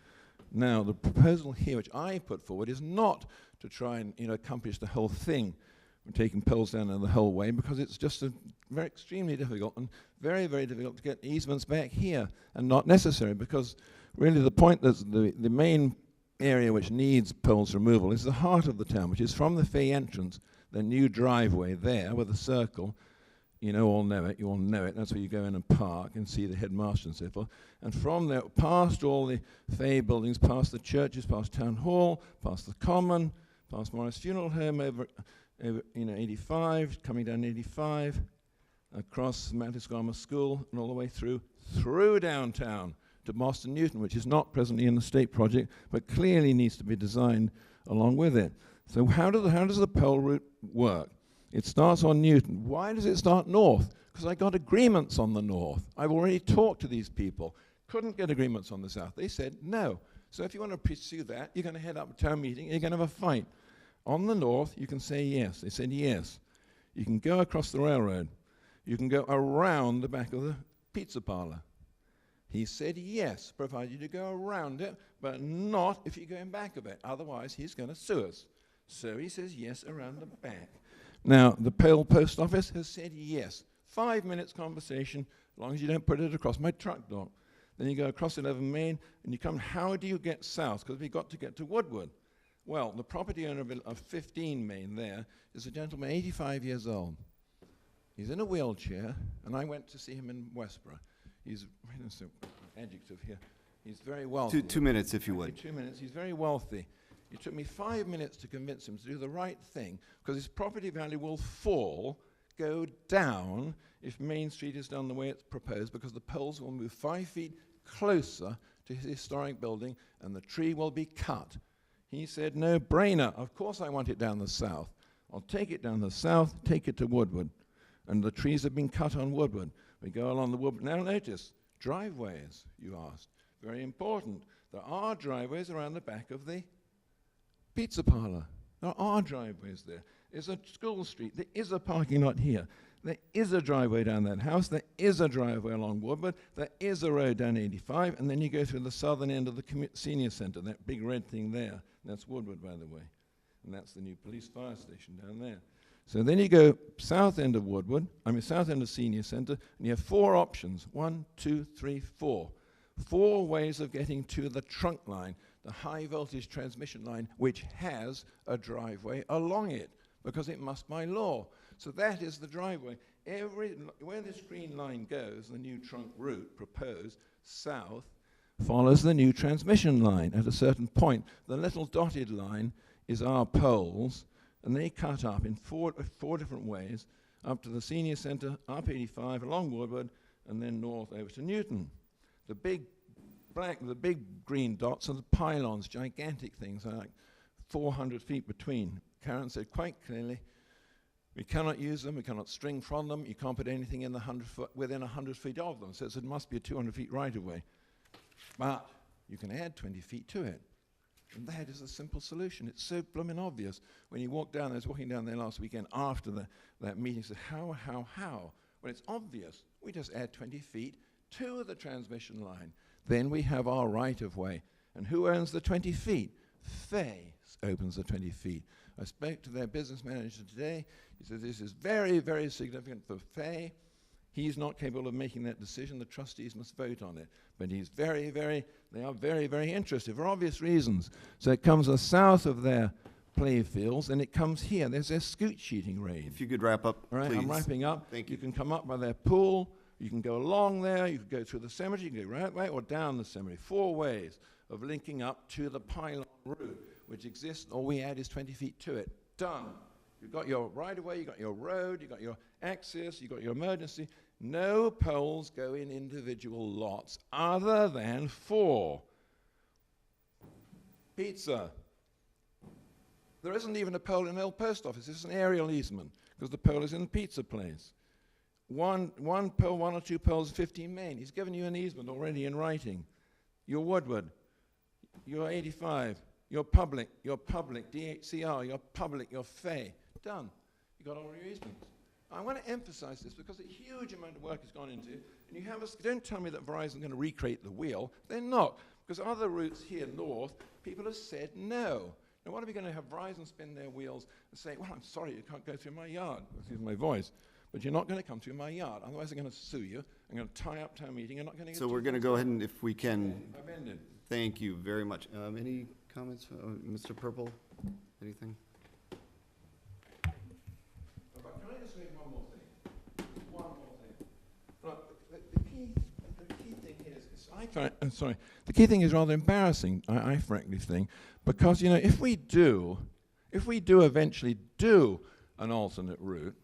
R: Now, the proposal here, which I put forward, is not to try and accomplish the whole thing from taking poles down there the whole way, because it's just very extremely difficult and very, very difficult to get easements back here, and not necessary, because really the point is the main area which needs poles removal is the heart of the town, which is from the Fay entrance, the new driveway there with a circle. You all know it, that's where you go in and park and see the headmaster and so forth. And from there, past all the Fay buildings, past the churches, past Town Hall, past the Common, past Morris Funeral Home, over 85, coming down 85, across Mantisquama School, and all the way through downtown to Boston Newton, which is not presently in the state project, but clearly needs to be designed along with it. So how does the pole route work? It starts on Newton. Why does it start north? Because I got agreements on the north. I've already talked to these people. Couldn't get agreements on the south. They said no. So if you want to pursue that, you're going to head up to town meeting, and you're going to have a fight. On the north, you can say yes. They said yes. You can go across the railroad. You can go around the back of the pizza parlor. He said yes, provided you go around it, but not if you go in back of it. Otherwise, he's going to sue us. So he says yes around the back. Now, the Pale Post Office has said yes. 5 minutes conversation, as long as you don't put it across my truck dock. Then you go across 11 Main, and you come, how do you get south? Because we've got to get to Woodward. Well, the property owner of 15 Main there is a gentleman, 85 years old. He's in a wheelchair, and I went to see him in Westborough. He's, adjective here, he's very wealthy.
A: 2 minutes, if you would.
R: 2 minutes, he's very wealthy. It took me 5 minutes to convince him to do the right thing, because his property value will go down, if Main Street is done the way it's proposed, because the poles will move 5 feet closer to his historic building, and the tree will be cut. He said, no brainer. Of course I want it down the south. I'll take it down the south, take it to Woodward. And the trees have been cut on Woodward. We go along the Woodward. Now notice, driveways, you asked. Very important. There are driveways around the back of the pizza parlor. There are driveways there. There's a school street. There is a parking lot here. There is a driveway down that house. There is a driveway along Woodward. There is a road down 85. And then you go through the southern end of the senior center, that big red thing there. That's Woodward, by the way. And that's the new police fire station down there. So then you go south end of south end of senior center, and you have 4 options. 1, 2, 3, 4. 4 ways of getting to the trunk line, the high voltage transmission line, which has a driveway along it, because it must by law. So that is the driveway. Where this green line goes, the new trunk route proposed south, follows the new transmission line at a certain point. The little dotted line is our poles, and they cut up in four different ways, up to the senior center, up 85, along Woodward, and then north over to Newton. The big green dots are the pylons, gigantic things, like 400 feet between. Karen said quite clearly, we cannot use them, we cannot string from them, you can't put anything in within 100 feet of them, so it must be a 200 feet right of way. But you can add 20 feet to it. And that is a simple solution. It's so blooming obvious. When you walk down there, I was walking down there last weekend after that meeting, I said, how? Well, it's obvious. We just add 20 feet to the transmission line. Then we have our right of way. And who owns the 20 feet? Fay opens the 20 feet. I spoke to their business manager today. He said, this is very, very significant for Fay. He's not capable of making that decision. The trustees must vote on it. But they are very, very interested for obvious reasons. So it comes south of their play fields, and it comes here. There's their scoot shooting range.
A: If you could wrap up,
R: all right,
A: please.
R: I'm wrapping up.
A: Thank you.
R: You can come up by their pool. You can go along there. You can go through the cemetery. You can go right way or down the cemetery. 4 ways of linking up to the pylon route, which exists. All we add is 20 feet to it. Done. You've got your right-of-way, you've got your road, you've got your access, you've got your emergency. No poles go in individual lots other than 4. Pizza. There isn't even a pole in the old post office. It's an aerial easement because the pole is in the pizza place. One pole, 1 or 2 poles, 15 Main. He's given you an easement already in writing. You're Woodward. You're 85. You're public, DHCR, you're public, you're Fay. Done. You got all your easements. I want to emphasize this because a huge amount of work has gone into it. And you have don't tell me that Verizon's going to recreate the wheel. They're not. Because other routes here north, people have said no. Now, what are we going to have Verizon spin their wheels and say, well, I'm sorry, you can't go through my yard, excuse my voice, but you're not going to come through my yard. Otherwise, I'm going to sue you. I'm going to tie up town meeting. You're not going to get
A: So we're going to go ahead and, if we can, thank you very much. Any comments, Mr. Purple? Anything?
R: But can I just say one more thing? One more thing. Look, the key thing is, the key thing is rather embarrassing, I frankly think, because, you know, if we do eventually do an alternate route,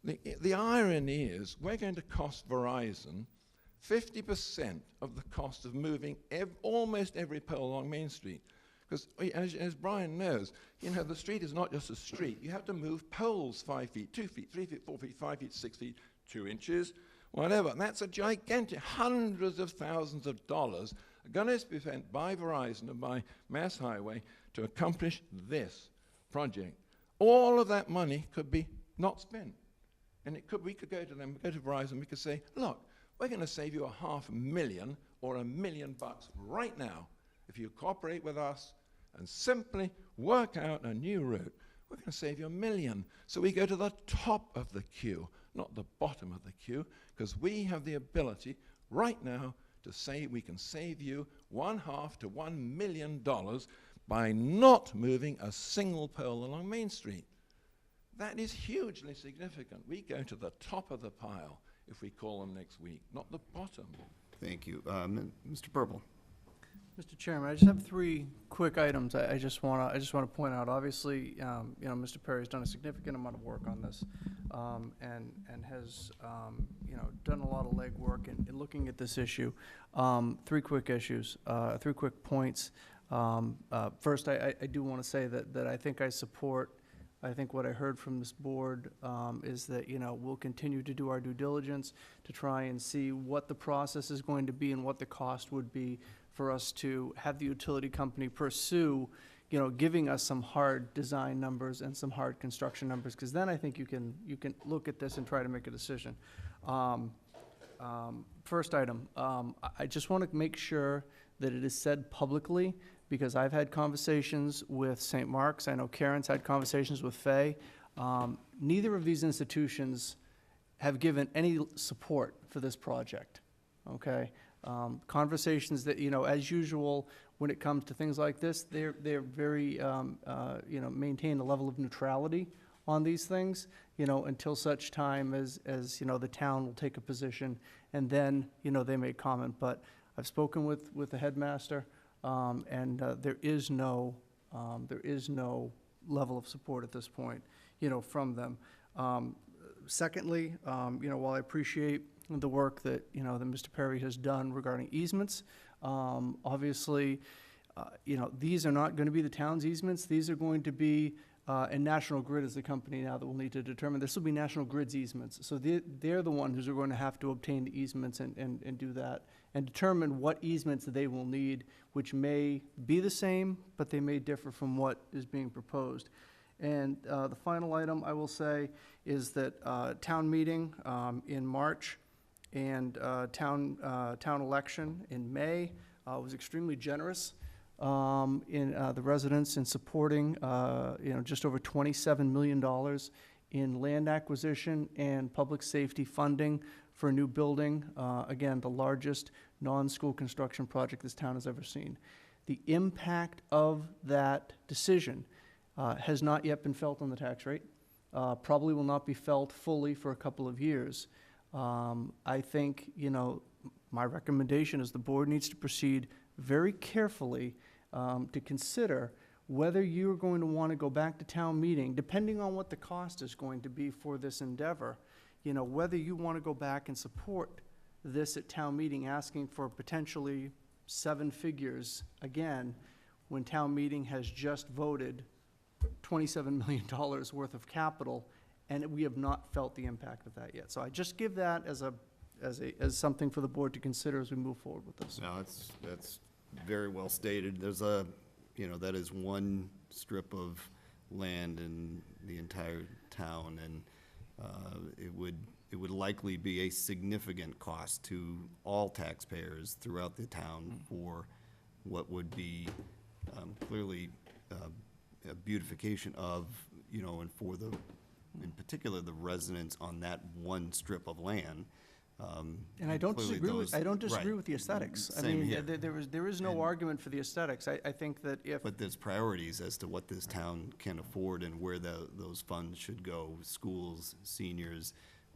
R: the irony is we're going to cost Verizon 50% of the cost of moving almost every pole along Main Street. Because as Brian knows, you know, the street is not just a street. You have to move poles 5 feet, 2 feet, 3 feet, 4 feet, 5 feet, 6 feet, 2 inches, whatever. And that's a gigantic, hundreds of thousands of dollars are going to be spent by Verizon and by Mass Highway to accomplish this project. All of that money could be not spent. And we could go to them, go to Verizon, we could say, look, we're going to save you $500,000 or $1 million right now if you cooperate with us and simply work out a new route. We're going to save you $1 million. So we go to the top of the queue, not the bottom of the queue, because we have the ability right now to say we can save you $0.5 to $1 million by not moving a single pole along Main Street. That is hugely significant. We go to the top of the pile if we call them next week, not the bottom.
A: Thank you. Mr. Purple.
F: Mr. Chairman, I just have 3 quick items I just want to point out. Obviously, you know, Mr. Perry has done a significant amount of work on this, and has, you know, done a lot of legwork in looking at this issue. 3 quick issues, 3 quick points. First, I do want to say that I think I support. I think what I heard from this board is that, you know, we'll continue to do our due diligence to try and see what the process is going to be and what the cost would be for us to have the utility company pursue, you know, giving us some hard design numbers and some hard construction numbers, because then I think you can look at this and try to make a decision. First item, I just want to make sure that it is said publicly, because I've had conversations with St. Mark's. I know Karen's had conversations with Fay. Neither of these institutions have given any support for this project, okay? Conversations that, you know, as usual, when it comes to things like this, they're very, you know, maintain a level of neutrality on these things, you know, until such time as you know, the town will take a position, and then, you know, they may comment. But I've spoken with the headmaster, and there is no level of support at this point, you know, from them. Secondly, you know, while I appreciate the work that, you know, that Mr. Perry has done regarding easements, obviously, you know, these are not going to be the town's easements. These are going to be, and National Grid is the company now that will need to determine. This will be National Grid's easements. So they're the ones who are going to have to obtain the easements and do that, and determine what easements they will need, which may be the same, but they may differ from what is being proposed. And the final item I will say is that town meeting in March and town election in May was extremely generous in the residents in supporting, you know, just over $27 million in land acquisition and public safety funding for a new building. Again, the largest non-school construction project this town has ever seen. The impact of that decision has not yet been felt on the tax rate. Probably will not be felt fully for a couple of years. I think, you know, my recommendation is the board needs to proceed very carefully to consider whether you're going to want to go back to town meeting, depending on what the cost is going to be for this endeavor, you know, whether you want to go back and support this at town meeting, asking for potentially 7 figures again, when town meeting has just voted $27 million worth of capital, and we have not felt the impact of that yet. So I just give that as something for the board to consider as we move forward with this.
A: No, that's very well stated. There's you know, that is one strip of land in the entire town, and it would likely be a significant cost to all taxpayers throughout the town for what would be clearly beautification of, you know, and for the, in particular, the residents on that one strip of land.
F: And I don't
A: clearly
F: disagree with,
A: those-
F: I don't disagree
A: right.
F: with the aesthetics. I
A: Same
F: mean,
A: here.
F: there is no
A: And-
F: argument for the aesthetics. I think that if,
A: But there's priorities as to what this town can afford and where those funds should go, schools, seniors,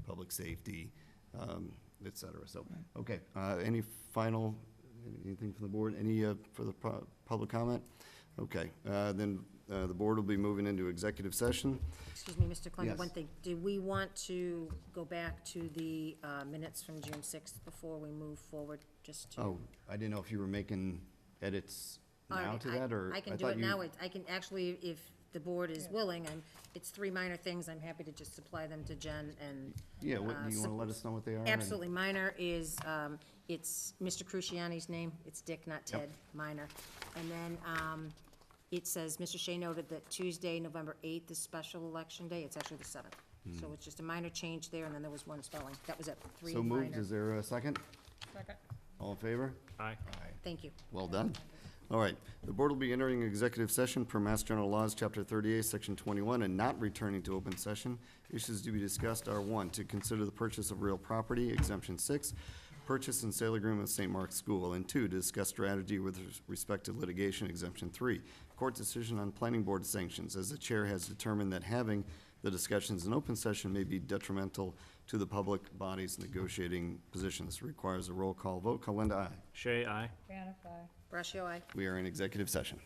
A: public safety, et cetera. So, okay, any final, anything from the board? Any for the public comment? Okay, then the board will be moving into executive session.
D: Excuse me, Mr. Clement,
A: Yes.
D: one thing. Do we want to go back to the minutes from June 6th before we move forward, just to?
A: Oh, I didn't know if you were making edits
D: All
A: now
D: right,
A: to that, or?
D: I can do
A: thought
D: it
A: you-
D: now. I can actually, if the board is willing, it's 3 minor things. I'm happy to just supply them to Jen and.
A: Yeah, what, do you want to let us know what they are? and-
D: Absolutely. Minor is, it's Mr. Cruciani's name. It's Dick, not
A: Yep.
D: Ted, minor. And then it says, Mr. Shea noted that Tuesday, November 8th is special election day. It's actually the 7th. So it's just a minor change there, and then there was one spelling. That was it, 3
A: So
D: minor.
A: moved, is there a second?
C: Second.
A: All in favor?
E: Aye.
D: Thank you.
A: Well done. All right, the board will be entering executive session per Mass General Laws, Chapter 38, Section 21, and not returning to open session. Issues to be discussed are, 1, to consider the purchase of real property, Exemption 6, purchase and sale agreement with St. Mark's School, and 2, to discuss strategy with respect to litigation, Exemption 3, court decision on planning board sanctions, as the chair has determined that having the discussions in open session may be detrimental to the public body's negotiating positions. Requires a roll call vote. Kalenda, aye.
E: Shay, aye.
C: Vanify.
D: Brashio, aye.
A: We are in executive session.